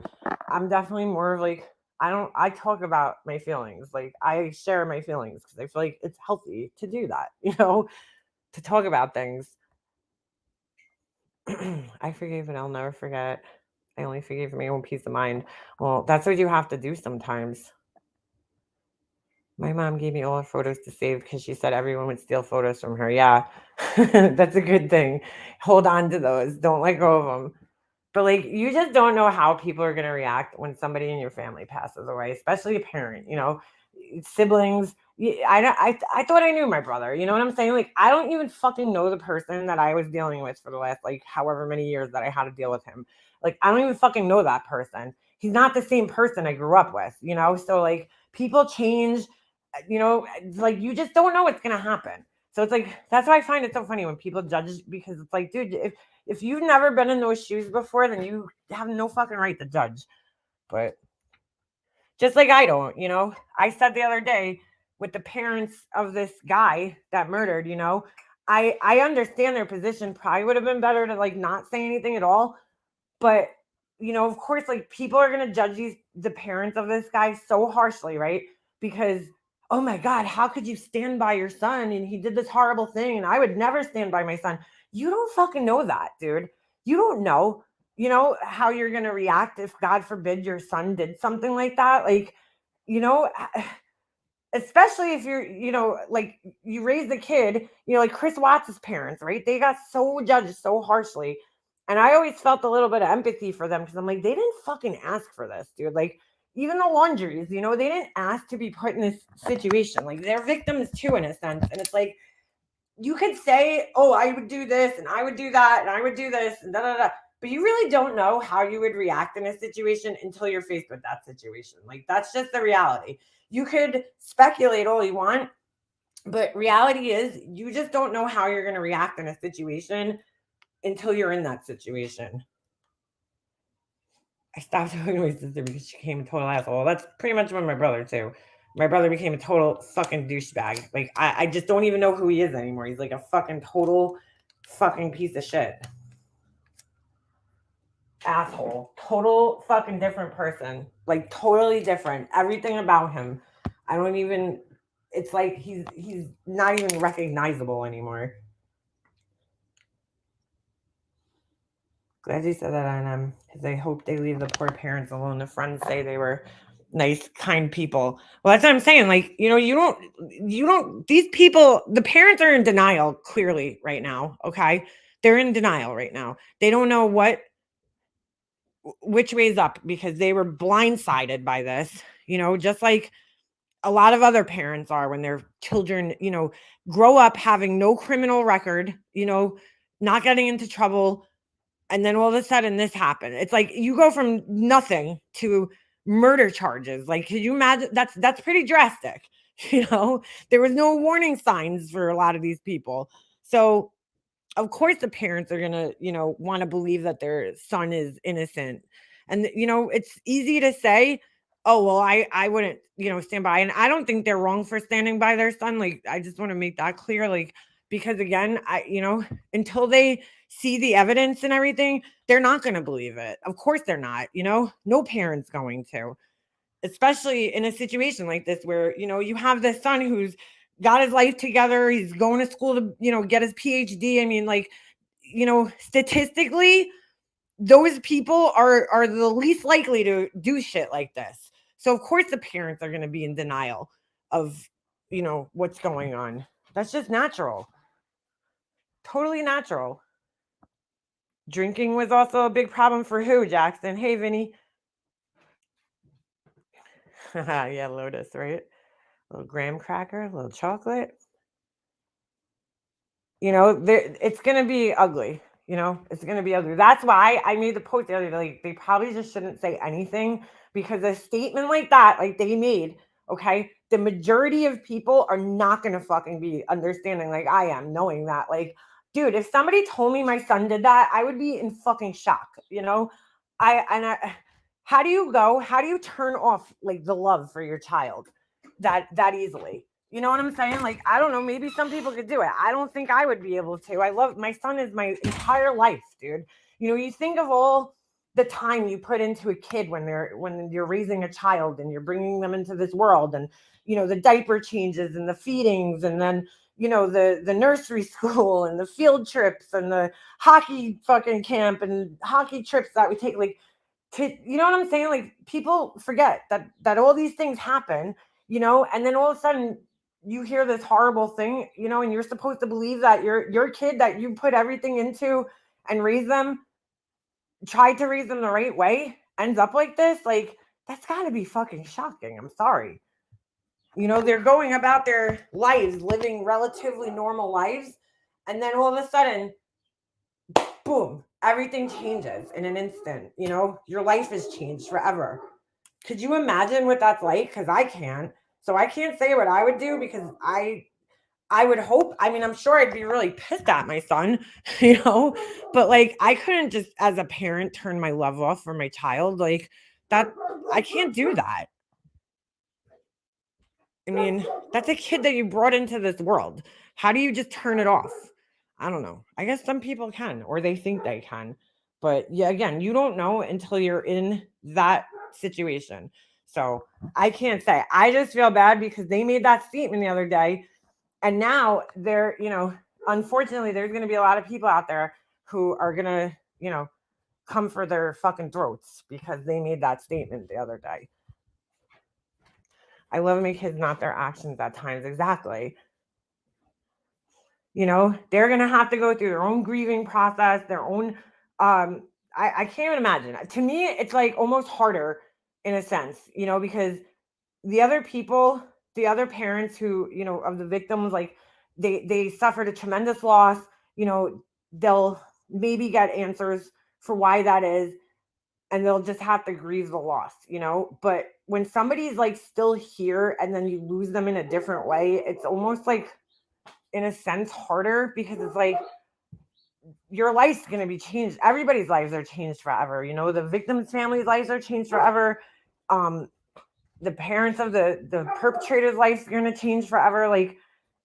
I'm definitely more of like, I talk about my feelings. Like I share my feelings because I feel like it's healthy to do that, to talk about things. I forgave and I'll never forget. I only forgave my own peace of mind. Well, that's what you have to do sometimes. My mom gave me all her photos to save because she said everyone would steal photos from her. Yeah, that's a good thing. Hold on to those. Don't let go of them. But like, you just don't know how people are gonna react when somebody in your family passes away, especially a parent. Siblings. I thought I knew my brother. You know what I'm saying? Like, I don't even fucking know the person that I was dealing with for the last like however many years that I had to deal with him. Like, I don't even fucking know that person. He's not the same person I grew up with. So like people change. Like you just don't know what's gonna happen. So it's like that's why I find it so funny when people judge because it's like, dude, if you've never been in those shoes before, then you have no fucking right to judge. But just like I don't, I said the other day with the parents of this guy that murdered, I understand their position. Probably would have been better to like not say anything at all. But of course, like people are gonna judge the parents of this guy so harshly, right? Because oh my God, how could you stand by your son and he did this horrible thing and I would never stand by my son. You don't fucking know that, dude. You don't know, how you're gonna react if God forbid your son did something like that. Like, you know, especially if you're, like you raise the kid, like Chris Watts' parents, right? They got so judged so harshly. And I always felt a little bit of empathy for them because I'm like, they didn't fucking ask for this, dude. Like, even the laundries, they didn't ask to be put in this situation. Like, they're victims too, in a sense. And it's like, you could say, oh, I would do this and I would do that and I would do this and da da da. But you really don't know how you would react in a situation until you're faced with that situation. Like, that's just the reality. You could speculate all you want, but reality is you just don't know how you're going to react in a situation until you're in that situation. I stopped talking to my sister because she became a total asshole. That's pretty much with my brother too. My brother became a total fucking douchebag. Like I just don't even know who he is anymore. He's like a fucking total fucking piece of shit. Asshole. Total fucking different person. Like totally different. Everything about him. I don't even it's like he's not even recognizable anymore. Glad you said that on because I hope they leave the poor parents alone. The friends say they were nice, kind people. Well, that's what I'm saying. Like, you don't, these people, the parents are in denial clearly right now. Okay. They're in denial right now. They don't know which way is up because they were blindsided by this, just like a lot of other parents are when their children, grow up having no criminal record, not getting into trouble, and then all of a sudden this happened. It's like you go from nothing to murder charges. Like, could you imagine? That's pretty drastic. There was no warning signs for a lot of these people. So of course the parents are going to, want to believe that their son is innocent. And it's easy to say, oh, well, I wouldn't, stand by. And I don't think they're wrong for standing by their son. Like, I just want to make that clear. Like, because again, until they see the evidence and everything, they're not going to believe it. Of course they're not, no parent's going to, especially in a situation like this where, you have this son who's got his life together. He's going to school to, get his PhD. I mean, like, statistically, those people are the least likely to do shit like this. So of course the parents are going to be in denial of, what's going on. That's just natural. Totally natural. Drinking was also a big problem for who, Jackson? Hey, Vinny. Yeah, Lotus, right? A little graham cracker, a little chocolate. It's going to be ugly. It's going to be ugly. That's why I made the post the other day. Like, they probably just shouldn't say anything because a statement like that, like they made, okay, the majority of people are not going to fucking be understanding like I am, knowing that. Like, dude, if somebody told me my son did that, I would be in fucking shock. How do you turn off like the love for your child that easily? You know what I'm saying? Like, I don't know. Maybe some people could do it. I don't think I would be able to. I love my son is my entire life, dude. You think of all the time you put into a kid when you're raising a child and you're bringing them into this world, and the diaper changes and the feedings, and then the nursery school and the field trips and the hockey fucking camp and hockey trips that we take. Like, you know what I'm saying? Like, people forget that all these things happen. and then all of a sudden you hear this horrible thing, and you're supposed to believe that your kid that you put everything into and tried to raise them the right way, ends up like this. Like, that's got to be fucking shocking. I'm sorry. They're going about their lives, living relatively normal lives, and then all of a sudden, boom, everything changes in an instant. Your life is changed forever. Could you imagine what that's like? Because I can't. So I can't say what I would do, because I would hope, I'm sure I'd be really pissed at my son, but like, I couldn't just as a parent turn my love off for my child. Like, that, I can't do that. That's a kid that you brought into this world. How do you just turn it off? I don't know. I guess some people can, or they think they can. But yeah, again, you don't know until you're in that situation. So I can't say. I just feel bad because they made that statement the other day. And now unfortunately, there's going to be a lot of people out there who are going to, come for their fucking throats because they made that statement the other day. I love my kids, not their actions at times. Exactly. They're going to have to go through their own grieving process, their own, I can't even imagine. To me, it's like almost harder in a sense, because the other people, the other parents who, of the victims, like they suffered a tremendous loss, they'll maybe get answers for why that is, and they'll just have to grieve the loss, but when somebody's like still here and then you lose them in a different way, it's almost like, in a sense, harder, because it's like your life's going to be changed. Everybody's lives are changed forever. The victims' families' lives are changed forever. The parents of the perpetrator's life are going to change forever. Like,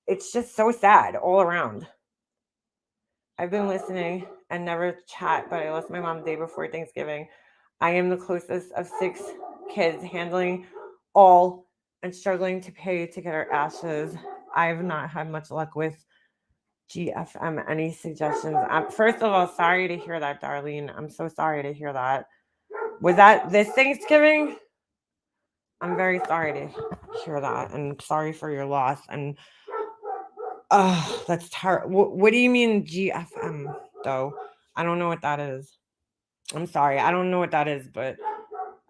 it's just so sad all around. I've been listening and never chat, but I lost my mom the day before Thanksgiving. I am the closest of 6 kids, handling all and struggling to pay to get our ashes. I have not had much luck with GFM. Any suggestions? First of all, sorry to hear that, Darlene. I'm so sorry to hear that. Was that this Thanksgiving? I'm very sorry to hear that, and sorry for your loss. And that's terrible. What do you mean GFM though? I don't know what that is. I'm sorry, I don't know what that is, but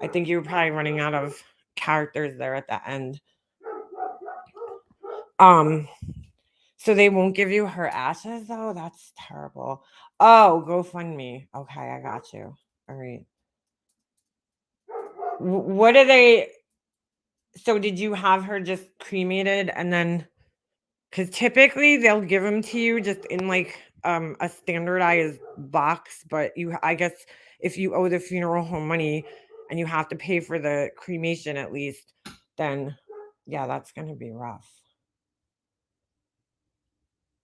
I think you were probably running out of characters there at the end. So they won't give you her ashes though? That's terrible. Oh, GoFundMe. Okay, I got you. All right. What are they? So did you have her just cremated and then? Because typically they'll give them to you just in like a standardized box, but I guess if you owe the funeral home money and you have to pay for the cremation at least, then yeah, that's gonna be rough.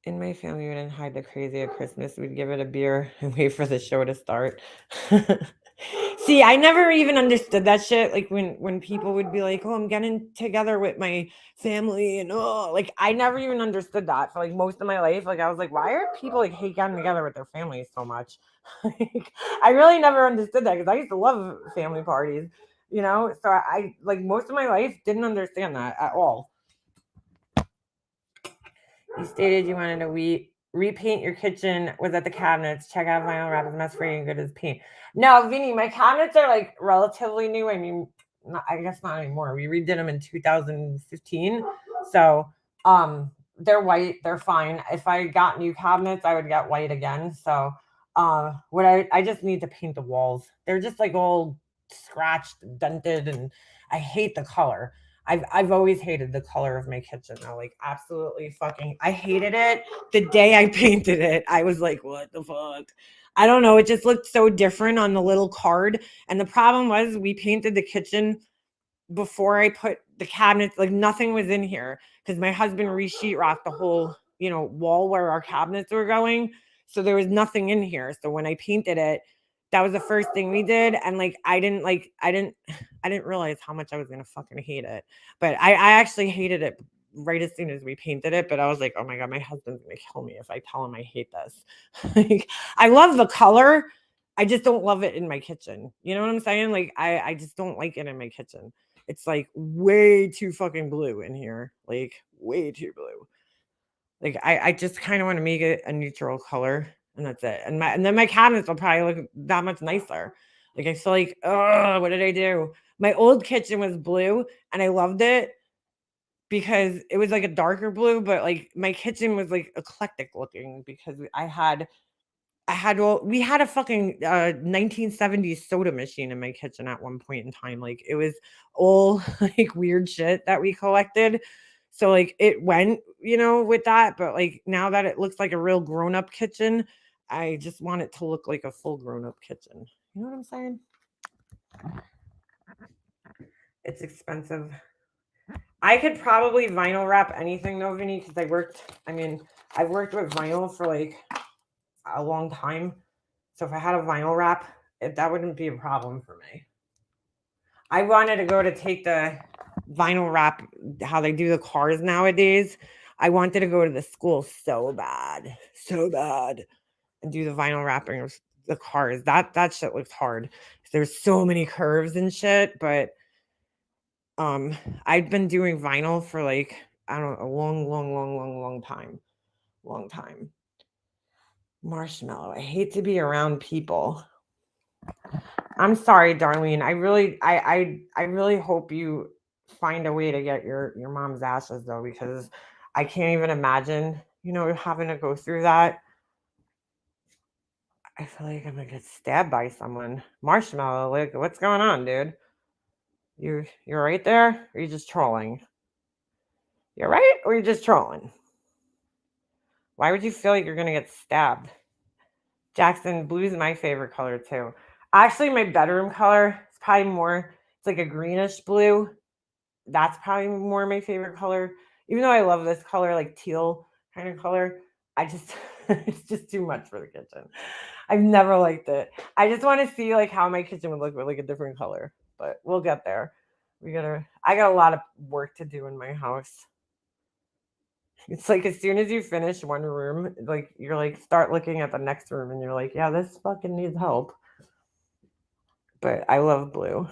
In my family, we didn't hide the crazy at Christmas. We'd give it a beer and wait for the show to start. See, I never even understood that shit. Like when people would be like, "Oh, I'm getting together with my family," and like I never even understood that for like most of my life. Like I was like, why are people like hate getting together with their families so much? Like, I really never understood that because I used to love family parties, So I like most of my life didn't understand that at all. You stated you wanted to repaint your kitchen. Was at the cabinets. Check out vinyl wrap is mess free and good as paint. No, Vinny, my cabinets are like relatively new. I guess not anymore. We redid them in 2015. So they're white. They're fine. If I got new cabinets, I would get white again. So what I just need to paint the walls. They're just like all scratched, dented, and I hate the color. I've always hated the color of my kitchen. I like absolutely fucking I hated it. The day I painted it, I was like, what the fuck? I don't know. It just looked so different on the little card. And the problem was we painted the kitchen before I put the cabinets, like nothing was in here because my husband re-sheetrocked the whole, wall where our cabinets were going. So there was nothing in here. So when I painted it, that was the first thing we did. And like, I didn't realize how much I was going to fucking hate it. But I actually hated it right as soon as we painted it. But I was like, oh my God, my husband's going to kill me if I tell him I hate this. Like, I love the color. I just don't love it in my kitchen. You know what I'm saying? Like, I just don't like it in my kitchen. It's like way too fucking blue in here. Like way too blue. Like I just kind of want to make it a neutral color and that's it. And then my cabinets will probably look that much nicer. Like I feel like, oh, what did I do? My old kitchen was blue and I loved it because it was like a darker blue, but like my kitchen was like eclectic looking because well, we had a fucking 1970s soda machine in my kitchen at one point in time. Like it was all like weird shit that we collected. So like it went, with that. But like now that it looks like a real grown up kitchen, I just want it to look like a full grown up kitchen. You know what I'm saying? It's expensive. I could probably vinyl wrap anything though, Vinny, because I've worked with vinyl for like a long time. So if I had a vinyl wrap, that wouldn't be a problem for me. I wanted to go to take the vinyl wrap, how they do the cars nowadays. I wanted to go to the school so bad, and do the vinyl wrapping of the cars. That shit looks hard. There's so many curves and shit, but I've been doing vinyl for like, I don't know, a long time. Long time. Marshmallow. I hate to be around people. I'm sorry, Darlene. I really hope you find a way to get your mom's ashes though, because I can't even imagine, having to go through that. I feel like I'm gonna get stabbed by someone. Marshmallow, like what's going on, dude? You're right there? Or are you just trolling? You're right, or you're just trolling? Why would you feel like you're gonna get stabbed? Jackson, blue is my favorite color too. Actually, my bedroom color is probably more, it's like a greenish blue. That's probably more my favorite color. Even though I love this color, like teal kind of color, I just, it's just too much for the kitchen. I've never liked it. I just want to see like how my kitchen would look with like a different color, but we'll get there. I got a lot of work to do in my house. It's like as soon as you finish one room, like you're like start looking at the next room and you're like, yeah, this fucking needs help. But I love blue.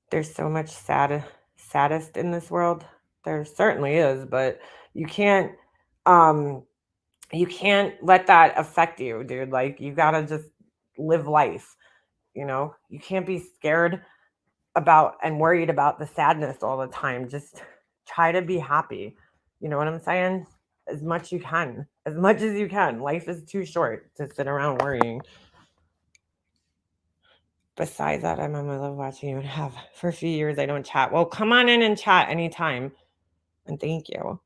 There's so much saddest in this world. There certainly is, but you can't um you can't let that affect you, dude. Like you gotta just live life, You can't be scared about and worried about the sadness all the time. Just try to be happy. You know what I'm saying? As much you can. As much as you can. Life is too short to sit around worrying. Besides that, I love watching you and have for a few years I don't chat. Well, come on in and chat anytime. And thank you.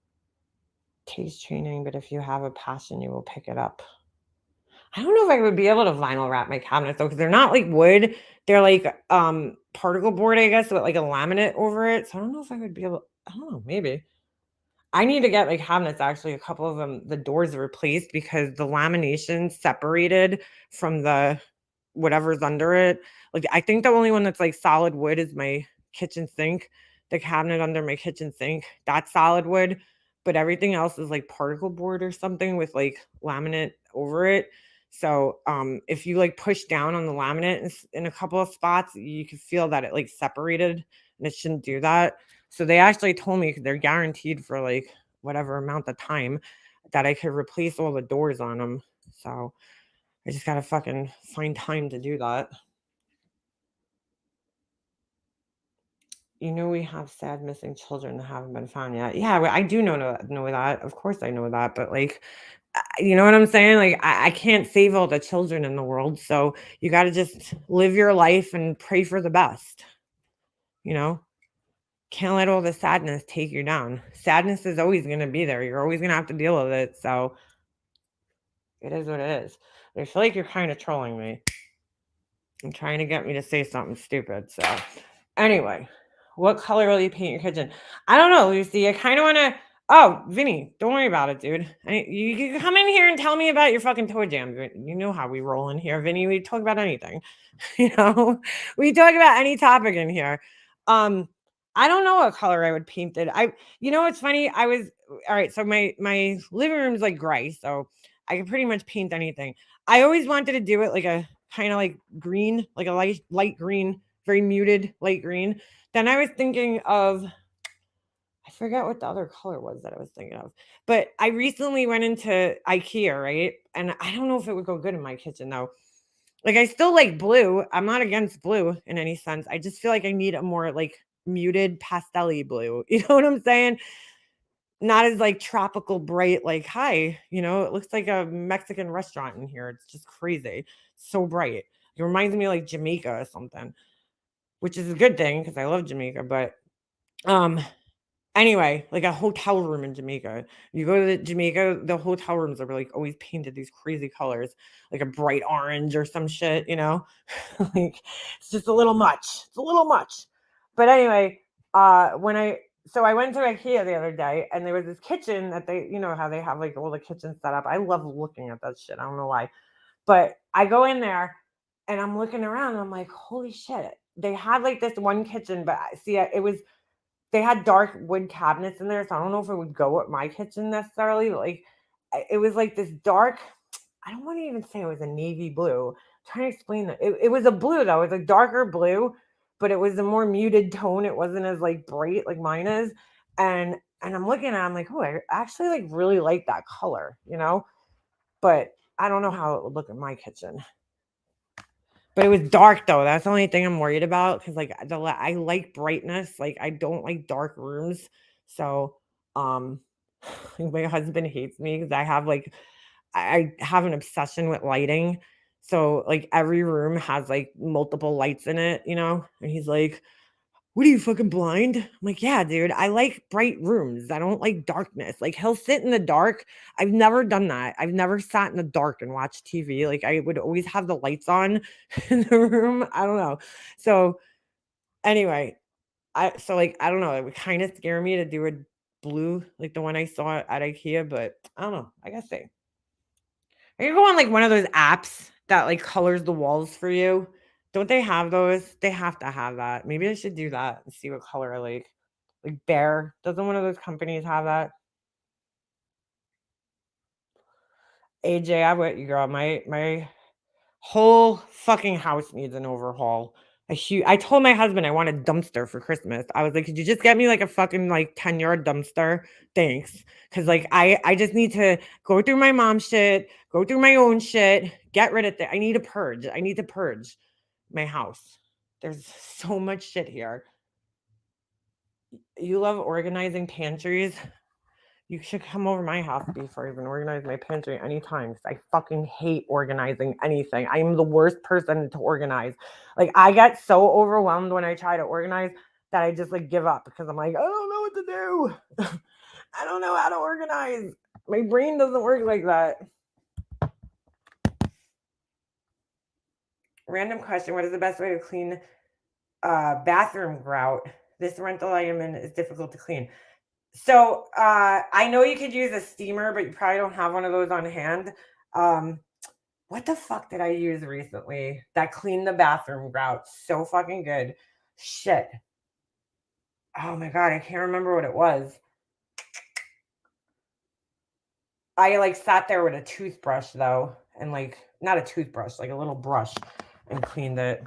Taste training, but if you have a passion, you will pick it up. I don't know if I would be able to vinyl wrap my cabinets though, because they're not like wood. They're like particle board, I guess, with like a laminate over it. So I don't know if I would be able. I don't know, maybe. I need to get like cabinets. Actually, a couple of them, the doors replaced because the lamination separated from the whatever's under it. Like I think the only one that's like solid wood is my kitchen sink. The cabinet under my kitchen sink, that's solid wood, but everything else is like particle board or something with like laminate over it. So if you like push down on the laminate in a couple of spots, you can feel that it like separated and it shouldn't do that. So they actually told me they're guaranteed for like whatever amount of time that I could replace all the doors on them. So I just gotta fucking find time to do that. We have sad missing children that haven't been found yet. Yeah, I do know that. Of course, I know that. But like, you know what I'm saying? Like, I can't save all the children in the world, so you got to just live your life and pray for the best. Can't let all the sadness take you down. Sadness is always going to be there. You're always going to have to deal with it. So it is what it is. I feel like you're kind of trolling me and trying to get me to say something stupid. So anyway, what color will you paint your kitchen? I don't know, Lucy. I kind of want to. Oh, Vinny, don't worry about it, dude. You come in here and tell me about your fucking toe jam. You know how we roll in here, Vinny. We talk about anything. We talk about any topic in here. I don't know what color I would paint it. It's funny. I was all right. So my living room is like gray, so I can pretty much paint anything. I always wanted to do it like a kind of like green, like a light green very muted light green. Then I was thinking of, I forget what the other color was that I was thinking of. But I recently went into IKEA, right? And I don't know if it would go good in my kitchen though. Like I still like blue. I'm not against blue in any sense. I just feel like I need a more like muted pastel-y blue. You know what I'm saying? Not as like tropical bright, like, hi, it looks like a Mexican restaurant in here. It's just crazy. So bright. It reminds me of like Jamaica or something, which is a good thing because I love Jamaica. But um anyway, like a hotel room in Jamaica. You go to Jamaica, the hotel rooms are like always painted these crazy colors, like a bright orange or some shit. Like it's just a little much. It's a little much. But anyway, I went to IKEA the other day and there was this kitchen that they, how they have like all the kitchen set up. I love looking at that shit. I don't know why. But I go in there and I'm looking around and I'm like, holy shit. They had like this one kitchen, but see, they had dark wood cabinets in there, so I don't know if it would go with my kitchen necessarily, but, like, it was, like, this dark, I don't wanna even say it was a navy blue. I'm trying to explain that. It was a blue, though. It was a darker blue, but it was a more muted tone. It wasn't as, like, bright like mine is, and I'm looking at it, I'm like, "Oh, I actually, like, really like that color?" But I don't know how it would look in my kitchen. But it was dark though. That's the only thing I'm worried about because like I like brightness. Like I don't like dark rooms. So um my husband hates me because I have like I have an obsession with lighting. So like every room has like multiple lights in it. And he's like, what are you fucking blind? I'm like, yeah, dude, I like bright rooms. I don't like darkness. Like he'll sit in the dark. I've never done that. I've never sat in the dark and watched TV. Like I would always have the lights on in the room. I don't know. So anyway, like I don't know. It would kind of scare me to do a blue like the one I saw at IKEA, but I don't know. I guess they you go on like one of those apps that like colors the walls for you. Don't they have those? They have to have that. Maybe I should do that and see what color I like. Like Bear. Doesn't one of those companies have that? AJ, I with you, girl. My whole fucking house needs an overhaul. I told my husband I want a dumpster for Christmas. I was like, could you just get me like a fucking like 10-yard dumpster? Thanks. Cause like I just need to go through my mom's shit, go through my own shit, get rid of it. I need a purge. I need to purge my house. There's so much shit here. You love organizing pantries. You should come over my house before I even organize my pantry anytime because I fucking hate organizing anything. I am the worst person to organize. Like I get so overwhelmed when I try to organize that I just like give up because I'm like, I don't know what to do. I don't know how to organize. My brain doesn't work like that. Random question. What is the best way to clean bathroom grout? This rental I am in is difficult to clean. So, I know you could use a steamer, but you probably don't have one of those on hand. Um, what the fuck did I use recently that cleaned the bathroom grout so fucking good? Shit. Oh my god, I can't remember what it was. I like sat there with a toothbrush though, and like not a toothbrush, like a little brush, and cleaned it.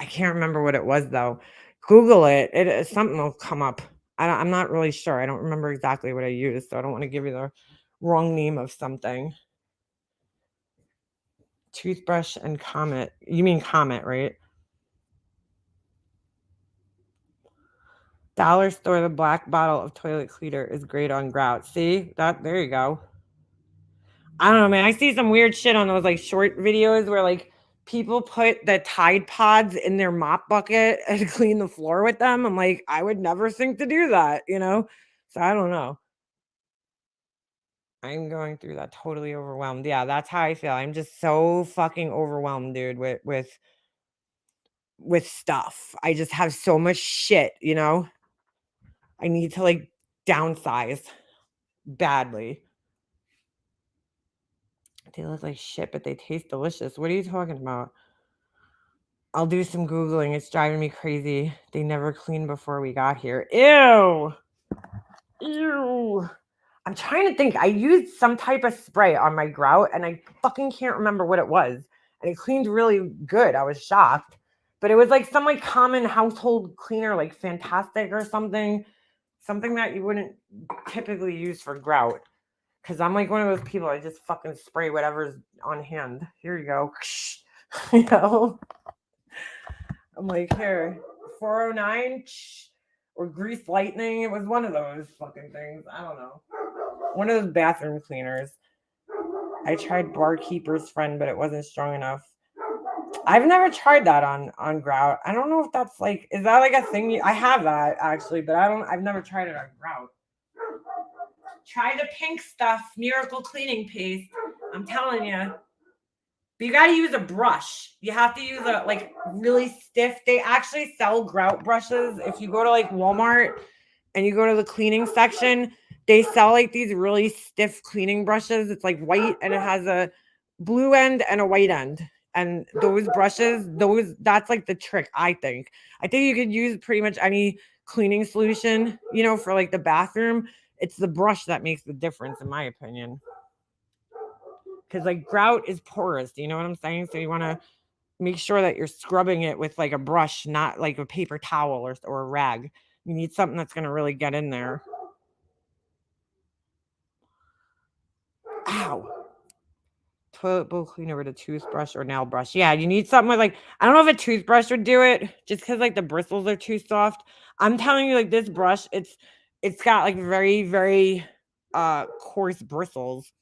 I can't remember what it was though. Google it. Something will come up. I'm not really sure. I don't remember exactly what I used, so I don't want to give you the wrong name of something. Toothbrush and Comet. You mean Comet, right? Dollar store, the black bottle of toilet cleaner is great on grout. See that? There you go. I don't know, man. I see some weird shit on those like short videos where like people put the Tide Pods in their mop bucket and clean the floor with them. I'm like, I would never think to do that. So I don't know. I'm going through that totally overwhelmed. Yeah, that's how I feel. I'm just so fucking overwhelmed, dude, with stuff. I just have so much shit. I need to like downsize badly. They look like shit, but they taste delicious. What are you talking about? I'll do some Googling. It's driving me crazy. They never cleaned before we got here. Ew. Ew. I'm trying to think. I used some type of spray on my grout and I fucking can't remember what it was. And it cleaned really good. I was shocked. But it was like some like common household cleaner, like Fantastic or something that you wouldn't typically use for grout. Because I'm like one of those people, I just fucking spray whatever's on hand. Here you go. You know? I'm like, here, 409 or Grease Lightning. It was one of those fucking things. I don't know. One of those bathroom cleaners. I tried Barkeeper's Friend, but it wasn't strong enough. I've never tried that on grout. I don't know if that's like, is that like a thing? I have that actually, but I've never tried it on grout. Try the pink stuff, Miracle Cleaning Paste. I'm telling you. But you got to use a brush. You have to use a like really stiff. They actually sell grout brushes. If you go to like Walmart and you go to the cleaning section, they sell like these really stiff cleaning brushes. It's like white and it has a blue end and a white end. And those brushes, that's like the trick, I think. I think you could use pretty much any cleaning solution, you know, for like the bathroom. It's the brush that makes the difference, in my opinion. Because like grout is porous, you know what I'm saying? So you want to make sure that you're scrubbing it with like a brush, not like a paper towel or a rag. You need something that's going to really get in there. Ow. Toilet bowl cleaner with a toothbrush or nail brush. Yeah, you need something with like, I don't know if a toothbrush would do it just because like the bristles are too soft. I'm telling you, like this brush, it's got like very, very coarse bristles.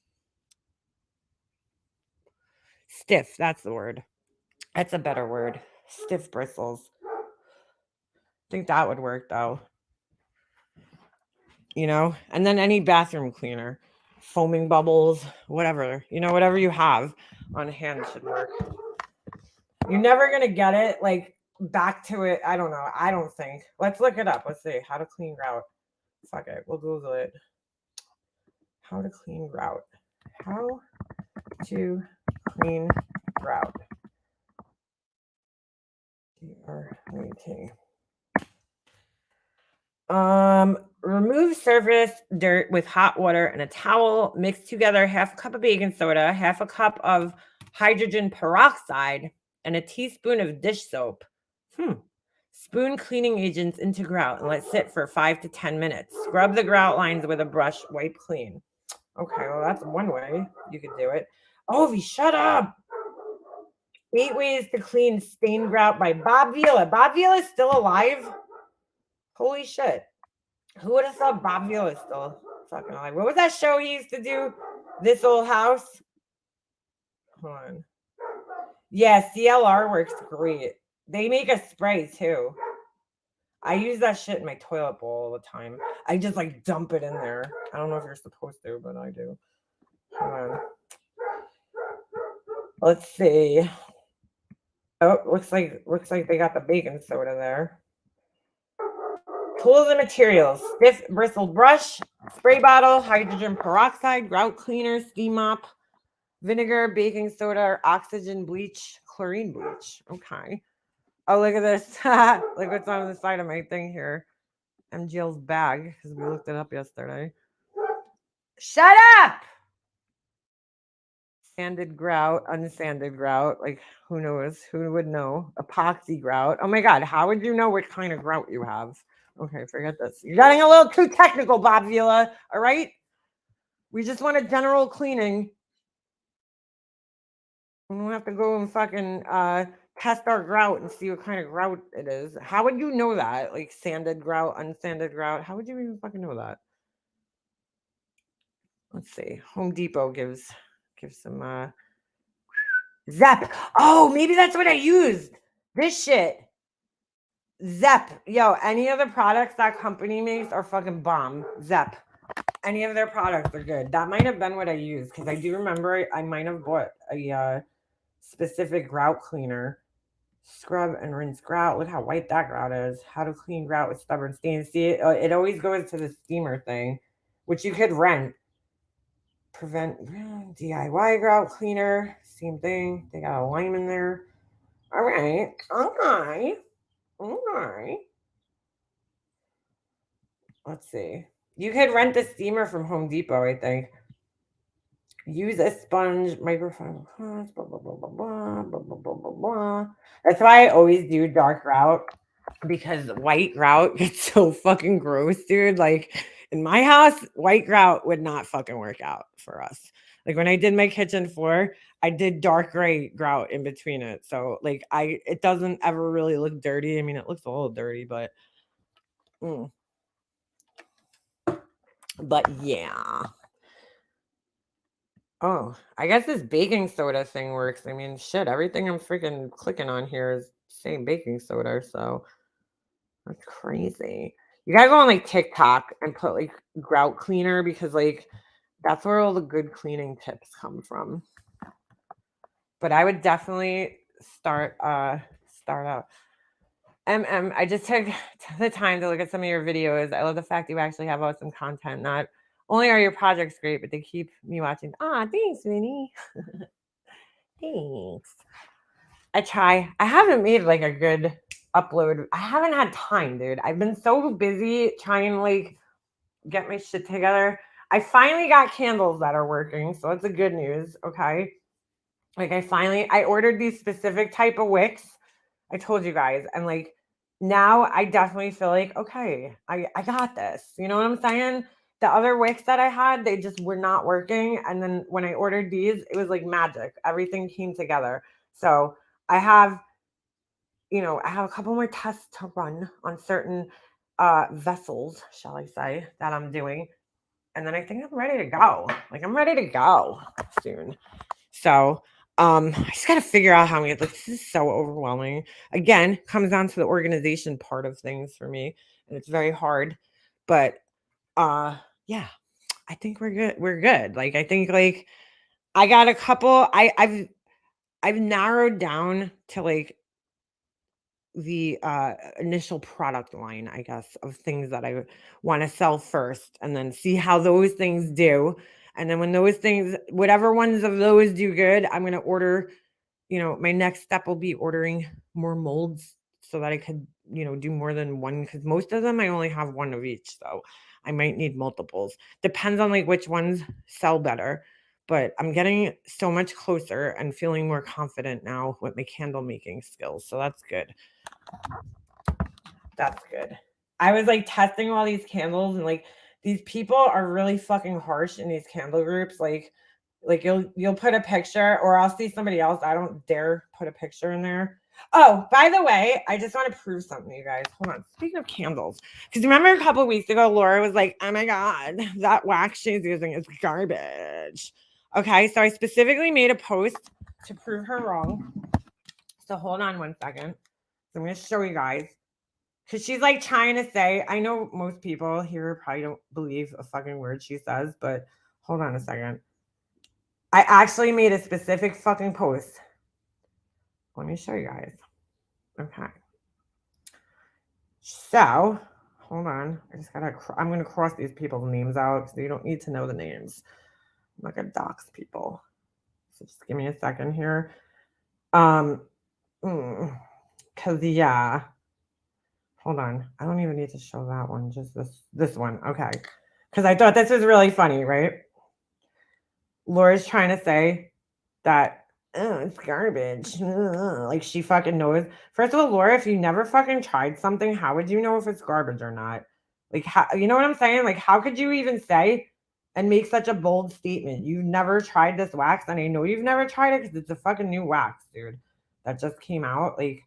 Stiff, that's the word. That's a better word. Stiff bristles. I think that would work though. You know, and then any bathroom cleaner, foaming bubbles, whatever, you know, whatever you have on hand should work. You're never going to get it like back to it. I don't know. I don't think. Let's look it up. Let's see how to clean grout. Fuck it. We'll Google it. How to clean grout. How to clean grout. Waiting. Remove surface dirt with hot water and a towel. Mix together half a cup of baking soda, half a cup of hydrogen peroxide, and a teaspoon of dish soap. Spoon cleaning agents into grout and let sit for 5 to 10 minutes. Scrub the grout lines with a brush. Wipe clean. Okay, well that's one way you could do it. Ovi, shut up. 8 ways to clean stained grout by Bob Vila. Bob Vila is still alive? Holy shit. Who would have thought Bob Vila is still fucking alive? What was that show he used to do? This Old House? Hold on. Yeah, CLR works great. They make a spray too. I use that shit in my toilet bowl all the time. I just like dump it in there. I don't know if you're supposed to, but I do. Hold on. Let's see. Oh, looks like they got the baking soda there. Tools and materials: stiff bristled brush, spray bottle, hydrogen peroxide, grout cleaner, steam mop, vinegar, baking soda, or oxygen bleach, chlorine bleach. Okay. Oh, look at this. Look what's on the side of my thing here. MGL's bag, because we looked it up yesterday. Shut up! Sanded grout, unsanded grout. Like, who knows? Who would know? Epoxy grout. Oh my God, how would you know what kind of grout you have? Okay, forget this. You're getting a little too technical, Bob Vila. All right? We just want a general cleaning. We don't have to go and fucking test our grout and see what kind of grout it is. How would you know that? Like sanded grout, unsanded grout. How would you even fucking know that? Let's see. Home Depot gives some Zep. Oh, maybe that's what I used. This shit. Zep. Yo, any of the products that company makes are fucking bomb. Zep. Any of their products are good. That might have been what I used because I do remember I might have bought a specific grout cleaner. Scrub and rinse grout. Look how white that grout is. How to clean grout with stubborn stains. See, it always goes to the steamer thing, which you could rent. Prevent DIY grout cleaner. Same thing. They got a lime in there. All right. Okay. Let's see. You could rent the steamer from Home Depot, I think. Use a sponge, microfiber cloth, blah, blah, blah, blah, blah, blah, blah, blah, blah, blah. That's why I always do dark grout, because white grout gets so fucking gross, dude. Like in my house, white grout would not fucking work out for us. Like when I did my kitchen floor, I did dark gray grout in between it. So like it doesn't ever really look dirty. I mean, it looks a little dirty, but yeah. Oh, I guess this baking soda thing works. I mean, shit, everything I'm freaking clicking on here is saying baking soda, so that's crazy. You gotta go on like TikTok and put like grout cleaner, because like that's where all the good cleaning tips come from. But I would definitely start out. I just took the time to look at some of your videos. I love the fact you actually have awesome content. Not only are your projects great, but they keep me watching. Thanks, Winnie. Thanks. I try. I haven't made like a good upload. I haven't had time, dude. I've been so busy trying to like get my shit together. I finally got candles that are working, so that's the good news. Okay. Like I ordered these specific type of wicks. I told you guys, and like now I definitely feel like, okay, I got this. You know what I'm saying? The other wicks that I had, they just were not working. And then when I ordered these, it was like magic. Everything came together. So I have a couple more tests to run on certain vessels, shall I say, that I'm doing. And then I think I'm ready to go. Like I'm ready to go soon. So I just gotta figure out how I'm gonna, like, this is so overwhelming. Again, comes down to the organization part of things for me. And it's very hard. But yeah, I think we're good. We're good. Like I think like I got a couple, I've narrowed down to like the initial product line, I guess, of things that I want to sell first, and then see how those things do. And then when those things, whatever ones of those do good, I'm going to order, my next step will be ordering more molds so that I could, do more than one, because most of them I only have one of each. So I might need multiples. Depends on like which ones sell better. But I'm getting so much closer and feeling more confident now with my candle making skills. So that's good. That's good. I was like testing all these candles, and like these people are really fucking harsh in these candle groups. Like you'll put a picture, or I'll see somebody else. I don't dare put a picture in there. Oh, by the way, I just want to prove something to you guys. Hold on. Speaking of candles, because remember a couple of weeks ago, Laura was like, "Oh my god, that wax she's using is garbage." Okay, so I specifically made a post to prove her wrong. So hold on one second. So I'm going to show you guys. Because she's like trying to say, I know most people here probably don't believe a fucking word she says, but hold on a second. I actually made a specific fucking post. Let me show you guys. Okay. So, hold on. I'm going to cross these people's names out because you don't need to know the names. I'm not going to dox people. So just give me a second here. Because, yeah. Hold on. I don't even need to show that one. Just this one. Okay. Because I thought this was really funny, right? Laura's trying to say that, oh, it's garbage. Like she fucking knows. First of all, Laura, if you never fucking tried something, how would you know if it's garbage or not? Like, how, you know what I'm saying? Like, how could you even say and make such a bold statement? You've never tried this wax, and I know you've never tried it because it's a fucking new wax, dude, that just came out, like,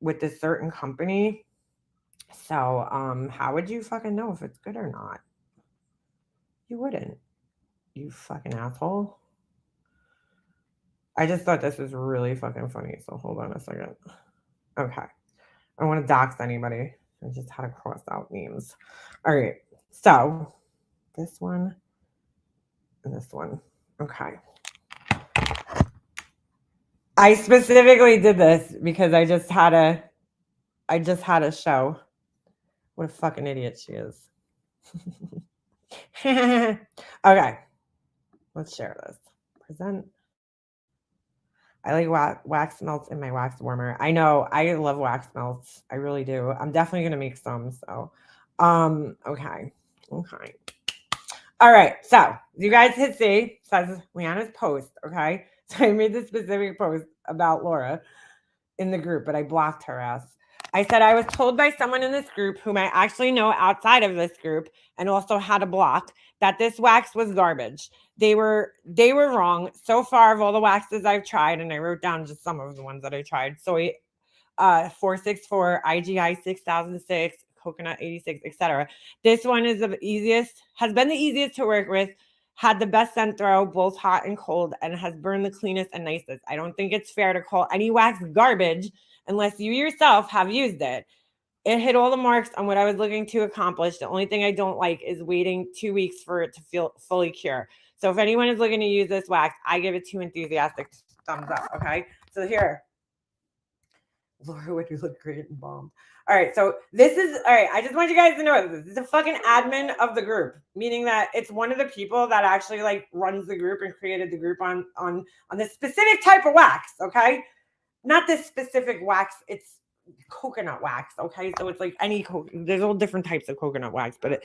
with this certain company. So, how would you fucking know if it's good or not? You wouldn't. You fucking asshole. I just thought this was really fucking funny. So hold on a second. Okay. I don't want to dox anybody. I just had to cross out names. All right. So this one and this one. Okay. I specifically did this because I just had a show. What a fucking idiot she is. Okay. Let's share this. Present. I like wax melts in my wax warmer. I know. I love wax melts. I really do. I'm definitely going to make some. So, okay. All right. So you guys hit see, says Leanna's post. Okay. So I made this specific post about Laura in the group, but I blocked her ass. I said I was told by someone in this group whom I actually know outside of this group and also had a block that this wax was garbage. They were wrong. So far of all the waxes I've tried, and I wrote down just some of the ones that I tried. Soy 464, IGI 6006, coconut 86, etc. This one is the easiest, has been the easiest to work with, had the best scent throw, both hot and cold, and has burned the cleanest and nicest. I don't think it's fair to call any wax garbage unless you yourself have used it. It hit all the marks on what I was looking to accomplish. The only thing I don't like is waiting 2 weeks for it to feel fully cure. So if anyone is looking to use this wax, I give it 2 enthusiastic thumbs up. Okay. So here, Laura would look great and bombed. All right, so this is all right. I just want you guys to know this is the fucking admin of the group, meaning that it's one of the people that actually like runs the group and created the group on this specific type of wax. Okay, not this specific wax. It's coconut wax. Okay, so it's like any there's all different types of coconut wax, but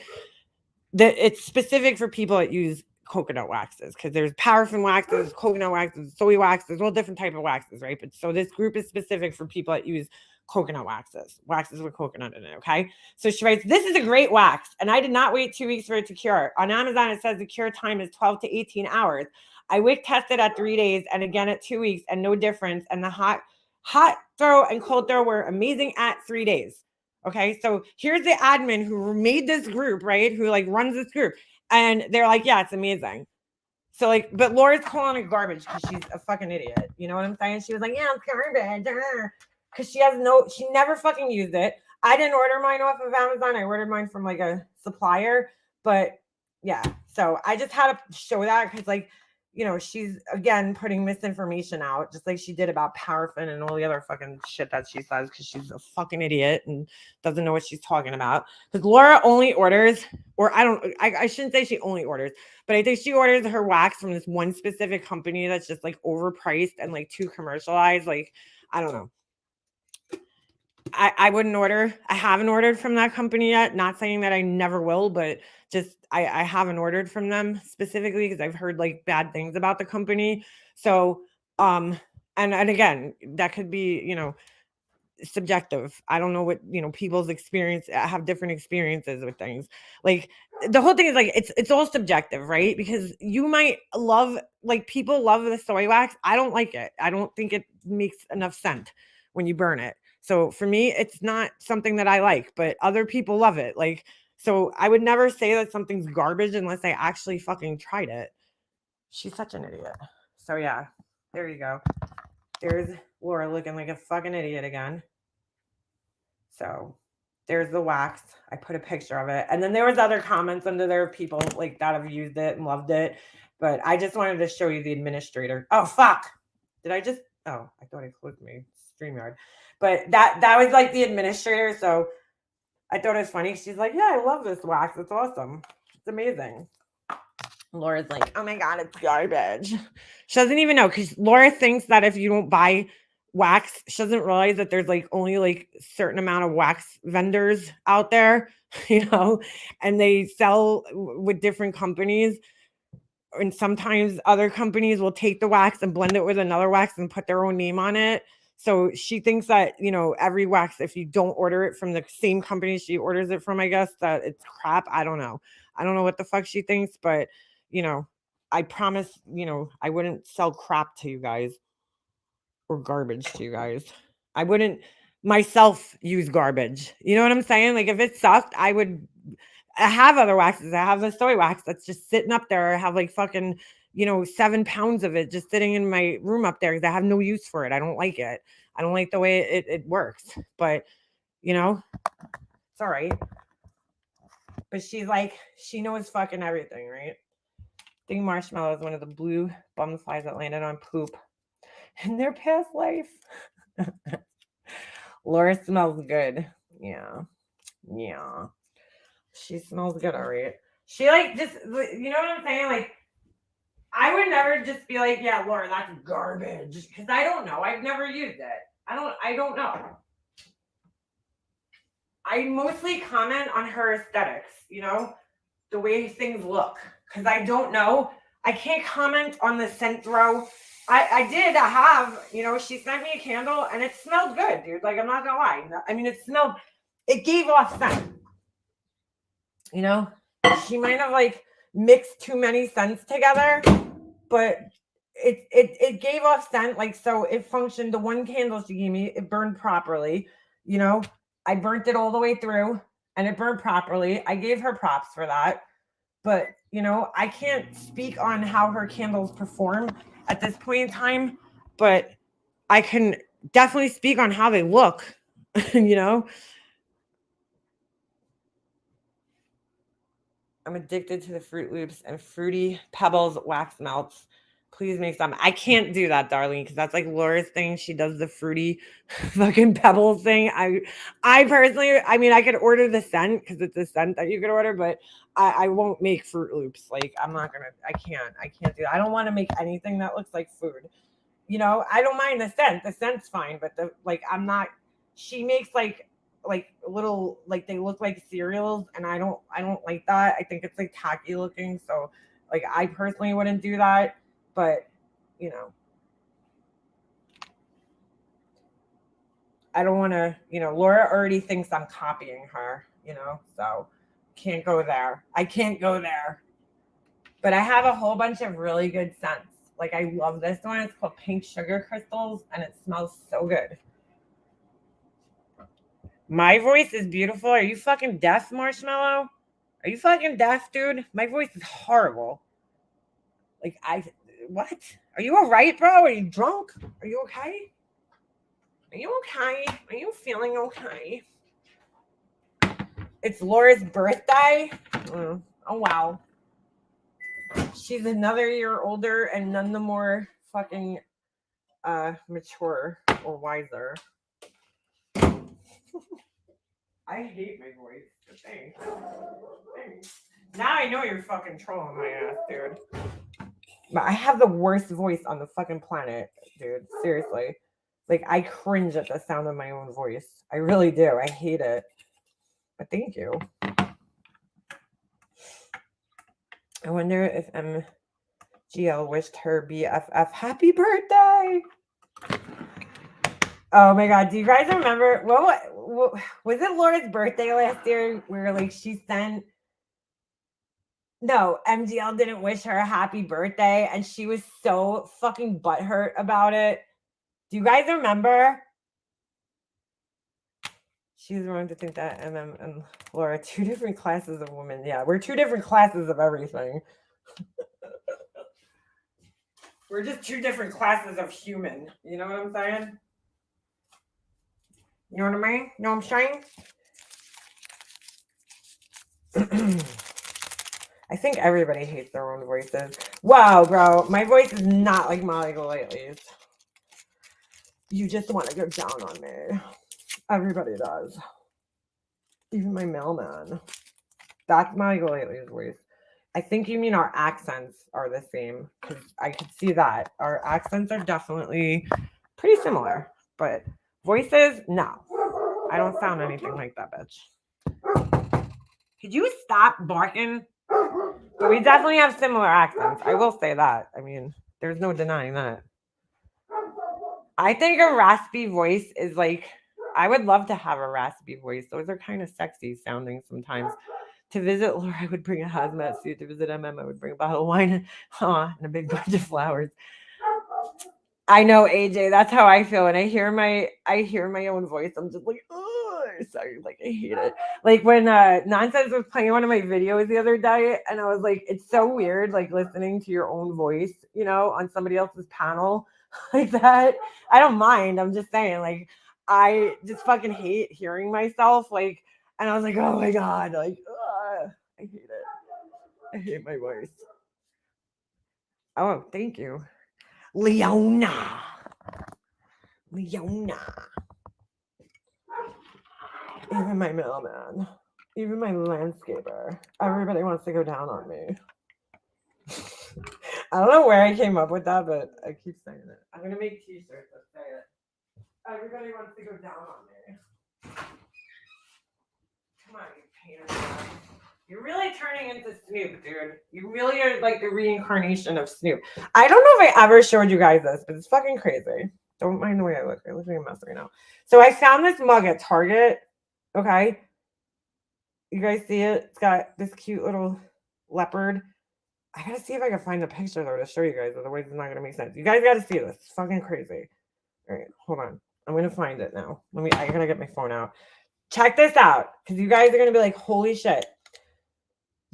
it's specific for people that use coconut waxes because there's paraffin waxes, coconut waxes, soy wax. There's all different type of waxes, right? But so this group is specific for people that use coconut waxes with coconut in it. Okay. So she writes, "This is a great wax, and I did not wait 2 weeks for it to cure. On Amazon, it says the cure time is 12 to 18 hours. I wick tested at 3 days and again at 2 weeks, and no difference. And the hot throw and cold throw were amazing at 3 days." Okay, so here's the admin who made this group, right? Who like runs this group, and they're like, "Yeah, it's amazing." So like, but Laura's calling it garbage because she's a fucking idiot. You know what I'm saying? She was like, "Yeah, it's garbage," because she never fucking used it. I didn't order mine off of Amazon. I ordered mine from like a supplier, but yeah. So I just had to show that because like, she's again putting misinformation out, just like she did about paraffin and all the other fucking shit that she says because she's a fucking idiot and doesn't know what she's talking about. Because Laura only orders, or I shouldn't say she only orders, but I think she orders her wax from this one specific company that's just like overpriced and like too commercialized. Like, I don't know. I wouldn't order. I haven't ordered from that company yet. Not saying that I never will, but just I haven't ordered from them specifically because I've heard like bad things about the company. So and again, that could be, subjective. I don't know what, people's experience have different experiences with things. Like the whole thing is like it's all subjective, right? Because you might love, like, people love the soy wax. I don't like it. I don't think it makes enough scent when you burn it. So for me, it's not something that I like, but other people love it. Like, so I would never say that something's garbage unless I actually fucking tried it. She's such an idiot. So yeah, there you go. There's Laura looking like a fucking idiot again. So there's the wax. I put a picture of it. And then there was other comments under there of people like that have used it and loved it. But I just wanted to show you the administrator. Oh, fuck. Did I just? Oh, I thought I closed my StreamYard. But that was like the administrator. So I thought it was funny. She's like, "Yeah, I love this wax. It's awesome. It's amazing." Laura's like, "Oh my God, it's garbage." She doesn't even know because Laura thinks that if you don't buy wax, she doesn't realize that there's like only like a certain amount of wax vendors out there, and they sell with different companies. And sometimes other companies will take the wax and blend it with another wax and put their own name on it. So she thinks that, every wax, if you don't order it from the same company she orders it from, I guess that it's crap. I don't know. I don't know what the fuck she thinks, but, I promise, I wouldn't sell crap to you guys or garbage to you guys. I wouldn't myself use garbage. You know what I'm saying? Like if it sucked, I have other waxes. I have the soy wax that's just sitting up there. I have like fucking, 7 pounds of it just sitting in my room up there because I have no use for it. I don't like it. I don't like the way it works. But, it's all right. But she's like, she knows fucking everything, right? I think Marshmallow is one of the blue bum flies that landed on poop in their past life. Laura smells good. Yeah. She smells good, all right. She like just, you know what I'm saying? Like, I would never just be like, "Yeah, Laura, that's garbage," because I don't know. I've never used it. I don't know. I mostly comment on her aesthetics, the way things look, because I don't know. I can't comment on the scent throw. I did have, she sent me a candle and it smelled good, dude. Like, I'm not gonna lie. I mean, it gave off scent. She might have like mixed too many scents together, but it gave off scent. Like, so it functioned. The one candle she gave me, it burned properly. I burnt it all the way through and it burned properly. I gave her props for that. But, I can't speak on how her candles perform at this point in time, but I can definitely speak on how they look, I'm addicted to the Fruit Loops and Fruity Pebbles wax melts. Please make some. I can't do that, darling, because that's like Laura's thing. She does the fruity fucking pebbles thing. I personally, I mean, I could order the scent because it's a scent that you could order, but I won't make Fruit Loops. Like, I can't do that. I don't want to make anything that looks like food. I don't mind the scent. The scent's fine, but she makes like little, like, they look like cereals, and I don't like that. I think it's like tacky looking. So like, I personally wouldn't do that, but I don't want to, Laura already thinks I'm copying her, so can't go there. I can't go there. But I have a whole bunch of really good scents. Like, I love this one. It's called Pink Sugar Crystals, and it smells so good. My voice is beautiful. Are you fucking deaf, Marshmallow? Are you fucking deaf, dude? My voice is horrible. Like, what? Are you all right, bro? Are you drunk? Are you okay? Are you okay? Are you feeling okay? It's Laura's birthday. Oh, wow. She's another year older and none the more fucking mature or wiser. I hate my voice. Thanks. Now I know you're fucking trolling my ass, dude. But I have the worst voice on the fucking planet, dude. Seriously. Like, I cringe at the sound of my own voice. I really do. I hate it. But thank you. I wonder if MGL wished her BFF happy birthday. Oh my God. Do you guys remember? What was it Laura's birthday last year where like she sent. No, MGL didn't wish her a happy birthday and she was so fucking butthurt about it. Do you guys remember? She's wrong to think that MM and Laura, two different classes of women. Yeah, we're two different classes of everything. We're just two different classes of human. You know what I'm saying? You know what I mean? You know what I'm saying? I think everybody hates their own voices. Wow, bro. My voice is not like Molly Golightly's. You just want to go down on me. Everybody does. Even my mailman. That's Molly Golightly's voice. I think you mean our accents are the same, because I could see that. Our accents are definitely pretty similar. But voices, no. I don't sound anything like that bitch. Could you stop barking? But we definitely have similar accents. I will say that. I mean, there's no denying that. I think a raspy voice is like, I would love to have a raspy voice. Those are kind of sexy sounding sometimes. To visit Laura, I would bring a hazmat suit. To visit MM, I would bring a bottle of wine and a big bunch of flowers. I know, AJ. That's how I feel. When I hear my own voice, I'm just like, oh, sorry. Like, I hate it. Like when Nonsense was playing one of my videos the other day, and I was like, it's so weird, like listening to your own voice, on somebody else's panel like that. I don't mind. I'm just saying, like, I just fucking hate hearing myself. Like, and I was like, oh my God, like, I hate it. I hate my voice. Oh, thank you. Leona. Even my mailman. Even my landscaper. Everybody wants to go down on me. I don't know where I came up with that, but I keep saying it. I'm going to make t-shirts that say it. Everybody wants to go down on me. Come on, you pain in the ass. You're really turning into Snoop, dude. You really are like the reincarnation of Snoop. I don't know if I ever showed you guys this, but it's fucking crazy. Don't mind the way I look. I look like a mess right now. So I found this mug at Target. Okay. You guys see it? It's got this cute little leopard. I gotta see if I can find the picture though to show you guys. Otherwise, it's not gonna make sense. You guys gotta see this. It's fucking crazy. All right, hold on. I'm gonna find it now. I gotta get my phone out. Check this out, because you guys are gonna be like, holy shit.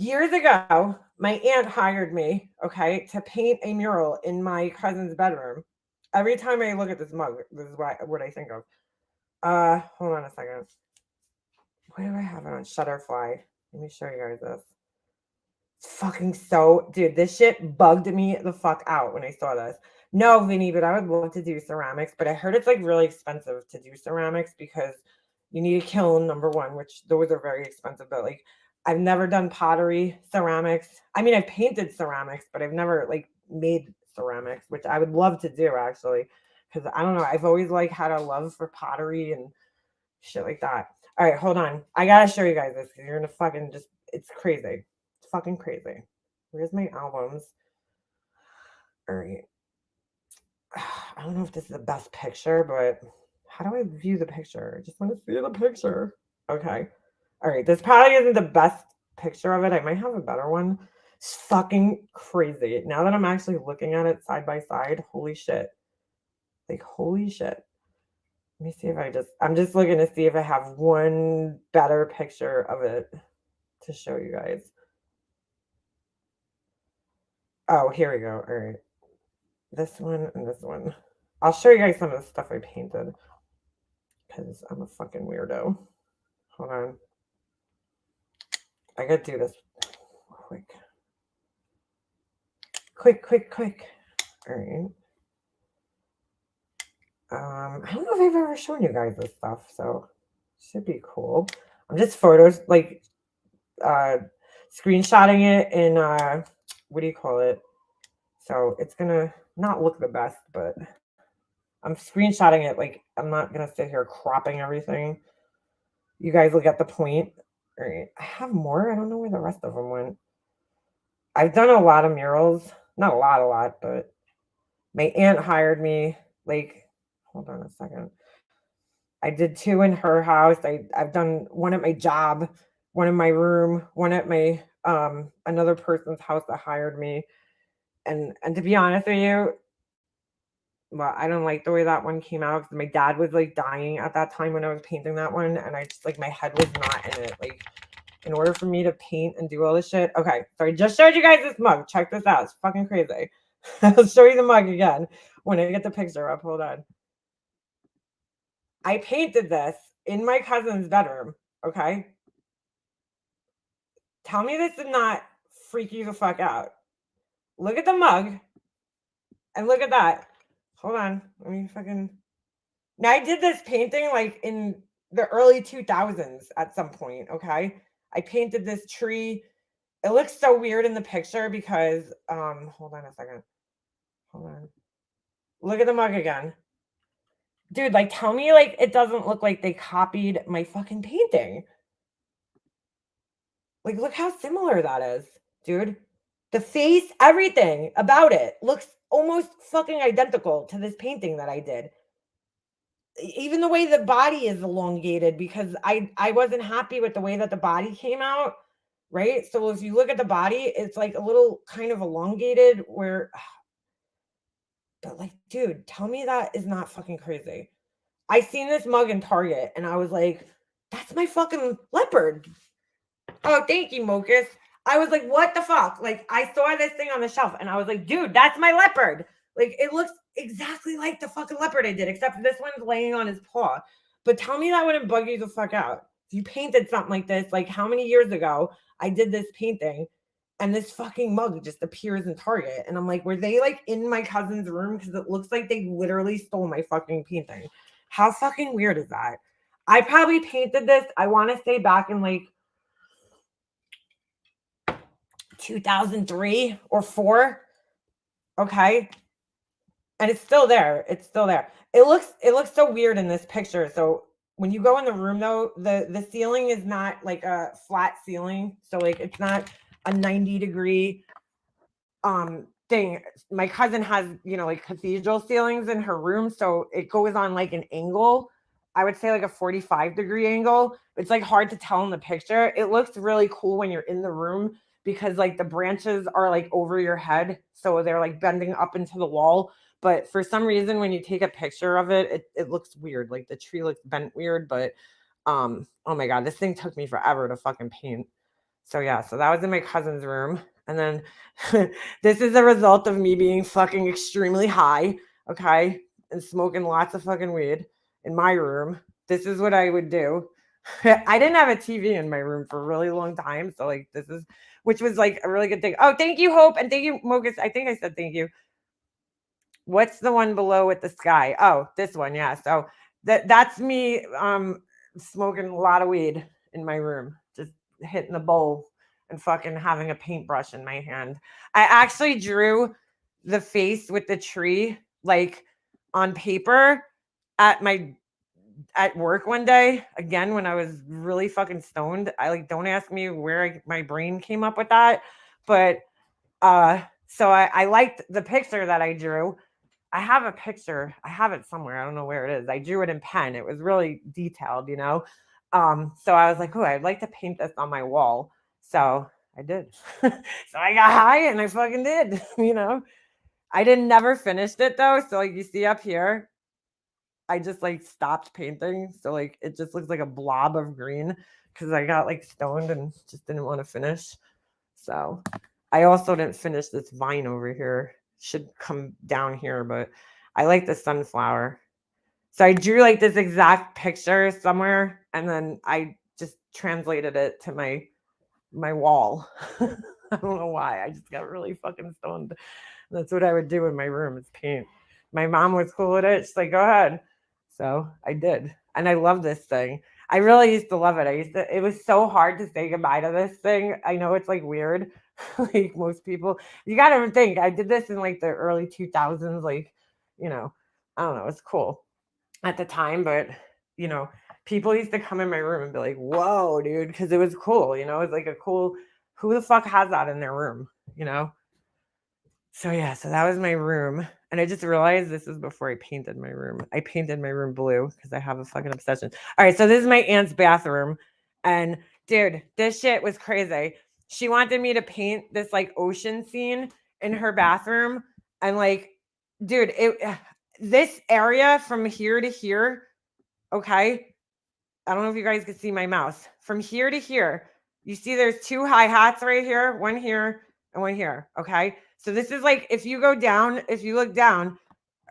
Years ago, my aunt hired me, okay, to paint a mural in my cousin's bedroom. Every time I look at this mug, this is what I think of. Hold on a second. Why do I have it on Shutterfly? Let me show you guys this. It's fucking so, dude, this shit bugged me the fuck out when I saw this. No, Vinny, but I would love to do ceramics, but I heard it's like really expensive to do ceramics because you need a kiln, number one, which those are very expensive, but like I've never done pottery, ceramics. I mean, I've painted ceramics, but I've never like made ceramics, which I would love to do actually. Because I don't know, I've always like had a love for pottery and shit like that. All right, hold on. I gotta show you guys this because you're gonna fucking just, it's crazy. It's fucking crazy. Where's my albums? All right. I don't know if this is the best picture, but how do I view the picture? I just want to see the picture. Okay. All right. This probably isn't the best picture of it. I might have a better one. It's fucking crazy. Now that I'm actually looking at it side by side, holy shit. Like, holy shit. Let me see if I'm just looking to see if I have one better picture of it to show you guys. Oh, here we go. All right. This one and this one. I'll show you guys some of the stuff I painted because I'm a fucking weirdo. Hold on. I gotta do this quick. Quick. All right. I don't know if I've ever shown you guys this stuff, so it should be cool. I'm just screenshotting it in what do you call it? So it's gonna not look the best, but I'm screenshotting it. Like I'm not gonna sit here cropping everything. You guys will get the point. All right. I have more. I don't know where the rest of them went. I've done a lot of murals. Not a lot, but my aunt hired me. Like, hold on a second. I did 2 in her house. I've done one at my job, one in my room, one at my another person's house that hired me. And to be honest with you, well, I don't like the way that one came out because my dad was like dying at that time when I was painting that one, and I just like my head was not in it. Like, in order for me to paint and do all this shit. Okay, so I just showed you guys this mug. Check this out. It's fucking crazy. I'll show you the mug again when I get the picture up. Hold on. I painted this in my cousin's bedroom. Okay. Tell me this did not freak you the fuck out. Look at the mug and look at that. Hold on. Let me fucking. Now, I did this painting like in the early 2000s at some point. Okay. I painted this tree. It looks so weird in the picture because, hold on a second. Hold on. Look at the mug again. Dude, like, tell me, like, it doesn't look like they copied my fucking painting. Like, look how similar that is, dude. The face, everything about it looks almost fucking identical to this painting that I did. Even the way the body is elongated because I wasn't happy with the way that the body came out, right? So if you look at the body, it's like a little kind of elongated where, but like, dude, tell me that is not fucking crazy. I seen this mug in Target and I was like, that's my fucking leopard. Oh, thank you, Mocus. I was like, what the fuck? Like, I saw this thing on the shelf and I was like, dude, that's my leopard. Like, it looks exactly like the fucking leopard I did, except this one's laying on his paw. But tell me that wouldn't bug you the fuck out. If you painted something like this, like how many years ago I did this painting and this fucking mug just appears in Target. And I'm like, were they like in my cousin's room? Because it looks like they literally stole my fucking painting. How fucking weird is that? I probably painted this, I want to say back in like 2003 or 4. Okay. And it's still there. It's still there. It looks so weird in this picture. So when you go in the room though, the ceiling is not like a flat ceiling. So like it's not a 90-degree thing. My cousin has, like cathedral ceilings in her room, so it goes on like an angle. I would say like a 45-degree angle. It's like hard to tell in the picture. It looks really cool when you're in the room because like the branches are like over your head, so they're like bending up into the wall. But for some reason, when you take a picture of it, it looks weird. Like the tree looks bent weird, but oh my god, this thing took me forever to fucking paint. So yeah, so that was in my cousin's room. And then this is a result of me being fucking extremely high, okay, and smoking lots of fucking weed in my room. This is what I would do. I didn't have a TV in my room for a really long time. So like this is, which was like a really good thing. Oh, thank you, Hope, and thank you, Mogus. I think I said thank you. What's the one below with the sky? Oh, this one, yeah. So that's me smoking a lot of weed in my room, just hitting the bowl and fucking having a paintbrush in my hand. I actually drew the face with the tree like on paper at work one day, again when I was really fucking stoned. I like, don't ask me where my brain came up with that, but so I liked the picture that I drew. I have a picture. I have it somewhere. I don't know where it is. I drew it in pen. It was really detailed, So I was like, oh, I'd like to paint this on my wall. So I did. So I got high and I fucking did, I didn't never finished it though. So like you see up here, I just like stopped painting. So like it just looks like a blob of green because I got like stoned and just didn't want to finish. So I also didn't finish this vine over here. Should come down here, but I like the sunflower. So I drew like this exact picture somewhere and then I just translated it to my wall. I don't know why. I just got really fucking stoned. That's what I would do in my room is paint. My mom was cool with it. She's like, go ahead. So I did. And I love this thing. I really used to love it. It was so hard to say goodbye to this thing. I know it's like weird. Like most people, you got to think I did this in like the early 2000s. Like, I don't know. It's cool at the time, but people used to come in my room and be like, whoa, dude. Because it was cool. It's like a cool, who the fuck has that in their room, So yeah, so that was my room. And I just realized this is before I painted my room. I painted my room blue because I have a fucking obsession. All right, so this is my aunt's bathroom. And dude, this shit was crazy. She wanted me to paint this like ocean scene in her bathroom. And like, dude, this area from here to here, okay? I don't know if you guys can see my mouse. From here to here, you see there's two hi-hats right here, one here and one here, okay? So this is like, if you look down,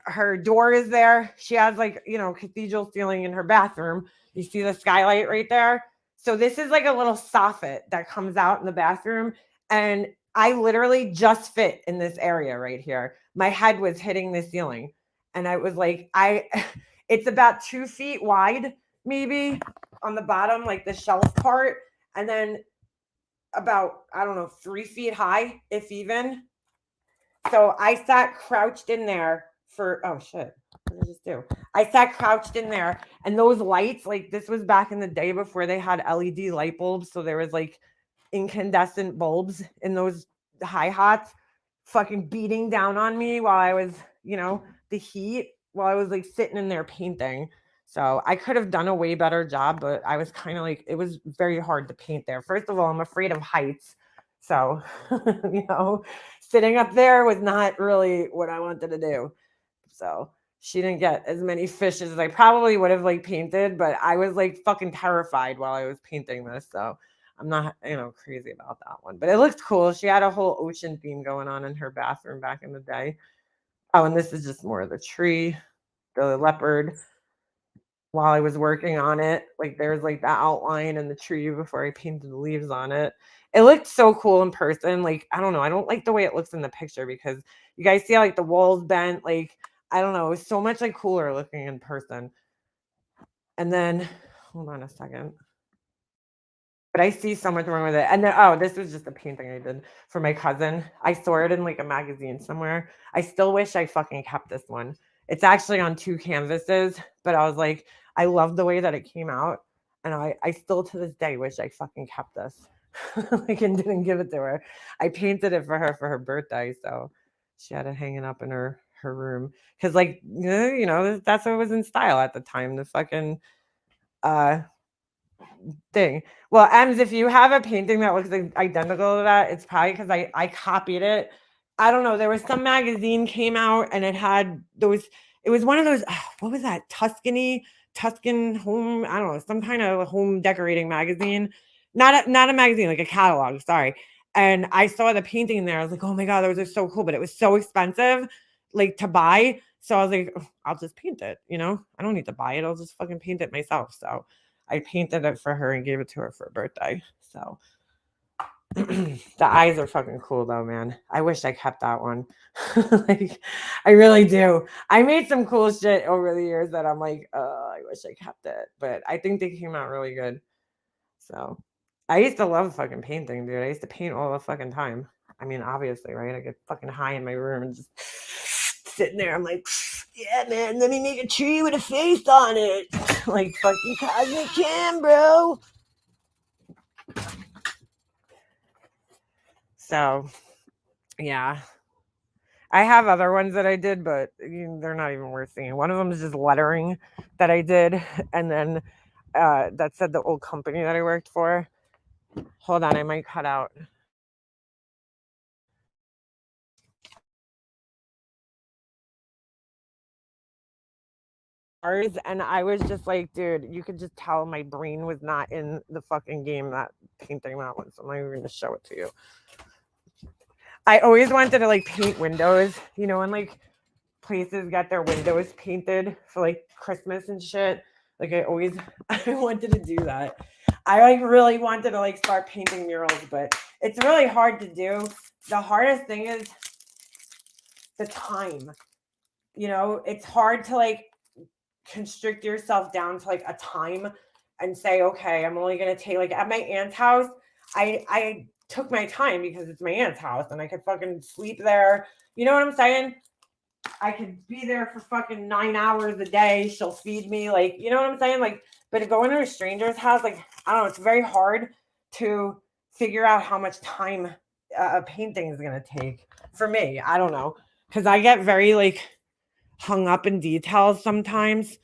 her door is there. She has like, cathedral ceiling in her bathroom. You see the skylight right there. So this is like a little soffit that comes out in the bathroom. And I literally just fit in this area right here. My head was hitting the ceiling. And I was like, it's about 2 feet wide, maybe on the bottom, like the shelf part. And then about, I don't know, 3 feet high, if even. So I sat crouched in there for, oh shit, what did I just do? I sat crouched in there and those lights, like this was back in the day before they had LED light bulbs. So there was like incandescent bulbs in those hi-hats fucking beating down on me while I was, the heat while I was like sitting in there painting. So I could have done a way better job, but I was kind of like, it was very hard to paint there. First of all, I'm afraid of heights. So, sitting up there was not really what I wanted to do. So she didn't get as many fish as I probably would have like painted, but I was like fucking terrified while I was painting this. So I'm not, crazy about that one, but it looked cool. She had a whole ocean theme going on in her bathroom back in the day. Oh, and this is just more of the tree, the leopard. While I was working on it, like there's like the outline and the tree before I painted the leaves on it. It looked so cool in person. Like, I don't know. I don't like the way it looks in the picture because you guys see how like the walls bent. Like, I don't know. It was so much like cooler looking in person. And then, hold on a second. But I see so much wrong with it. And then, oh, this was just a painting I did for my cousin. I saw it in like a magazine somewhere. I still wish I fucking kept this one. It's actually on 2 canvases, but I was like, I love the way that it came out. And I still to this day wish I fucking kept this. Like and didn't give it to her. I painted it for her birthday, so she had it hanging up in her room. Cause like that's what was in style at the time. The fucking uh thing. Well, Ems, if you have a painting that looks identical to that, it's probably because I copied it. I don't know. There was some magazine came out and it had those. It was one of those. What was that? Tuscan home. I don't know. Some kind of home decorating magazine. Not a magazine, like a catalog. Sorry. And I saw the painting there. I was like, oh my god, those are so cool. But it was so expensive, like to buy. So I was like, I'll just paint it. I don't need to buy it. I'll just fucking paint it myself. So I painted it for her and gave it to her for her birthday. So the eyes are fucking cool though, man. I wish I kept that one. Like I really do. I made some cool shit over the years that I'm like, I wish I kept it. But I think they came out really good. So I used to love fucking painting, dude. I used to paint all the fucking time. I mean, obviously, right? I get fucking high in my room and just sitting there. I'm like, yeah, man, let me make a tree with a face on it. Like fucking Cosmic Cam, bro. So, yeah. I have other ones that I did, but they're not even worth seeing. One of them is just lettering that I did. And then that said the old company that I worked for. Hold on, I might cut out. And I was just like, dude, you could just tell my brain was not in the fucking game that painting that one. So I'm not even going to show it to you. I always wanted to like paint windows, and like places get their windows painted for like Christmas and shit. Like I wanted to do that. I like really wanted to like start painting murals, but it's really hard to do. The hardest thing is the time. It's hard to like constrict yourself down to like a time and say, okay, I'm only gonna take like at my aunt's house. I took my time because it's my aunt's house and I could fucking sleep there. You know what I'm saying? I could be there for fucking 9 hours a day. She'll feed me, like, you know what I'm saying? Like, but going to a stranger's house, like, I don't know, it's very hard to figure out how much time a painting is gonna take for me. I don't know, because I get very like hung up in details sometimes.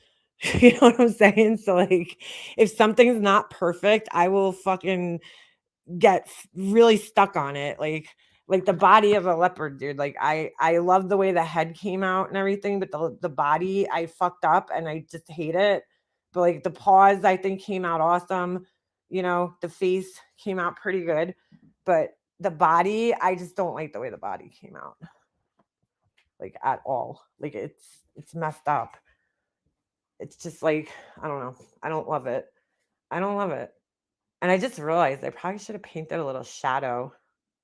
You know what I'm saying? So like if something's not perfect, I will fucking get really stuck on it. Like the body of a leopard, dude. Like I love the way the head came out and everything, but the body I fucked up and I just hate it. But like the paws I think came out awesome. The face came out pretty good. But the body, I just don't like the way the body came out. Like at all. Like it's messed up. It's just like, I don't know. I don't love it. I don't love it. And I just realized I probably should have painted a little shadow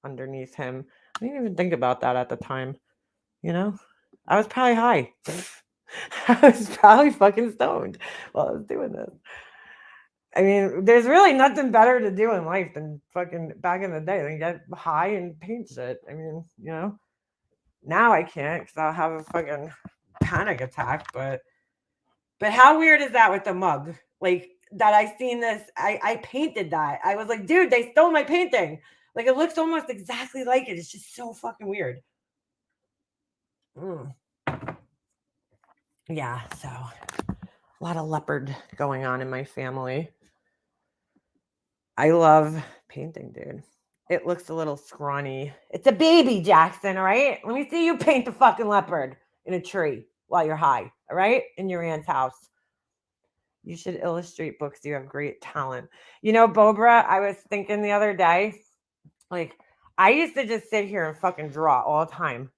underneath him. I didn't even think about that at the time. I was probably high. I was probably fucking stoned while I was doing this. I mean, there's really nothing better to do in life than fucking back in the day than get high and paint shit. I mean, now I can't because I'll have a fucking panic attack. But how weird is that with the mug? Like that I seen this, I painted that. I was like, dude, they stole my painting. Like it looks almost exactly like it. It's just so fucking weird. Yeah, so a lot of leopard going on in my family. I love painting, dude. It looks a little scrawny. It's a baby, Jackson, all right? Let me see you paint the fucking leopard in a tree while you're high, all right? In your aunt's house. You should illustrate books. You have great talent. Bobra, I was thinking the other day, like, I used to just sit here and fucking draw all the time,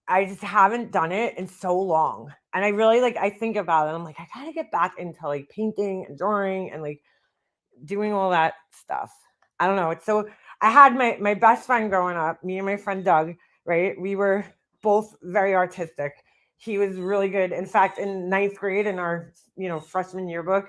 I just haven't done it in so long. And I really, like, I think about it. I'm like, I gotta get back into, like, painting and drawing and, like, doing all that stuff. I don't know. It's so, I had my best friend growing up, me and my friend Doug, right? We were both very artistic. He was really good. In fact, in ninth grade, in our freshman yearbook,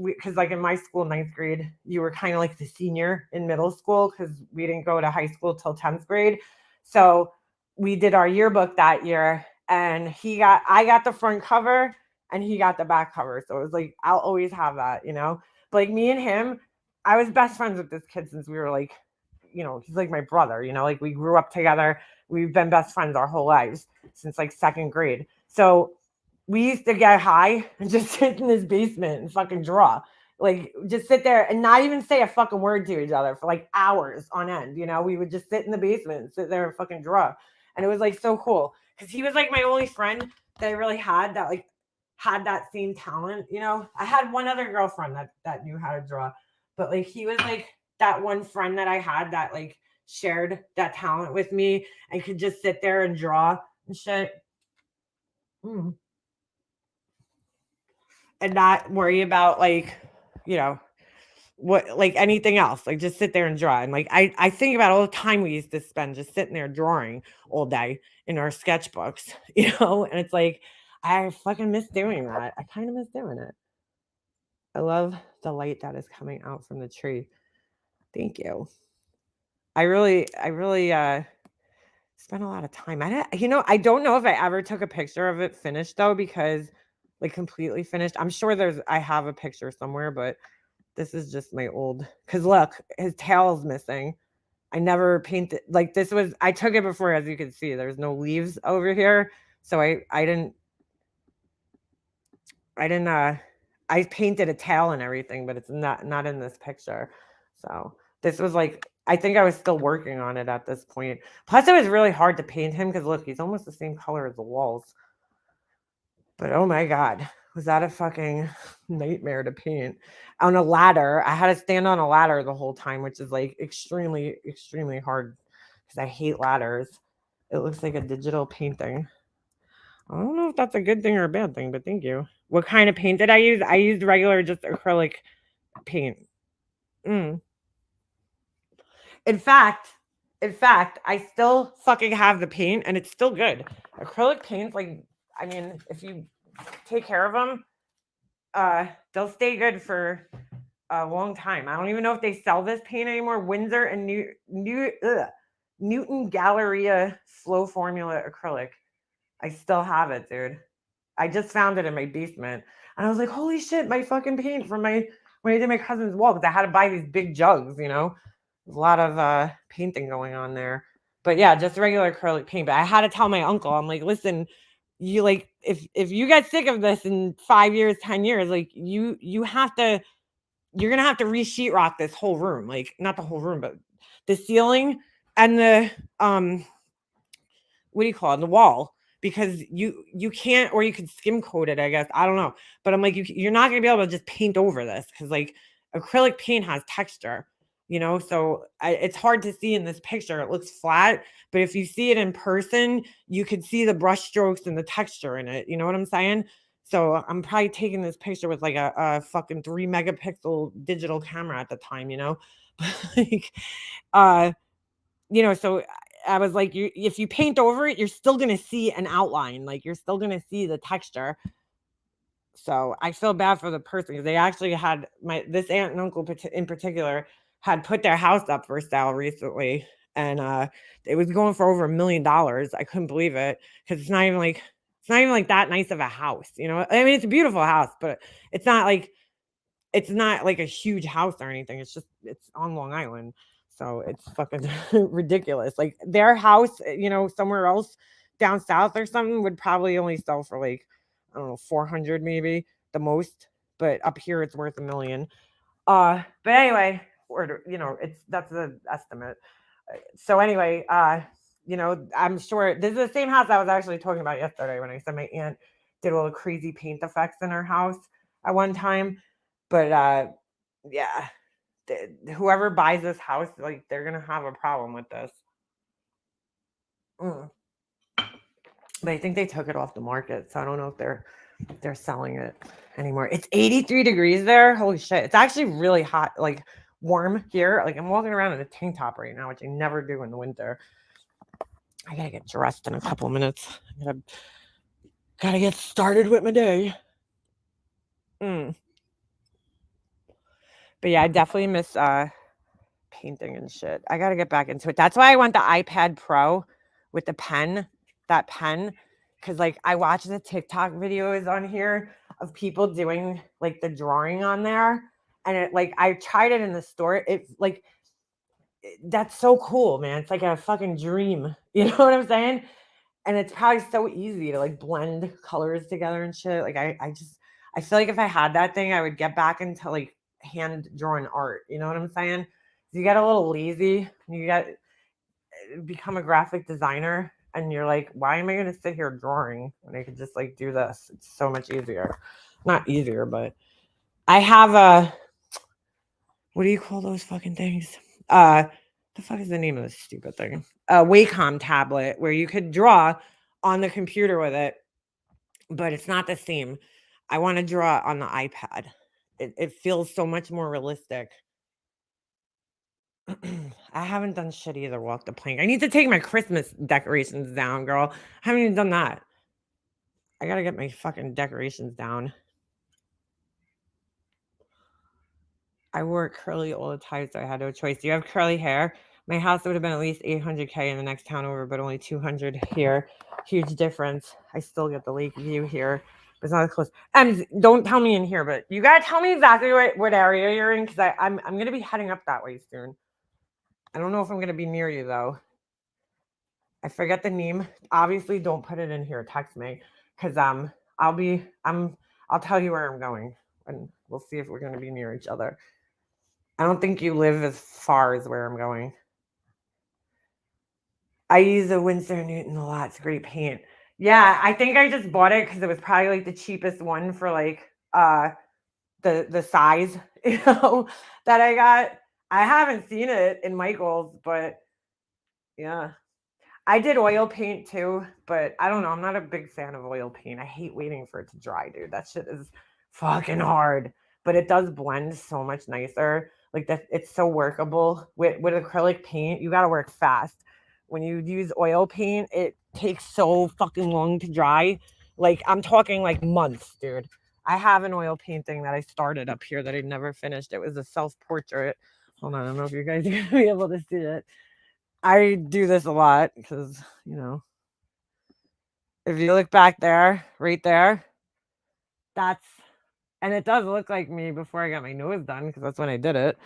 because like in my school, ninth grade, you were kind of like the senior in middle school because we didn't go to high school till 10th grade. So we did our yearbook that year, and I got the front cover, and he got the back cover. So it was like, I'll always have that, you know? But like me and him, I was best friends with this kid since we were like, you know, he's like my brother, you know, like we grew up together. We've been best friends our whole lives since like second grade. So we used to get high and just sit in his basement and fucking draw. Like just sit there and not even say a fucking word to each other for like hours on end. You know, we would just sit in the basement and sit there and fucking draw. And it was like so cool. Cause he was like my only friend that I really had that like had that same talent. You know, I had one other girlfriend that knew how to draw, but like he was like that one friend that I had that like shared that talent with me and could just sit there and draw and shit. Mm. And not worry about like, you know, what like anything else. Like just sit there and draw. And like I think about all the time we used to spend just sitting there drawing all day in our sketchbooks, you know, and it's like I fucking miss doing that. I kind of miss doing it. I love the light that is coming out from the tree. Thank you. I really spent a lot of time. I don't know if I ever took a picture of it finished though, because like completely finished. I'm sure I have a picture somewhere, but this is just my old. Cause look, his tail's missing. I never painted like this was. I took it before, as you can see. There's no leaves over here, so I didn't. I painted a tail and everything, but it's not in this picture. So this was like I think I was still working on it at this point. Plus, it was really hard to paint him because look, he's almost the same color as the walls. But oh my god, was that a fucking nightmare to paint on a ladder? I had to stand on a ladder the whole time, which is like extremely, extremely hard because I hate ladders. It looks like a digital painting. I don't know if that's a good thing or a bad thing, but thank you. What kind of paint did I use? I used regular, just acrylic paint. Mm. In fact, I still fucking have the paint and it's still good. Acrylic paint, like, I mean, if you take care of them, they'll stay good for a long time. I don't even know if they sell this paint anymore. Windsor and Newton Galleria Flow Formula Acrylic. I still have it, dude. I just found it in my basement, and I was like, "Holy shit, my fucking paint from my when I did my cousin's wall." Because I had to buy these big jugs, you know. There's a lot of painting going on there, but yeah, just regular acrylic paint. But I had to tell my uncle, I'm like, "Listen, you like if you get sick of this in 5 years, 10 years, like you have to you're gonna have to re-sheetrock this whole room, like not the whole room, but the ceiling and the what do you call it, the wall, because you can't, or you could skim coat it, I guess. I don't know. But I'm like, you're not gonna be able to just paint over this because like acrylic paint has texture, you know. So it's hard to see in this picture. It looks flat, but if you see it in person, you could see the brush strokes and the texture in it. You know what I'm saying? So I'm probably taking this picture with like a fucking 3 megapixel digital camera at the time, you know. like, uh, you know, so I was like, if you paint over it, you're still gonna see an outline, like you're still gonna see the texture. So I feel bad for the person because they actually had this aunt and uncle in particular had put their house up for sale recently, and it was going for over $1 million. I couldn't believe it because it's not even like that nice of a house, you know. I mean, it's a beautiful house, but it's not like it's not like a huge house or anything. It's on Long Island. So it's fucking ridiculous. Like their house, you know, somewhere else down south or something would probably only sell for like, I don't know, 400 maybe the most. But up here it's worth 1 million. But anyway, or you know, that's the estimate. So anyway, you know, I'm sure this is the same house I was actually talking about yesterday when I said my aunt did all the crazy paint effects in her house at one time. But yeah, whoever buys this house, like they're gonna have a problem with this. Mm. But I think they took it off the market, so I don't know if they're selling it anymore. It's 83 degrees there. Holy shit! It's actually really hot, like warm here. Like I'm walking around in a tank top right now, which I never do in the winter. I gotta get dressed in a couple minutes. Gotta get started with my day. Mm. But yeah, I definitely miss painting and shit. I gotta get back into it. That's why I want the iPad Pro with the pen. That pen because like I watch the TikTok videos on here of people doing like the drawing on there, and it like I tried it in the store. It's like that's so cool, man. It's like a fucking dream. You know what I'm saying? And it's probably so easy to like blend colors together and shit. Like I feel like if I had that thing, I would get back into like hand drawn art. You know what I'm saying? You get a little lazy. You get become a graphic designer, and you're like, why am I going to sit here drawing when I could just like do this? It's so much easier. Not easier, but I have a what do you call those fucking things? The fuck is the name of this stupid thing? A Wacom tablet where you could draw on the computer with it, but it's not the same. I want to draw on the iPad. It feels so much more realistic. I haven't done shit either. Walk the plank. I need to take my Christmas decorations down, girl. I haven't even done that. I gotta get my fucking decorations down. I wore curly all the time, so I had no choice. Do you have curly hair? My house would have been at least 800K in the next town over, but only 200 here. Huge difference. I still get the lake view here, but it's not as close. And don't tell me in here, but you gotta tell me exactly what area you're in, because I'm gonna be heading up that way soon. I don't know if I'm gonna be near you though. I forget the name. Obviously, don't put it in here. Text me, because I'll tell you where I'm going, and we'll see if we're gonna be near each other. I don't think you live as far as where I'm going. I use a Winsor Newton a lot. It's great paint. Yeah, I think I just bought it because it was probably like the cheapest one for like the size, that I got. I haven't seen it in Michael's, but yeah. I did oil paint too, but I don't know. I'm not a big fan of oil paint. I hate waiting for it to dry, dude. That shit is fucking hard. But it does blend so much nicer. Like that, it's so workable. With acrylic paint, you gotta work fast. When you use oil paint, it takes so fucking long to dry. Like I'm talking like months, dude. I have an oil painting that I started up here that I never finished. It was a self-portrait. Hold on, I don't know if you guys are gonna be able to see it. I do this a lot because, if you look back there, right there, that's, and it does look like me before I got my nose done because that's when I did it.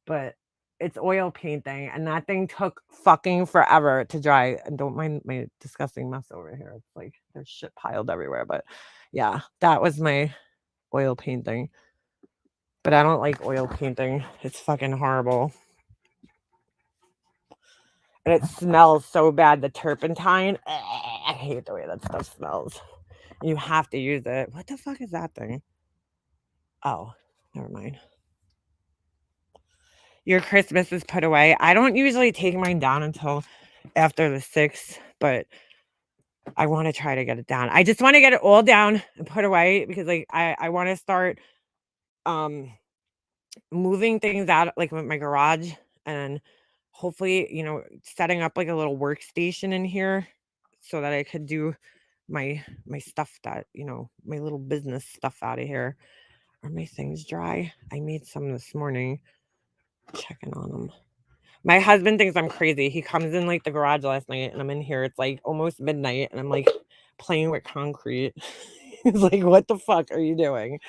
But it's oil painting, and that thing took fucking forever to dry. And don't mind my disgusting mess over here. It's like there's shit piled everywhere. But yeah, that was my oil painting. But I don't like oil painting. It's fucking horrible. And it smells so bad. The turpentine. I hate the way that stuff smells. You have to use it. What the fuck is that thing? Oh, never mind. Your Christmas is put away. I don't usually take mine down until after the 6th, but I want to try to get it down. I just want to get it all down and put away because like I want to start moving things out like with my garage, and hopefully, setting up like a little workstation in here so that I could do my stuff that, my little business stuff out of here. Are my things dry? I made some this morning. Checking on them. My husband thinks I'm crazy. He comes in like the garage last night and I'm in here. It's like almost midnight and I'm like playing with concrete. He's like, what the fuck are you doing?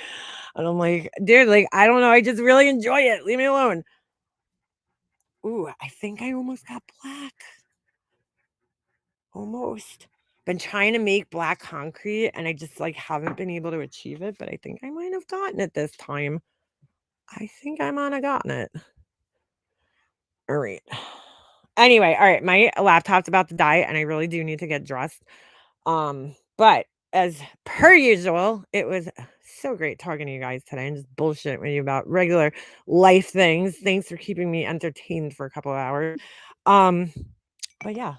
And I'm like, dude, like, I don't know. I just really enjoy it. Leave me alone. Ooh, I think I almost got black. Almost. Been trying to make black concrete and I just like haven't been able to achieve it, but I think I might have gotten it this time. I think I might have gotten it. All right. Anyway, all right, my laptop's about to die and I really do need to get dressed. But as per usual, it was so great talking to you guys today and just bullshit with you about regular life things. Thanks for keeping me entertained for a couple of hours. But yeah,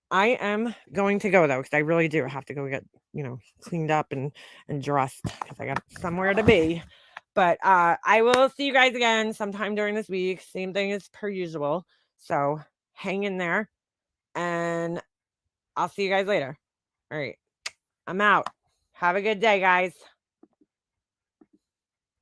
I am going to go though, because I really do have to go get, cleaned up and dressed because I got somewhere to be. But I will see you guys again sometime during this week. Same thing as per usual. So hang in there and I'll see you guys later. All right. I'm out. Have a good day, guys.